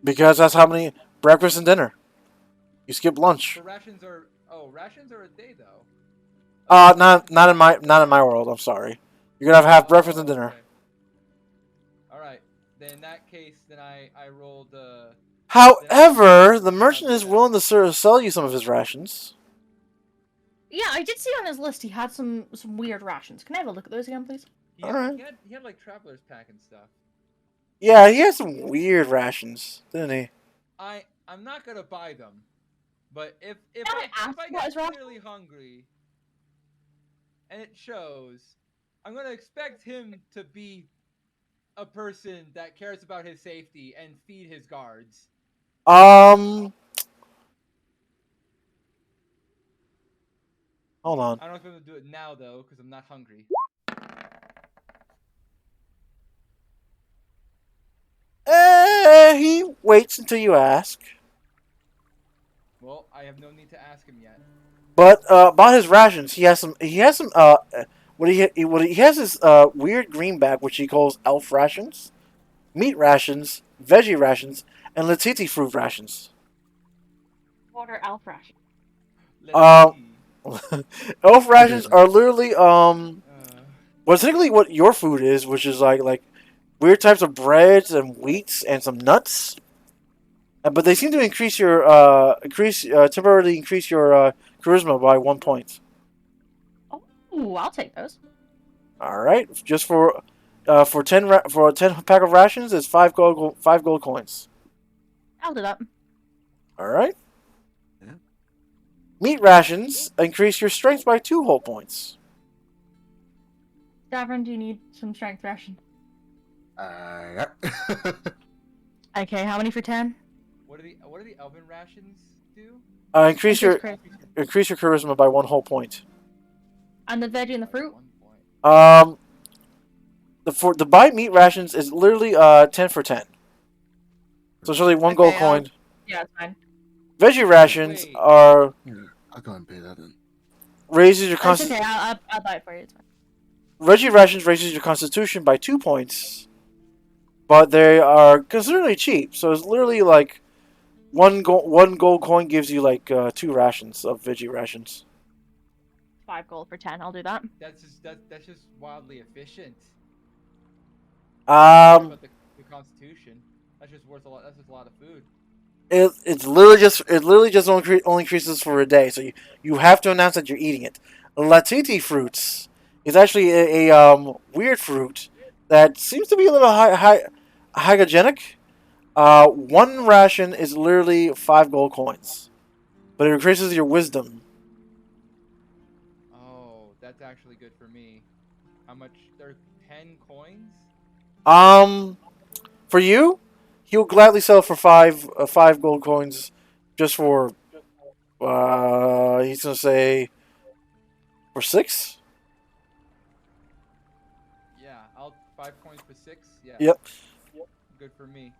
because that's how many breakfast and dinner. You skip lunch. So rations are a day though. Not in my world. I'm sorry. You're gonna have breakfast and dinner. Okay. then in that case, then I rolled. However, the merchant is willing to sell you some of his rations. Yeah, I did see on his list he had some weird rations. Can I have a look at those again, please? He Alright. had like traveler's pack and stuff. Yeah, he has some weird rations, didn't he? I'm not gonna buy them, but if Can I ask I what get is wrong? clearly hungry, and it shows, I'm gonna expect him to be a person that cares about his safety and feed his guards. Hold on. I don't know if I'm gonna do it now though, because I'm not hungry. He waits until you ask. Well, I have no need to ask him yet. But about his rations, he has some. What he has is weird greenback, which he calls elf rations, meat rations, veggie rations, and latiti fruit rations. Water elf ration. Let's see. Elf rations are literally well, technically what your food is, which is like weird types of breads and wheats and some nuts. But they seem to temporarily increase your charisma by 1 point. Oh, I'll take those. All right, just for a 10 pack of rations, it's 5 gold coins. I'll do that. All right. Yeah. Meat rations increase your strength by 2 whole points. Davrin, do you need some strength ration? Yeah. Okay, how many for 10? What do the elven rations do? Increase your charisma by 1 whole point. And the veggie and the fruit? The buy meat rations is literally 10 for 10. So it's really 1 gold coin. Yeah, it's fine. Veggie rations are. I'll go and pay that then. Raises your constitution. Okay, I'll buy it for you. It's fine. Veggie rations raises your constitution by 2 points, but they are considerably cheap. So it's literally like one gold coin gives you like 2 rations of veggie rations. 5 gold for 10. I'll do that. That's just wildly efficient. But the constitution. That's just worth a lot. That's just a lot of food. It literally just only increases for a day. So you have to announce that you're eating it. Latiti fruits is actually a weird fruit that seems to be a little hygienic. 1 ration is literally 5 gold coins, but it increases your wisdom. Oh, that's actually good for me. How much? They're 10 coins. For you, he'll gladly sell for 5 gold coins, just for he's gonna say for 6. Yeah, 5 coins for 6. Yeah. Yep. Good for me.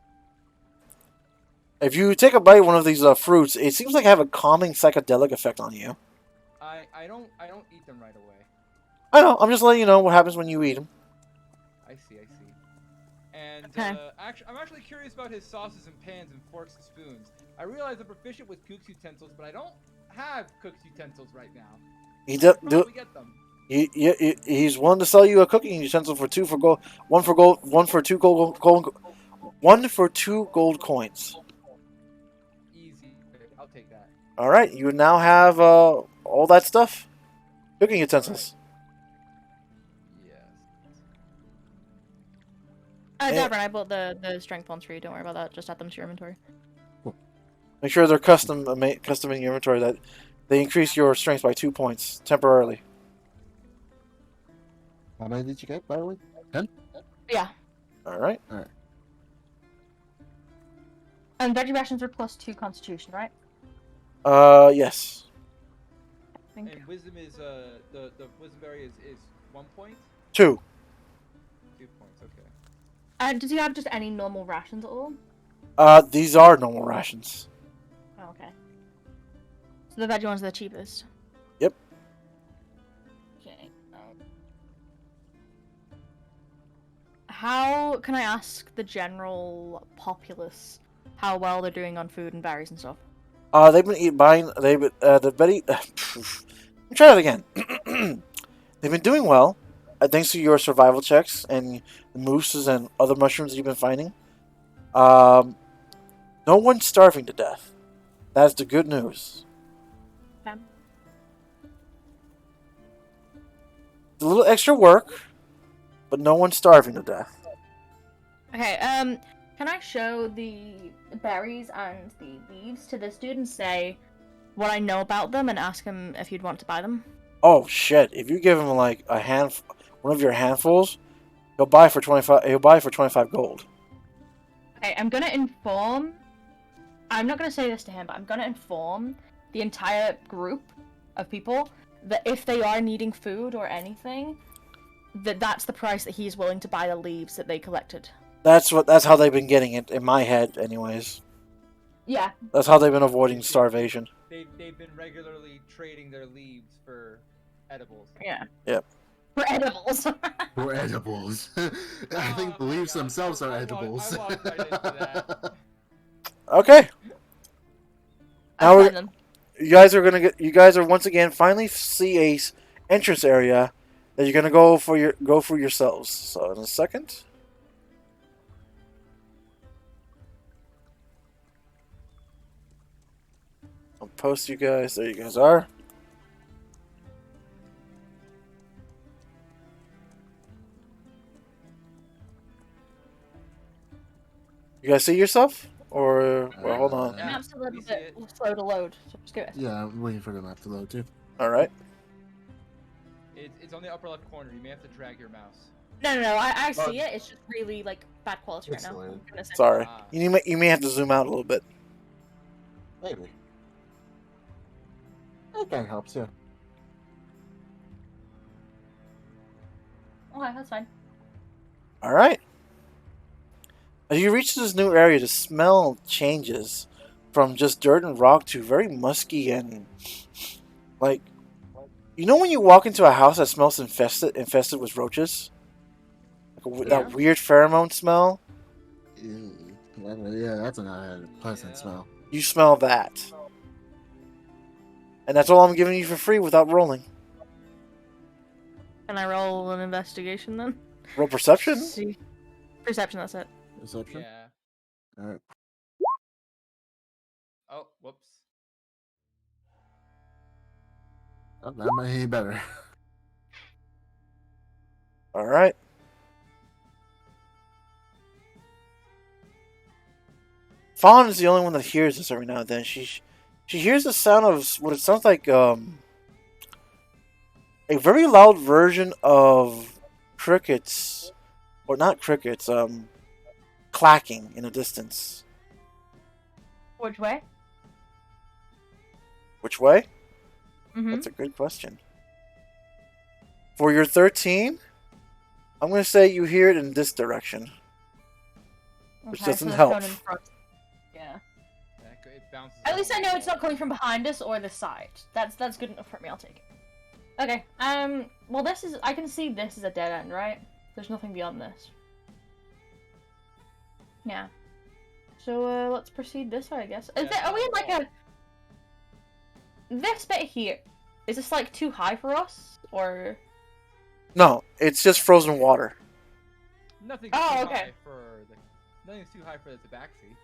If you take a bite of one of these fruits, it seems like they have a calming psychedelic effect on you. I don't eat them right away. I know. I'm just letting you know what happens when you eat them. I see. And okay. I'm actually curious about his sauces and pans and forks and spoons. I realize I'm proficient with cook's utensils, but I don't have cook's utensils right now. We get them. He's willing to sell you a cooking utensil for 2 for gold, 1 for gold, 1 for 2 gold, 1 for 2 gold coins. Easy. I'll take that. All right, you now have all that stuff, cooking utensils. Davrin, I bought the strength ones for you. Don't worry about that. Just add them to your inventory. Cool. Make sure they're custom in your inventory. That they increase your strength by 2 points temporarily. How many did you get, by the way? 10? Yeah. All right. And veggie rations are plus 2 constitution, right? Yes. And wisdom is the wisdom berry is 1 point. 2. 2 points. Okay. Does he have just any normal rations at all? These are normal rations. Oh, okay. So the veggie ones are the cheapest. Yep. Okay. How can I ask the general populace how well they're doing on food and berries and stuff? They've been buying. I'm trying it again. They've been doing well. thanks to your survival checks and the mooses and other mushrooms that you've been finding, no one's starving to death. That's the good news. Okay. It's a little extra work, but no one's starving to death. Okay, can I show the berries and the leaves to this dude and say what I know about them and ask him if he'd want to buy them? Oh shit! If you give him like one of your handfuls, he'll buy for 25. He'll buy for 25 gold. Okay, I'm not gonna say this to him, but I'm gonna inform the entire group of people that if they are needing food or anything, that's the price that he's willing to buy the leaves that they collected. That's how they've been getting it in my head, anyways. Yeah. That's how they've been avoiding starvation. They've been regularly trading their leaves for edibles. Yeah. Yep. For edibles. For edibles. I think the leaves themselves are edibles. I walked right into that. Okay. Now I'll find them. you guys are once again finally see a entrance area that you're gonna go for yourselves. So in a second. I'll post you guys. There you guys are. You guys see yourself? Or well, hold on. Yeah. Map's a little we see bit it. slow to load, so just give it. Yeah, I'm waiting for the map to load too. All right. It's on the upper left corner. You may have to drag your mouse. No, I see it. It's just really like bad quality right now. Excellent. I'm gonna say. Sorry. Ah. You may have to zoom out a little bit. Maybe. That kind of helps, yeah. Okay, that's fine. All right. As you reach this new area, the smell changes from just dirt and rock to very musky and like, you know when you walk into a house that smells infested with roaches, like Yeah. that weird pheromone smell. Ew. Yeah, that's not a pleasant Yeah. smell. You smell that, and that's all I'm giving you for free without rolling. Can I roll an investigation then? Roll perception. See. Perception, that's it. Reception? Yeah. Alright. Oh, whoops. Oh, that might be better. All right. Fawn is the only one that hears this every now and then. She hears the sound of what it sounds like a very loud version of crickets, or not crickets, clacking in the distance. Which way? Which way? Mm-hmm. That's a good question. For your 13, I'm going to say you hear it in this direction. Which doesn't it's help. going in front. Yeah. It bounces. At least I know off. it's not coming from behind us or the side. That's good enough for me. I'll take it. Okay. Well, I can see this is a dead end, right? There's nothing beyond this. Yeah. So let's proceed this way, I guess. Yeah, Are we in like a? This bit here, is this like too high for us, or? No, it's just frozen water. Nothing's Oh, too okay. high for nothing's too high for the tabaxi.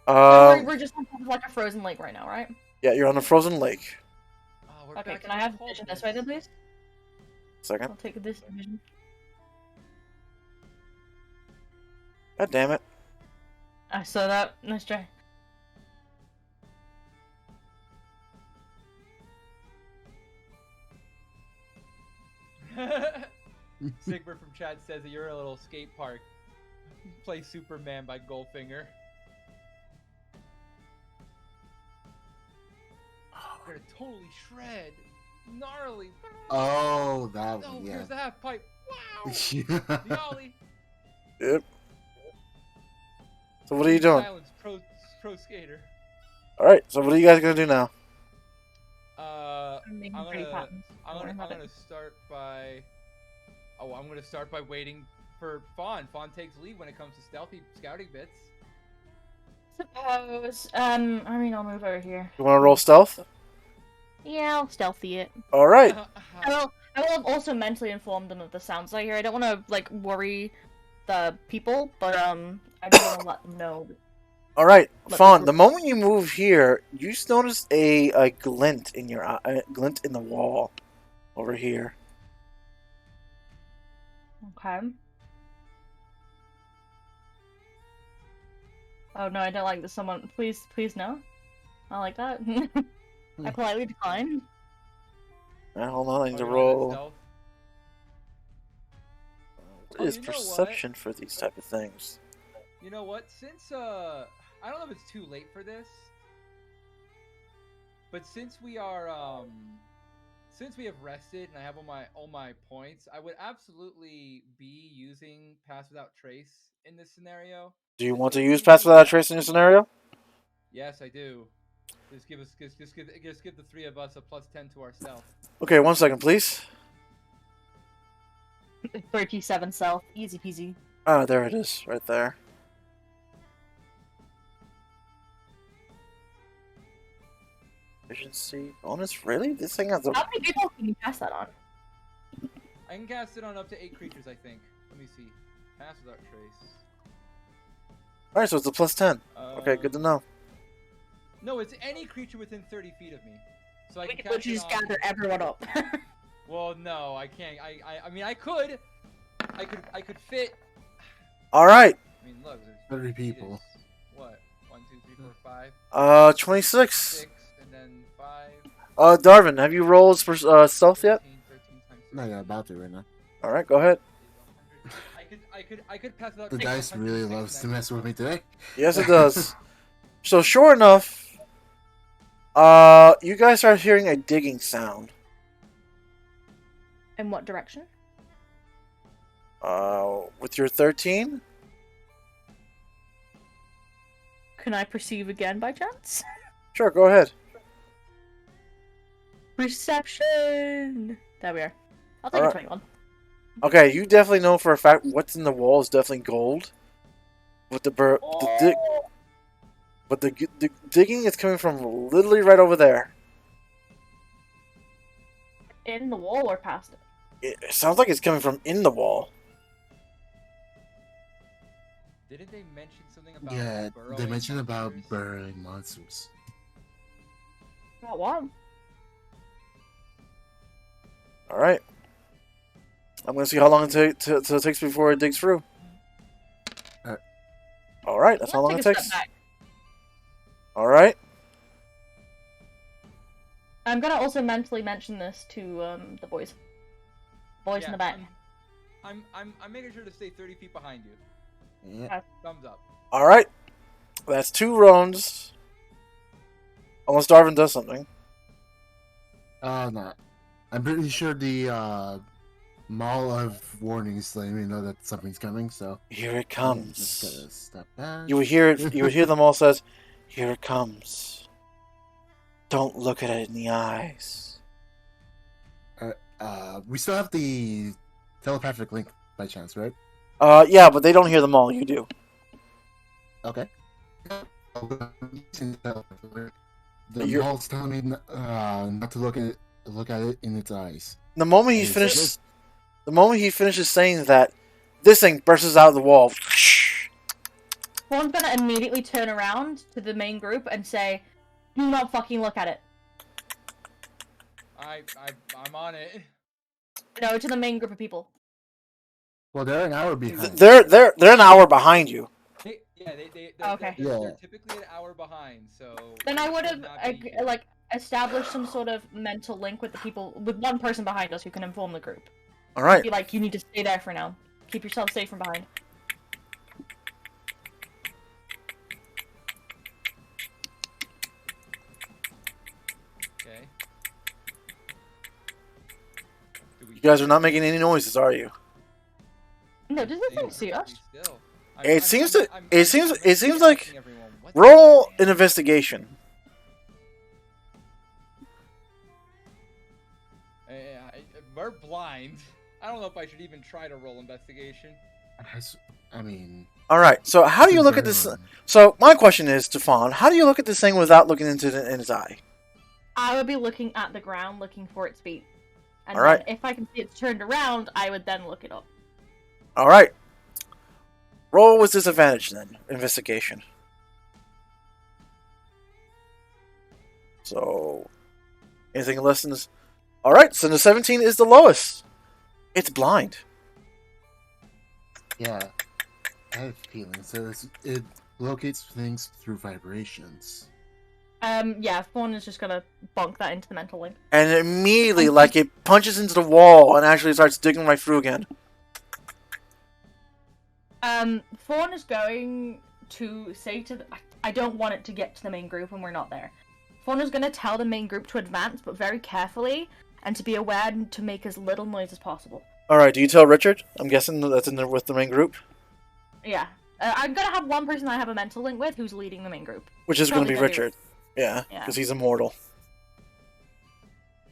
So we're just on top of like a frozen lake right now, right? Yeah, you're on a frozen lake. Oh, we're Okay. back Can to I the have vision this way then, please? Second. I'll take this vision. God damn it. I saw that. Nice try. Sigbert from Chad says that you're in a little skate park. Play Superman by Goldfinger. We're gonna totally shred. Gnarly. Oh, that Oh, one, yeah. here's the half pipe. Wow. Yeah. The ollie. Yep. So what are you doing? Silence, pro skater. Alright, so what are you guys going to do now? I'm making I'm pretty gonna, patterns. I'm Don't worry gonna, I'm about it. gonna start by. Oh, I'm gonna start by waiting for Fawn. Fawn takes lead when it comes to stealthy scouting bits. Suppose. I mean, I'll move over here. You want to roll stealth? Yeah, I'll stealthy it. Alright. I I will also mentally inform them of the sounds I hear. I don't want to like worry the people, but I do want to let them know. All right, Let Fawn. me- The moment you move here, you just notice a glint in your eye, a glint in the wall over here. Okay. Oh no, I don't like this. Someone, please no. I like that. I politely decline. Hold on, I need to Okay, roll. stealth. What Oh, is you know what? perception for these type of things? You know what? Since I don't know if it's too late for this, but since we are since we have rested and I have all my points, I would absolutely be using Pass Without Trace in this scenario. Do you Just want so to it use gives Pass me Without that- Trace in your scenario? Yes, I do. Just give the three of us a +10 to our stealth. Okay, 1 second, please. 37 self, easy peasy. Ah, there it is, right there. Efficiency bonus? Really? This thing has a. How many people can you pass that on? I can cast it on up to 8 creatures, I think. Let me see. Pass Without Trace. All right, so it's a +10. Okay, good to know. No, it's any creature within 30 feet of me. So I We can could cast literally it just on... gather everyone up. Well, no, I can't. I mean, I could fit. All right. I mean, look. 30 people. It's, what? 1, 2, 3, 4, 5. 26. 6, and then 5. Darvin, have you rolled for stealth yet? 13 times No, yeah, about to right now. All right, go ahead. I could pass without The taking dice really 106 loves to next mess with me round. today. Yes, it does. So, sure enough, you guys start hearing a digging sound. In what direction? With your 13? Can I perceive again by chance? Sure, go ahead. Perception! There we are. I'll take Alright. a 21. Okay, you definitely know for a fact what's in the wall is definitely gold. But the digging is coming from literally right over there. In the wall or past it? It sounds like it's coming from in the wall. Didn't they mention something about Yeah, they burrowing mentioned about monsters? burrowing monsters. Not one. All right. I'm gonna see how long it takes before it digs through. Alright. All right, that's how long Take it a step takes. back. All right. I'm gonna also mentally mention this to the boys. Boys in the back. I'm making sure to stay 30 feet behind you. Yeah. Thumbs up. All right. That's 2 rounds. Unless Darvin does something. No. I'm pretty sure the Mall of Warnings letting me know that something's coming, so Here it just comes. gotta step back. You would hear it. You would hear them all says, "Here it comes. Don't look at it in the eyes." We still have the telepathic link by chance, right? Yeah, but they don't hear them all. You do. Okay. The You're- mall's telling me not to look at it in its eyes. The moment he Hey, finishes, the moment he finishes saying that, this thing bursts out of the wall. One's gonna immediately turn around to the main group and say, "Do not fucking look at it." I'm on it. No, to the main group of people. Well, they're an hour behind. They're an hour behind you. Okay. They're typically an hour behind, so. Then I would should have not be- like established some sort of mental link with the people, with one person behind us who can inform the group. All right. Be like, you need to stay there for now. Keep yourself safe from behind. Okay. You guys are not making any noises, are you? No, does this thing see us? It seems like roll an investigation. We're blind. I don't know if I should even try to roll investigation. I mean, All right. So how do you look at this? So my question is to Fawn, how do you look at this thing without looking into it in its eye? I would be looking at the ground, looking for its feet. And All right. then if I can see it's turned around, I would then look it up. All right. Roll with disadvantage then. Investigation. So, anything less than this? All right. So the 17 is the lowest. It's blind. Yeah, I have a feeling. So it locates things through vibrations. Yeah, Fawn is just gonna bonk that into the mental link. And immediately, like, it punches into the wall and actually starts digging right through again. Fawn is going to say to I don't want it to get to the main group when we're not there. Fawn is gonna tell the main group to advance, but very carefully, and to be aware and to make as little noise as possible. Alright, do you tell Richard? I'm guessing that's in there with the main group. Yeah. I'm gonna have one person I have a mental link with who's leading the main group. Which is going to be Richard. Yeah, Yeah. because he's immortal.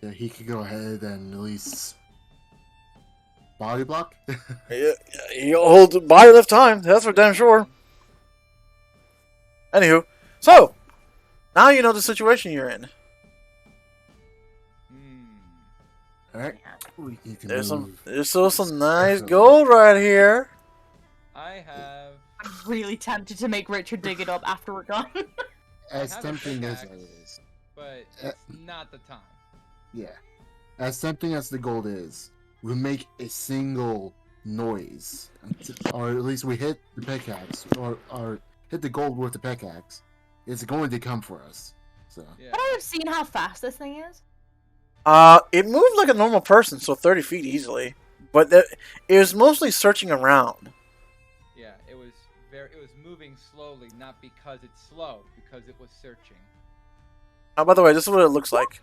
Yeah, he could go ahead and at least body block. Yeah, he'll hold by enough time, that's for damn sure. Anywho, so, now you know the situation you're in. Alright, we can There's move. there's still some nice gold right here. I have. I'm really tempted to make Richard dig it up after we're gone. As have a tempting as pickaxe. it is. But it's not the time. Yeah. As tempting as the gold is, we make a single noise. Or at least we hit the pickaxe, or hit the gold with the pickaxe. It's going to come for us. So. Yeah. I have seen how fast this thing is. It moved like a normal person, so 30 feet easily. But it was mostly searching around. Yeah, it was moving slowly, not because it's slow, because it was searching. Oh, by the way, this is what it looks like.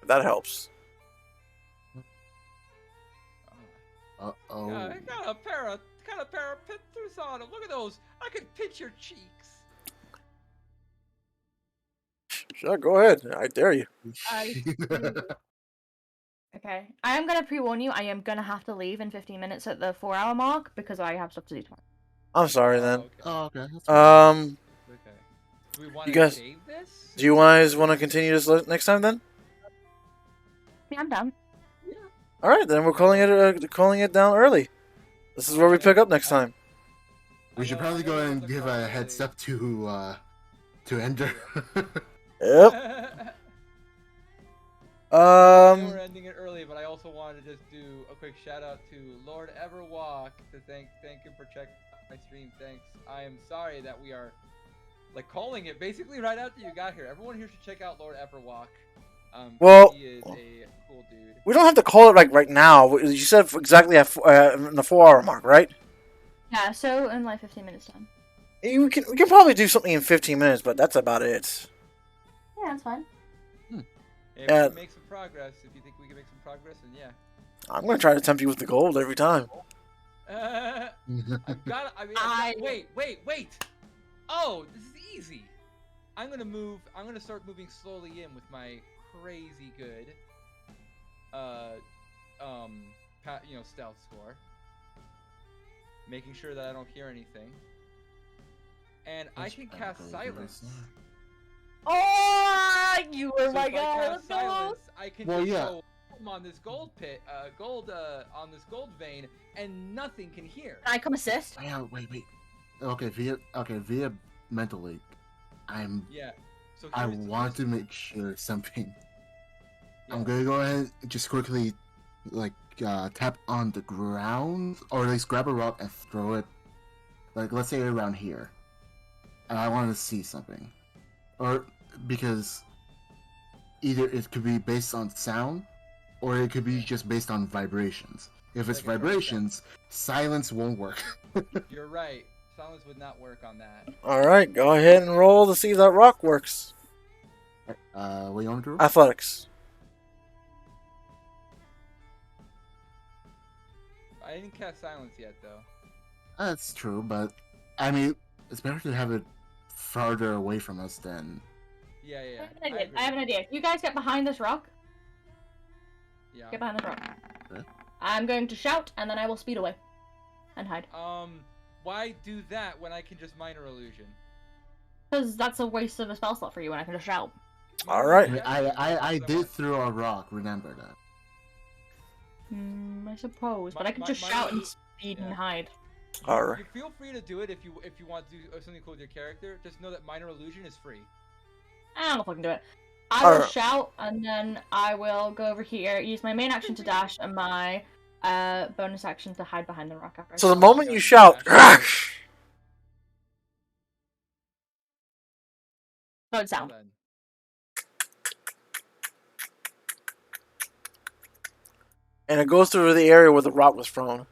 If that helps. Uh-oh. Yeah, I got a pair of pincers on them. Look at those. I can pinch your cheeks. Sure, go ahead. I dare you. Okay. I am gonna pre-warn you, I am gonna have to leave in 15 minutes at the 4-hour mark because I have stuff to do tomorrow. I'm sorry then. Okay. Oh, okay. That's fine. Okay. Do we want You to guys- save this? Do you guys want to continue this next time then? Yeah, I'm done. All right, then we're calling it down early. This is where we pick up next time. We should probably go ahead and give a heads up to Ender. Yep. I know we're ending it early, but I also wanted to just do a quick shout out to Lord Everwalk to thank him for checking out my stream. Thanks. I am sorry that we are calling it basically right after you got here. Everyone here should check out Lord Everwalk. Well, he is a cool dude. we don't have to call it like right now. You said exactly at in the 4-hour mark, right? Yeah, so in like 15 minutes time. We can probably do something in 15 minutes, but that's about it. Yeah, that's fine. If Yeah. we can make some progress, if you think we can make some progress, then yeah. I'm gonna try to tempt you with the gold every time. I've got. Wait. Oh, this is easy. I'm gonna start moving slowly in with my crazy good, stealth score. Making sure that I don't hear anything. And I can cast silence. Oh, you were So my if I guy. cast Let's go. silence, I can Well, just yeah. go on this gold pit, on this gold vein, and nothing can hear. Can I come assist? Yeah, wait. Okay, via mental link. Yeah. So I here's- want to make sure something. I'm gonna go ahead and just quickly, tap on the ground, or at least grab a rock and throw it, let's say around here. And I want to see something. Or, because either it could be based on sound, or it could be just based on vibrations. If it's Like a vibrations, silence won't work. You're right. Silence would not work on that. All right, go ahead and roll to see if that rock works. What you want to do? Athletics. I didn't cast silence yet, though. That's true, but I mean, it's better to have it farther away from us than. Yeah. I have an idea. You guys get behind this rock. Yeah. Get behind this rock. Okay. I'm going to shout, and then I will speed away. And hide. Why do that when I can just minor illusion? Because that's a waste of a spell slot for you, and I can just shout. All right. I did throw a rock. Remember that. I suppose, but I could My- just my- shout and speed and hide. All right. You feel free to do it if you want to do something cool with your character. Just know that minor illusion is free. I don't know if I can do it. I will Alright. shout, and then I will go over here, use my main action to dash, and my bonus action to hide behind the rock after I So the shout. moment you shout, Good sound. Then. and it goes through the area where the rock was thrown.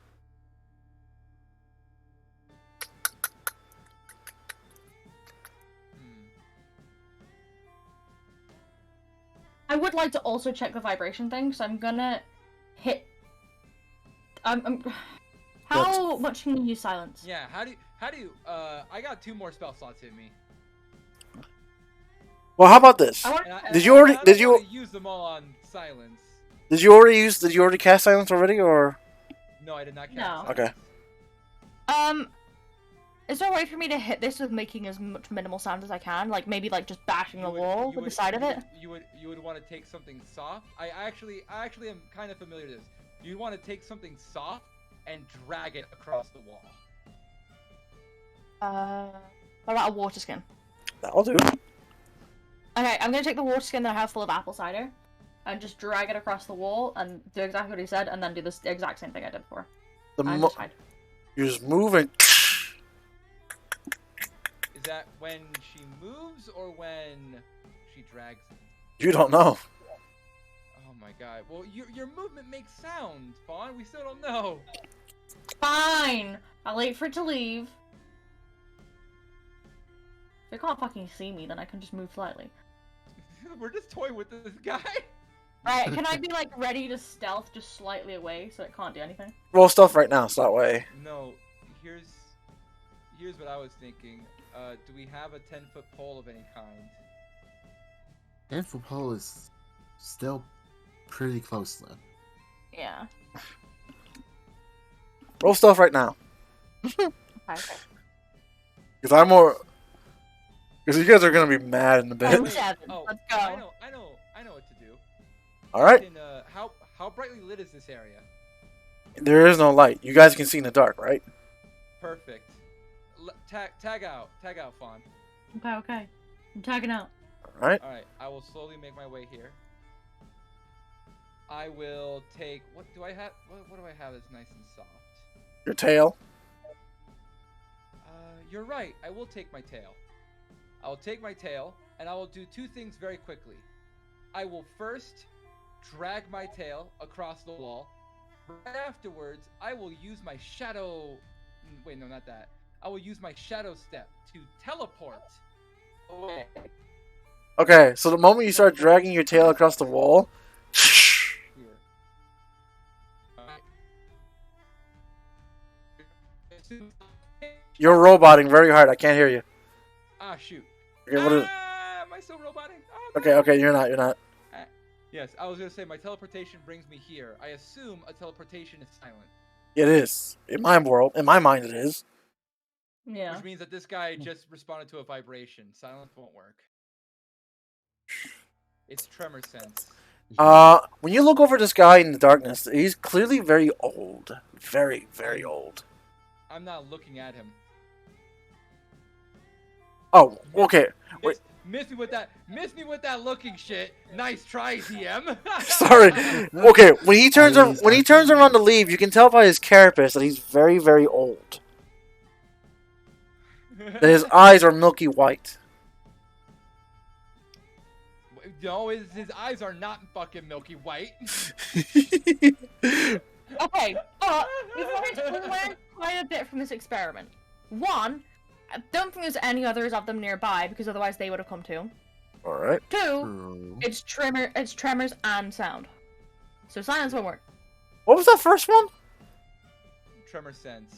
I would like to also check the vibration thing, so I'm gonna hit. How much can you use silence? Yeah. How do you? I got 2 more spell slots in me. Well, how about this? I want. Did you already- I don't did you- wanna use them all on silence? Did you already cast silence already, or? No, I did not. No. Cast Okay. Is there a way for me to hit this with making as much minimal sound as I can? Like maybe like just bashing the wall with the side of it? You would want to take something soft. I actually am kind of familiar with this. You want to take something soft and drag it across the wall. What about a water skin? That'll do. Okay, I'm gonna take the water skin that I have full of apple cider and just drag it across the wall and do exactly what he said, and then do the exact same thing I did before. The And mo- just hide. you just move and. Is that when she moves or when she drags it? You don't know. Oh my god. Well, your movement makes sound, Fawn. We still don't know. Fine! I'll wait for it to leave. If they can't fucking see me, then I can just move slightly. We're just toying with this guy. Alright, can I be like ready to stealth just slightly away so it can't do anything? Roll stuff right now, so that way. No. Here's what I was thinking. Do we have a 10-foot pole of any kind? 10-foot pole is still pretty close though. Yeah. Roll stuff right now. Okay. Because I'm more. Because you guys are gonna be mad in a bit. I'm 7. Oh, Let's go. I know what to do. All right. Can, how brightly lit is this area? There is no light. You guys can see in the dark, right? Perfect. Tag out, Fawn. Okay. I'm tagging out. All right. All right, I will slowly make my way here. I will take. What do I have? What do I have that's nice and soft? Your tail. You're right. I will take my tail. I will take my tail, and I will do 2 things very quickly. I will first drag my tail across the wall. Right afterwards, I will use my shadow. Wait, no, not that. I will use my shadow step to teleport away. Okay, so the moment you start dragging your tail across the wall, Here. Alright. you're roboting very hard. I can't hear you. Ah, shoot. Okay, what is... Am I still roboting? Oh, no. okay, you're not. Yes, I was gonna say my teleportation brings me here. I assume a teleportation is silent, It is. In my world, in my mind, it is. Yeah. which means that this guy just responded to a vibration. Silence won't work. It's tremor sense. When you look over this guy in the darkness, he's clearly very old. Very, very old. I'm not looking at him. Oh, okay. Wait. Miss me with that looking shit. Nice try, DM. Sorry. Okay, when he turns around to leave, you can tell by his carapace that he's very, very old. That his eyes are milky white. No, his eyes are not fucking milky white. Okay, but we've learned quite a bit from this experiment. 1, I don't think there's any others of them nearby because otherwise they would have come too. All right. 2, it's tremors and sound. So silence won't work. What was that first one? Tremor sense.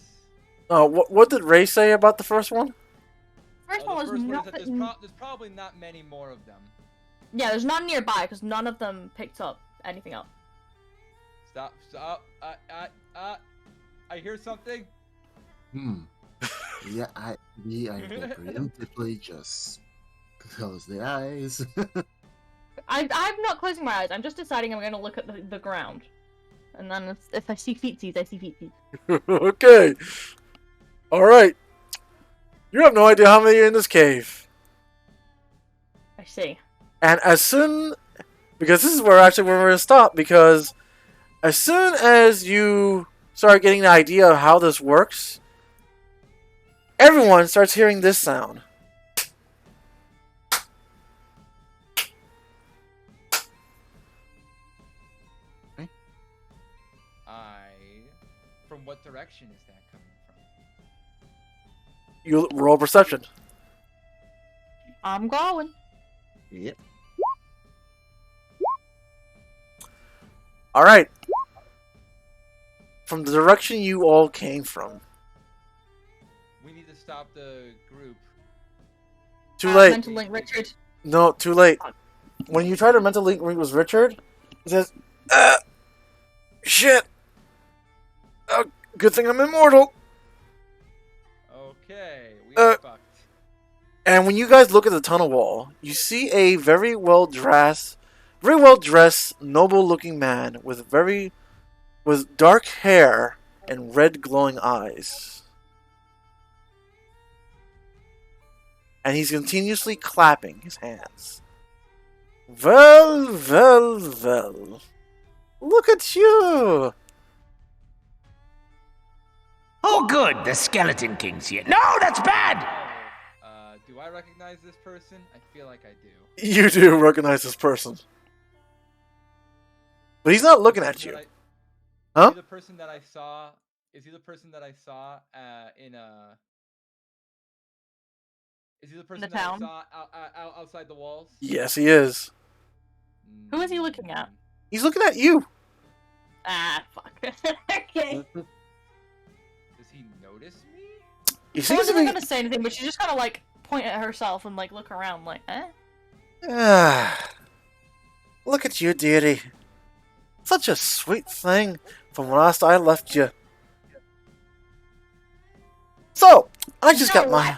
Oh, what did Ray say about the first one? First The one was first one is not. that there's probably not many more of them. Yeah, there's none nearby because none of them picked up anything up. Stop. I hear something. Yeah, we are preemptively just close the eyes. I'm not closing my eyes. I'm just deciding I'm going to look at the ground. And then if I see feetsies, I see feetsies. Okay. Alright. You have no idea how many are in this cave. I see. And as soon... Because this is where we're going to stop, because as soon as you start getting the idea of how this works, everyone starts hearing this sound. From what direction is that coming from? You roll perception. I'm going. Yep. Alright. From the direction you all came from. We need to stop the group. Too late. Mental link Richard. No, too late. When you try to mental link with Richard, he says, shit! Oh, good thing I'm immortal! Okay, we are fucked. And when you guys look at the tunnel wall, you see a very well dressed, noble-looking man with dark hair and red glowing eyes. And he's continuously clapping his hands. Well. Look at you! Oh, good. The Skeleton King's here. No, that's bad! Do I recognize this person? I feel like I do. You do recognize this person. But he's not looking at you. Huh? Is he the person that I saw? Is he the person that I saw in a? Is he the person the that town? I saw outside the walls? Yes, he is. Who is he looking at? He's looking at you. Ah, fuck. Okay. Does he notice me? He She seems to wasn't be. gonna say anything, but she's just gonna like point at herself and like look around, like, eh? Look at you, dearie. Such a sweet thing from last I left you. So, I just got my...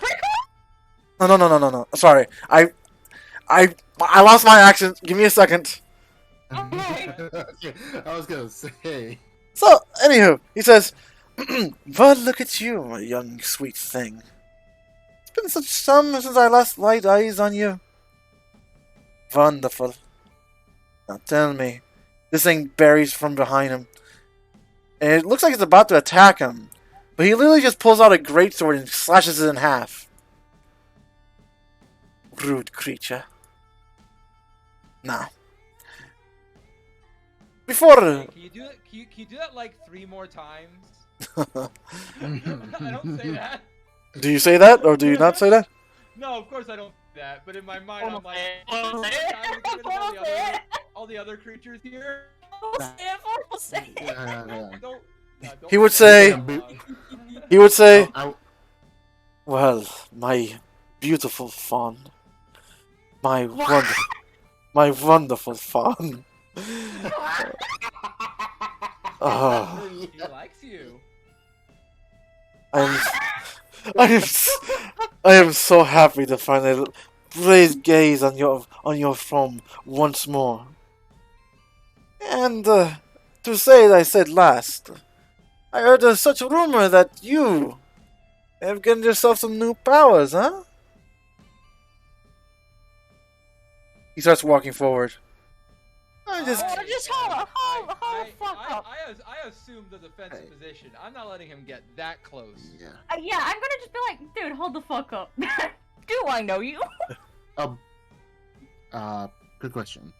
No. Sorry. I lost my accent. Give me a second. Okay. Okay, I was gonna say. So, anywho, he says, well, look at you, my young sweet thing. It's been such time since I last laid eyes on you. Wonderful. Now tell me, this thing buries from behind him. And it looks like it's about to attack him. But he literally just pulls out a greatsword and slashes it in half. Rude creature. Now. Before... Hey, can you do that? Can you do that like 3 more times? I don't say that. Do you say that, or do you not say that? No, of course I don't say that. But in my mind, I'm like, Almost all the other creatures here. say it. Don't He would say- He would say, well, my beautiful fawn. My wonderful fawn. He likes you. I am so happy to finally raise gaze on your form once more. And to say as I said last, I heard there's such a rumor that you have gained yourself some new powers, huh? He starts walking forward. Hold the fuck up. I assumed the defensive position. I'm not letting him get that close. Yeah. Yeah, I'm gonna just be like, dude, hold the fuck up. Do I know you? Good question.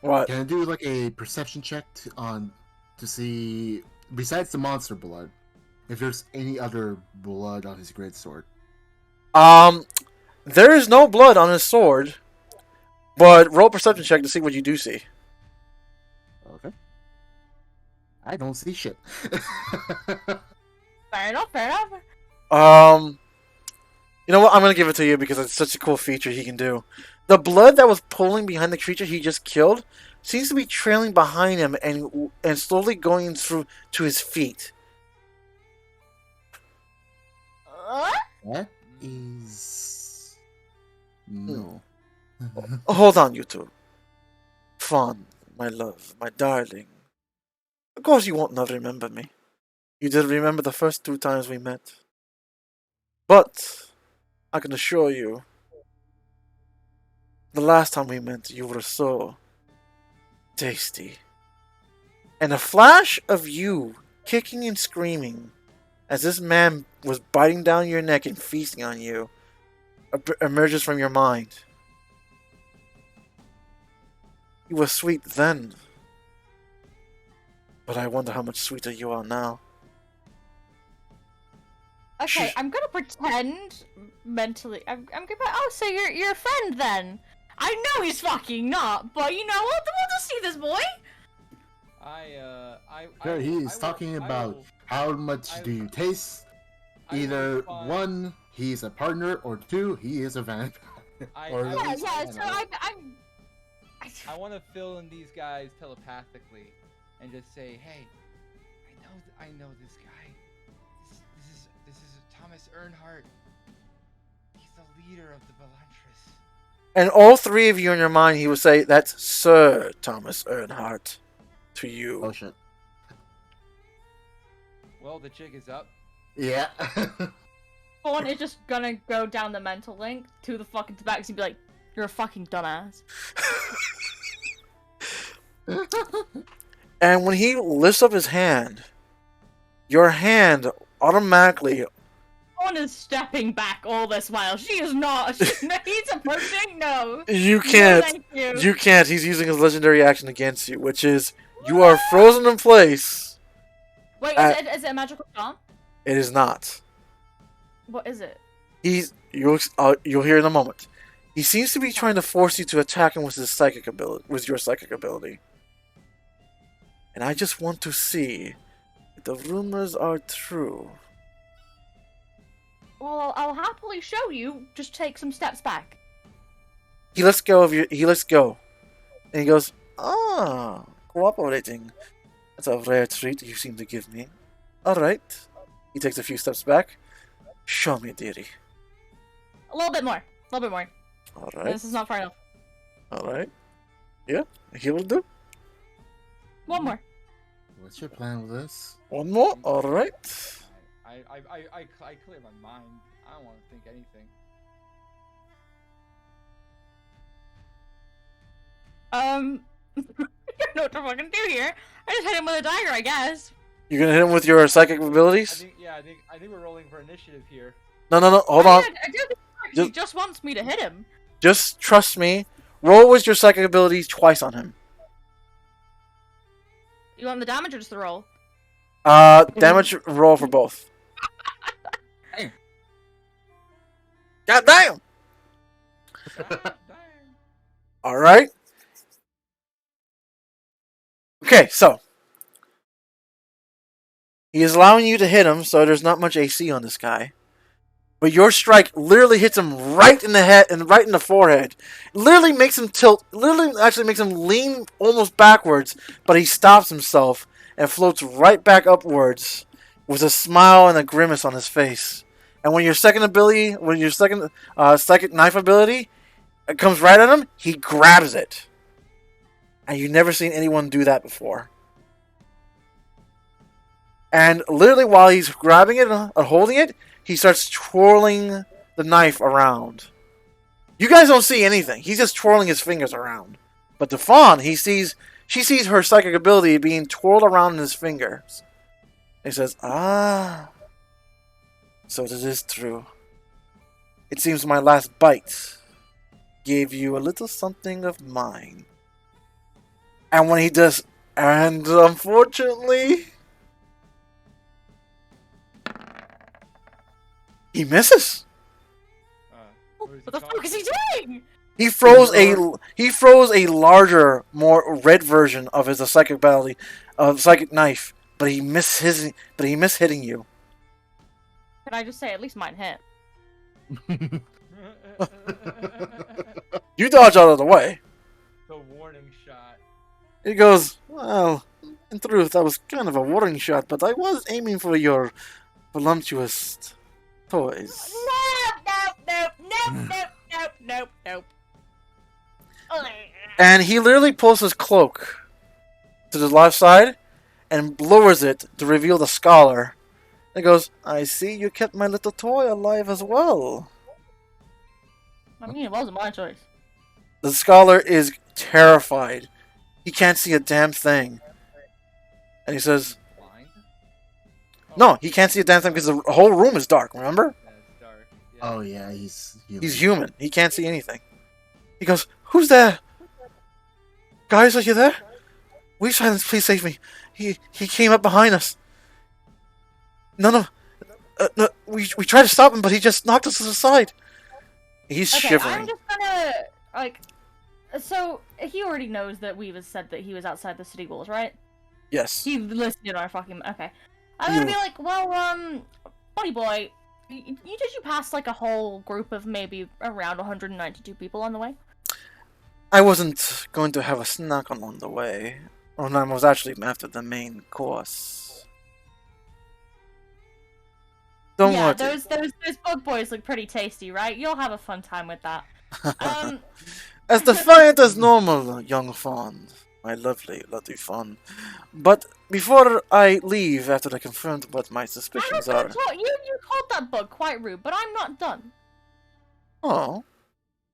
What? Can I do like a perception check to see, besides the monster blood, if there's any other blood on his greatsword? There is no blood on his sword, but roll a perception check to see what you do see. Okay. I don't see shit. Fair enough. You know what? I'm gonna give it to you because it's such a cool feature he can do. The blood that was pulling behind the creature he just killed seems to be trailing behind him and slowly going through to his feet. That is no. Hold on, you two. Vaphan, my love, my darling. Of course you won't not remember me. You did remember the first 2 times we met. But I can assure you, the last time we met, you were so tasty. And a flash of you kicking and screaming as this man was biting down your neck and feasting on you emerges from your mind. You were sweet then, but I wonder how much sweeter you are now. Okay, I'm gonna pretend mentally. I'm gonna be like, oh, so you're a friend then? I know he's fucking not, but you know, we'll just see this boy. He's talking about how much do you taste? Either 1, he's a partner, or 2, he is a vampire. I want to fill in these guys telepathically, and just say, hey, I know this guy. This is Thomas Earnhardt. He's the leader of the Belantris. And all 3 of you in your mind, he would say, that's Sir Thomas Earnhardt to you. Oh shit. Well, the jig is up. Yeah. One is just gonna go down the mental link to the fucking tabaxi and be like, you're a fucking dumbass. And when he lifts up his hand, your hand automatically... One is stepping back all this while. She is not. He's approaching. No. You can't. No, thank you. You can't. He's using his legendary action against you, which is you are frozen in place. Wait, is it a magical charm? It is not. What is it? You'll hear in a moment. He seems to be trying to force you to attack him with his psychic ability, with your psychic ability. And I just want to see if the rumors are true. Well, I'll happily show you. Just take some steps back. He lets go of you. He lets go, and he goes, "Ah, cooperating. That's a rare treat you seem to give me. All right." He takes a few steps back. Show me, dearie. A little bit more. A little bit more. All right. This is not far enough. All right. Yeah, he will do. One more. What's your plan with this? One more. All right. I clear my mind. I don't want to think anything. I don't know what to fucking do here. I just hit him with a dagger, I guess. You're gonna hit him with your psychic abilities? I think we're rolling for initiative here. No. Hold on. I do think he just wants me to hit him. Just trust me. Roll with your psychic abilities twice on him. You want the damage or just the roll? Damage roll for both. God damn! Alright. Okay, so. He is allowing you to hit him, so there's not much AC on this guy. But your strike literally hits him right in the head and right in the forehead. Literally makes him tilt, actually makes him lean almost backwards, but he stops himself and floats right back upwards with a smile and a grimace on his face. And when your second ability, psychic knife ability comes right at him, he grabs it. And you've never seen anyone do that before. And literally while he's grabbing it and holding it, he starts twirling the knife around. You guys don't see anything. He's just twirling his fingers around. But the Fawn, she sees her psychic ability being twirled around in his fingers. He says, "Ah, so this is true. It seems my last bite gave you a little something of mine." And when he does, and unfortunately, he misses. What the fuck is he doing? He froze a larger, more red version of his psychic ability, psychic knife, but he missed hitting you. Can I just say, at least mine hit? You dodge out of the way. The warning shot. He goes, "Well, in truth, that was kind of a warning shot, but I was aiming for your voluptuous toys." Nope. And he literally pulls his cloak to the left side and lowers it to reveal the scholar. He goes, I see you kept my little toy alive as well. I mean, it wasn't my choice. The scholar is terrified. He can't see a damn thing. And he says, Blind? no, he can't see a damn thing because the whole room is dark, remember? Yeah, it's dark. Yeah. Oh yeah, he's human. He's human. He can't see anything. He goes, who's there? Guys, are you there? We silence, please save me. He came up behind us. No, we tried to stop him, but he just knocked us aside. He's Okay, shivering. I'm just gonna, like... So, he already knows that we said that he was outside the city walls, right? Yes. He listened to our fucking... Okay. I'm gonna be like, well, buddy boy, did you pass, like, a whole group of maybe around 192 people on the way? I wasn't going to have a snack along the way. Well, I was actually after the main course. Don't Yeah, worry. those bug boys look pretty tasty, right? You'll have a fun time with that. As defiant as normal, young fawn. My lovely fawn. But before I leave, after I confirmed what my suspicions are... You called that bug quite rude, but I'm not done. Oh.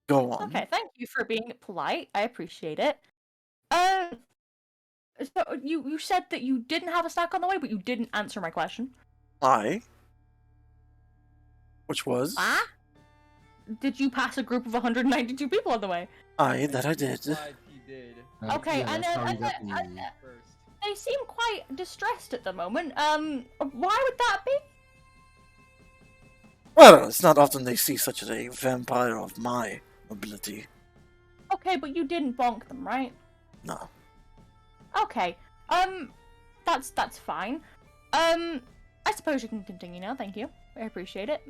Go on. Okay, thank you for being polite. I appreciate it. So you said that you didn't have a snack on the way, but you didn't answer my question. Which was? Ah? Did you pass a group of 192 people on the way? That I did. Implied he did. Okay, yeah, and that's how he then got the- First. they seem quite distressed at the moment. Why would that be? Well, it's not often they see such a vampire of my ability. Okay, but you didn't bonk them, right? No. Okay. That's fine. I suppose you can continue now. Thank you. I appreciate it.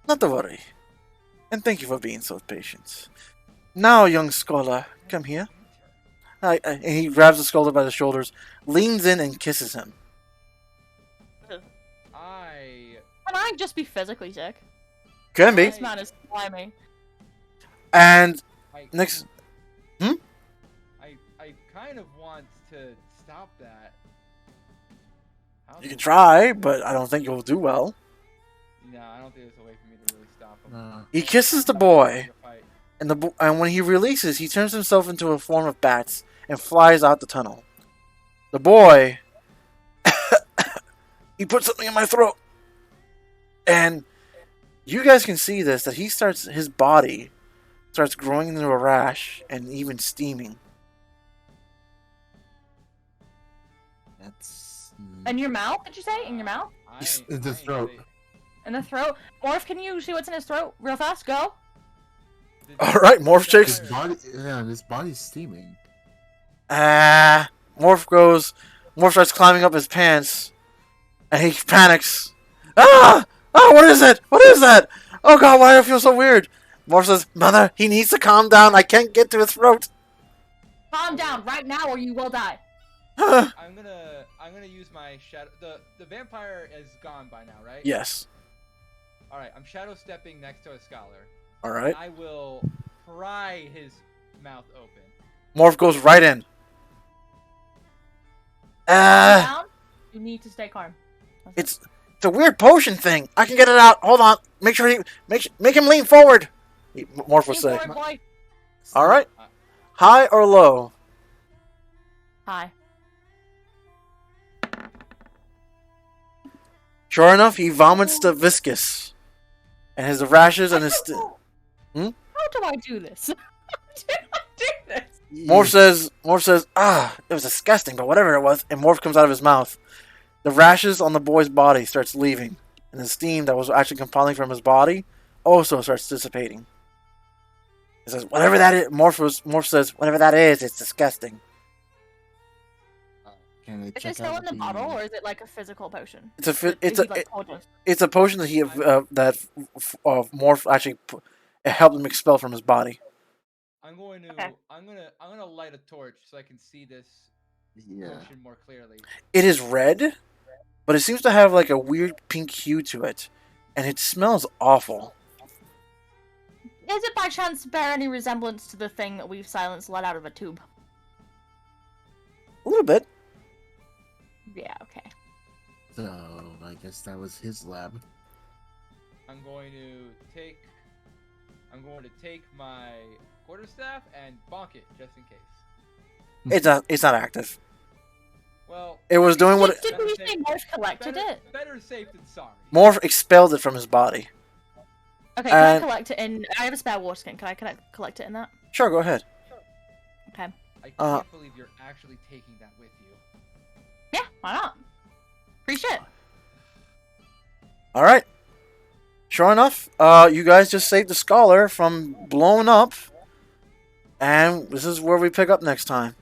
Not to worry. And thank you for being so patient. Now, young scholar, come here. And he grabs the scholar by the shoulders, leans in, and kisses him. Can I just be physically sick? Can be. This man is slimy. And I, next... I kind of want to stop that. You can try, but I don't think you'll do well. No, I don't think there's a way for me to really stop him. He kisses the boy, and when he releases, he turns himself into a form of bats and flies out the tunnel. The boy... he put something in my throat! And you guys can see this, that his body starts growing into a rash and even steaming. That's In your mouth? Did you say? In your mouth? in the throat. In the throat? Morph, can you see what's in his throat? Real fast, go. Alright, Morph shakes. His body's steaming. Morph starts climbing up his pants, and he panics. Ah! Oh, what is it? What is that? Oh god, why do I feel so weird? Morph says, Mother, he needs to calm down. I can't get to his throat. Calm down right now or you will die. I'm gonna use my shadow. The vampire is gone by now, right? Yes. All right, I'm shadow stepping next to a scholar. Alright. I will pry his mouth open. Morph goes right in. Calm down. You need to stay calm. It's a weird potion thing. I can get it out. Hold on. Make sure make him lean forward. Morph will say. Forward, boy. Alright. High or low? Hi. Sure enough, he vomits the viscous. And his rashes and his... How do I do this? How do I do this? Morph says, it was disgusting, but whatever it was, and Morph comes out of his mouth. The rashes on the boy's body starts leaving, and the steam that was actually compiling from his body also starts dissipating. He says, whatever that is, Morph says, whatever that is, it's disgusting. Can I Is check it still out in the bottle or is it like a physical potion? It's a potion that Morph actually helped him expel from his body. I'm going to Okay. I'm gonna light a torch so I can see this potion more clearly. It is red, but it seems to have like a weird pink hue to it, and it smells awful. Does it by chance bear any resemblance to the thing that we've silenced let out of a tube? A little bit. Yeah, okay. So I guess that was his lab. I'm going to take my quarterstaff and bonk it just in case. It's not active. Well, It was doing what Did we say Morph collected it? Better safe than sorry. Morph expelled it from his body. Okay, can I collect it in... I have a spare water skin. Can I collect it in that? Sure, go ahead. Okay. I can't believe you're actually taking that with you. Yeah, why not? Free shit. All right. Sure enough, you guys just saved the scholar from blowing up, and this is where we pick up next time.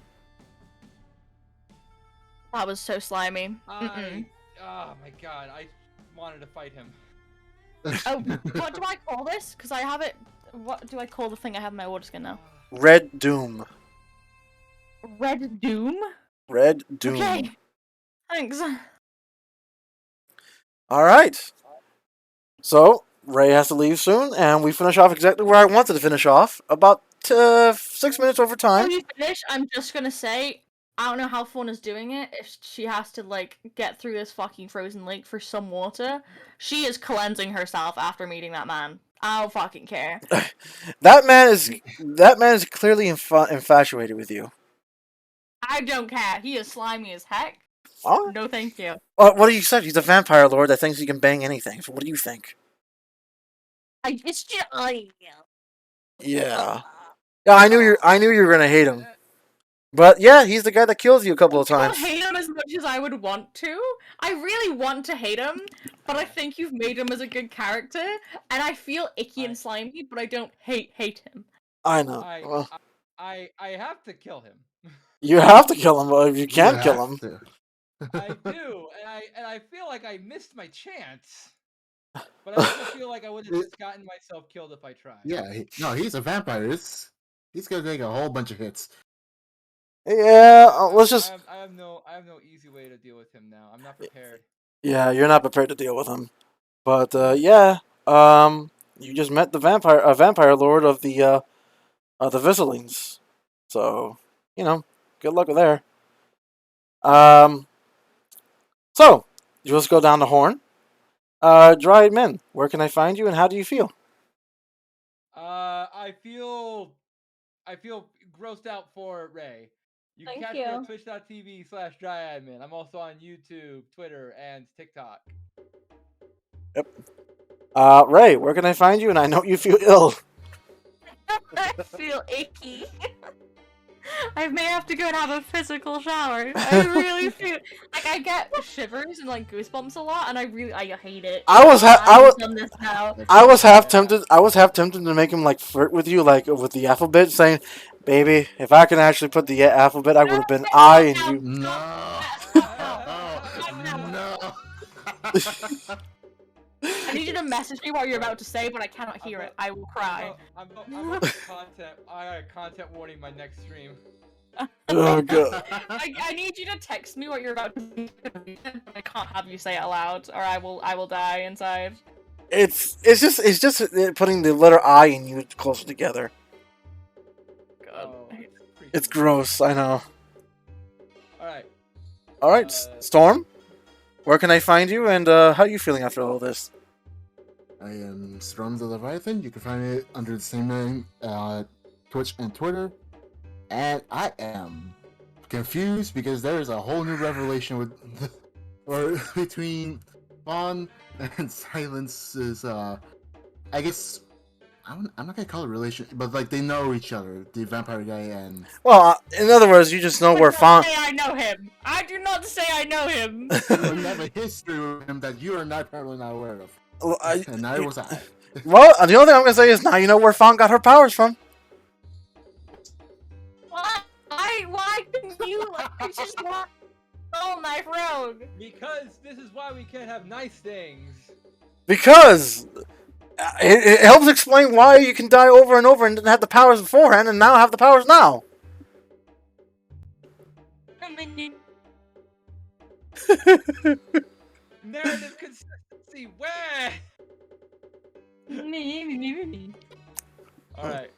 That was so slimy. Oh my god, I wanted to fight him. Oh, what do I call this? Because I have it... What do I call the thing I have in my water skin now? Red Doom. Red Doom? Red Doom. Okay. Thanks. All right. So, Ray has to leave soon, and we finish off exactly where I wanted to finish off. About 6 minutes over time. Before you finish, I'm just gonna say, I don't know how Fawn is doing it. If she has to, like, get through this fucking frozen lake for some water, she is cleansing herself after meeting that man. I don't fucking care. That man is clearly infatuated with you. I don't care. He is slimy as heck. Oh? No thank you. What do you say? He's a vampire lord that thinks he can bang anything. So what do you think? It's just... Yeah. Yeah, I knew you were gonna hate him. But yeah, he's the guy that kills you a couple of I times. don't hate him as much as I would want to. I really want to hate him, but I think you've made him as a good character, and I feel icky and slimy, but I don't hate him. I know. I have to kill him. You have to kill him, but if you can't kill him. I do, and I feel like I missed my chance. But I also feel like I would have just gotten myself killed if I tried. Yeah, he's a vampire. He's gonna take a whole bunch of hits. Yeah, let's just. I have no easy way to deal with him now. I'm not prepared. Yeah, you're not prepared to deal with him. But yeah, you just met the vampire lord of the Viscelines. So, good luck with there. So you just go down the horn. Dryad Men, where can I find you, and how do you feel? I feel grossed out for Ray. You can catch me on twitch.tv/dryadmin. I'm also on YouTube, Twitter, and TikTok. Yep. Ray, where can I find you? And I know you feel ill. I feel icky. I may have to go and have a physical shower. I really feel like I get shivers and like goosebumps a lot, and I hate it. I was half tempted to make him like flirt with you, like with the alphabet, saying, "Baby, if I can actually put the alphabet, I would have been I and you." No. No. I need you to message me what you're about to say, but I cannot hear it. I will cry. I'm about content. I got a content warning my next stream. Oh god. I need you to text me what you're about to say, but I can't have you say it aloud, or I will die inside. It's just putting the letter I and you closer together. God. It's gross, I know. All right, Storm, where can I find you, and how are you feeling after all this? I am Strom-Davrin. You can find it under the same name, Twitch and Twitter. And I am confused because there is a whole new revelation between Vaughn and Silence's. I guess I'm not gonna call it relation, but like they know each other, the vampire guy and. Well, in other words, you just know where Fawn. I know him. I do not say I know him. You have a history with him that you are probably not aware of. Well, and neither was I. Well, the only thing I'm gonna say is now you know where Fawn got her powers from. What? Why couldn't you? It's just one knife rogue. because this is why we can't have nice things. Because it helps explain why you can die over and over and didn't have the powers beforehand, and now have the powers now. Narrative consistency, where? All right.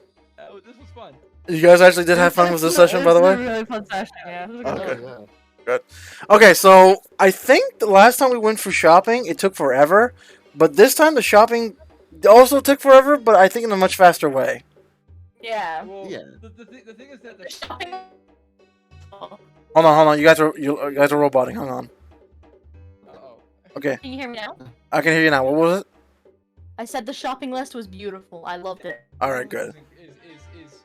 This was fun. You guys actually did have fun with this session, by the way? It was a really fun session, yeah. It was a good Okay. one. Yeah. Okay, so I think the last time we went for shopping, it took forever. But this time the shopping also took forever, but I think in a much faster way. Yeah. Well, Yeah. the thing is that The shopping. Hold on. You guys are roboting. Hang on. Uh-oh. Okay, Can you hear me now? I can hear you now. What was it? I said the shopping list was beautiful. I loved it. All right, good.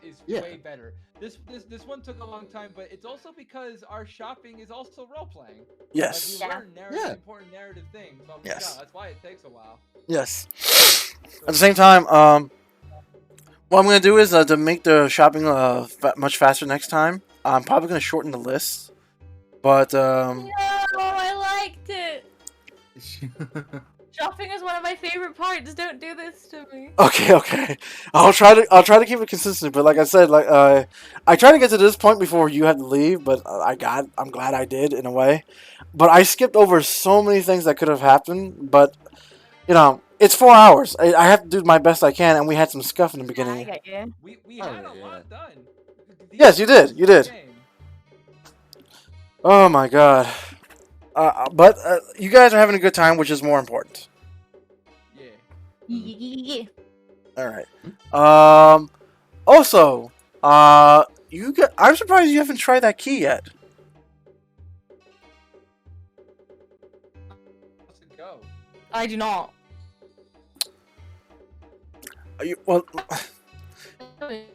Is Yeah. way better. This one took a long time, but it's also because our shopping is also role playing. Yes. Like we Yeah. learn Yeah. important narrative things. While we Yes. go. That's why it takes a while. Yes. At the same time, what I'm gonna do is to make the shopping much faster next time. I'm probably gonna shorten the list, but No, I liked it. Shopping is one of my favorite parts. Don't do this to me. okay. I'll try to keep it consistent. But like I said, I tried to get to this point before you had to leave, but I'm glad I did in a way. But I skipped over so many things that could have happened. But it's 4 hours. I have to do my best I can, and we had some scuff in the I beginning. got you. We Oh, had a yeah. lot done. Yes, you did. You did. Game. Oh my god. But you guys are having a good time, which is more important. Yeah. Yeah. All right. Also, I'm surprised you haven't tried that key yet. Let's go. I do not. Well,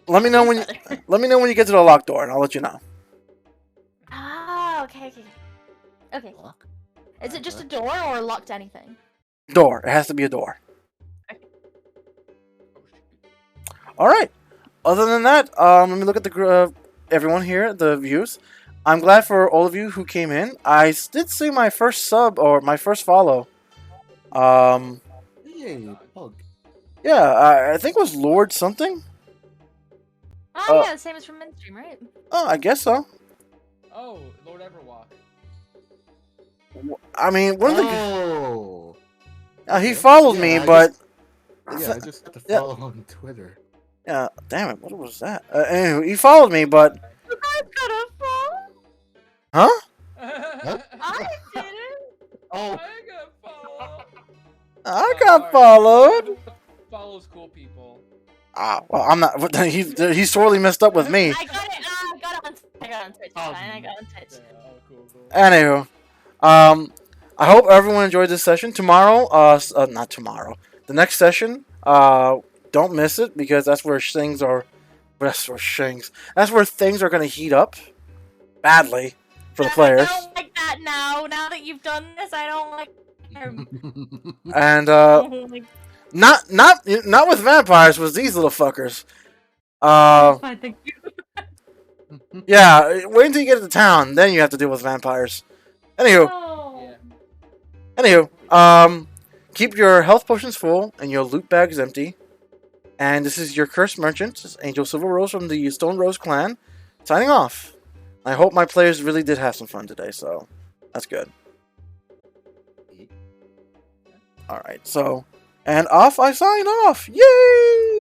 let me know when you get to the locked door, and I'll let you know. Ah, okay. Okay. Lock. Is it just a door or locked anything? Door. It has to be a door. Oh, shoot. All right. Other than that, let me look at the everyone here, the views. I'm glad for all of you who came in. I did see my first sub or my first follow. Hey, Pug. Yeah, I think it was Lord something. Oh, yeah, the same as from Mainstream, right? Oh, I guess so. Oh, Lord Everwalk. I mean, one of the Oh. he followed me, Yeah, but I just got to Yeah. follow on Twitter. yeah, damn it, what was that? Anyway, he followed me, but You guys got a phone? huh? I didn't. Oh. I got followed. I got followed. Follows cool people. Ah, well, I'm not. He's sorely messed up with me. I got it on Twitch. Oh, I got it on Twitch. Yeah, oh, cool. Anywho, I hope everyone enjoyed this session. Tomorrow, not tomorrow. The next session, don't miss it because that's where things are. That's where things are going to heat up badly for the players. I don't like that now. Now that you've done this, I don't like. And Like, not with vampires, with these little fuckers. fine, thank you. Yeah. Wait until you get to town, then you have to deal with vampires. Anywho. Oh. Anywho, keep your health potions full and your loot bags empty. And this is your cursed merchant, this is Angel SilverRose from the SilverRose clan, signing off. I hope my players really did have some fun today, so that's good. Alright, so, and off I sign off! Yay!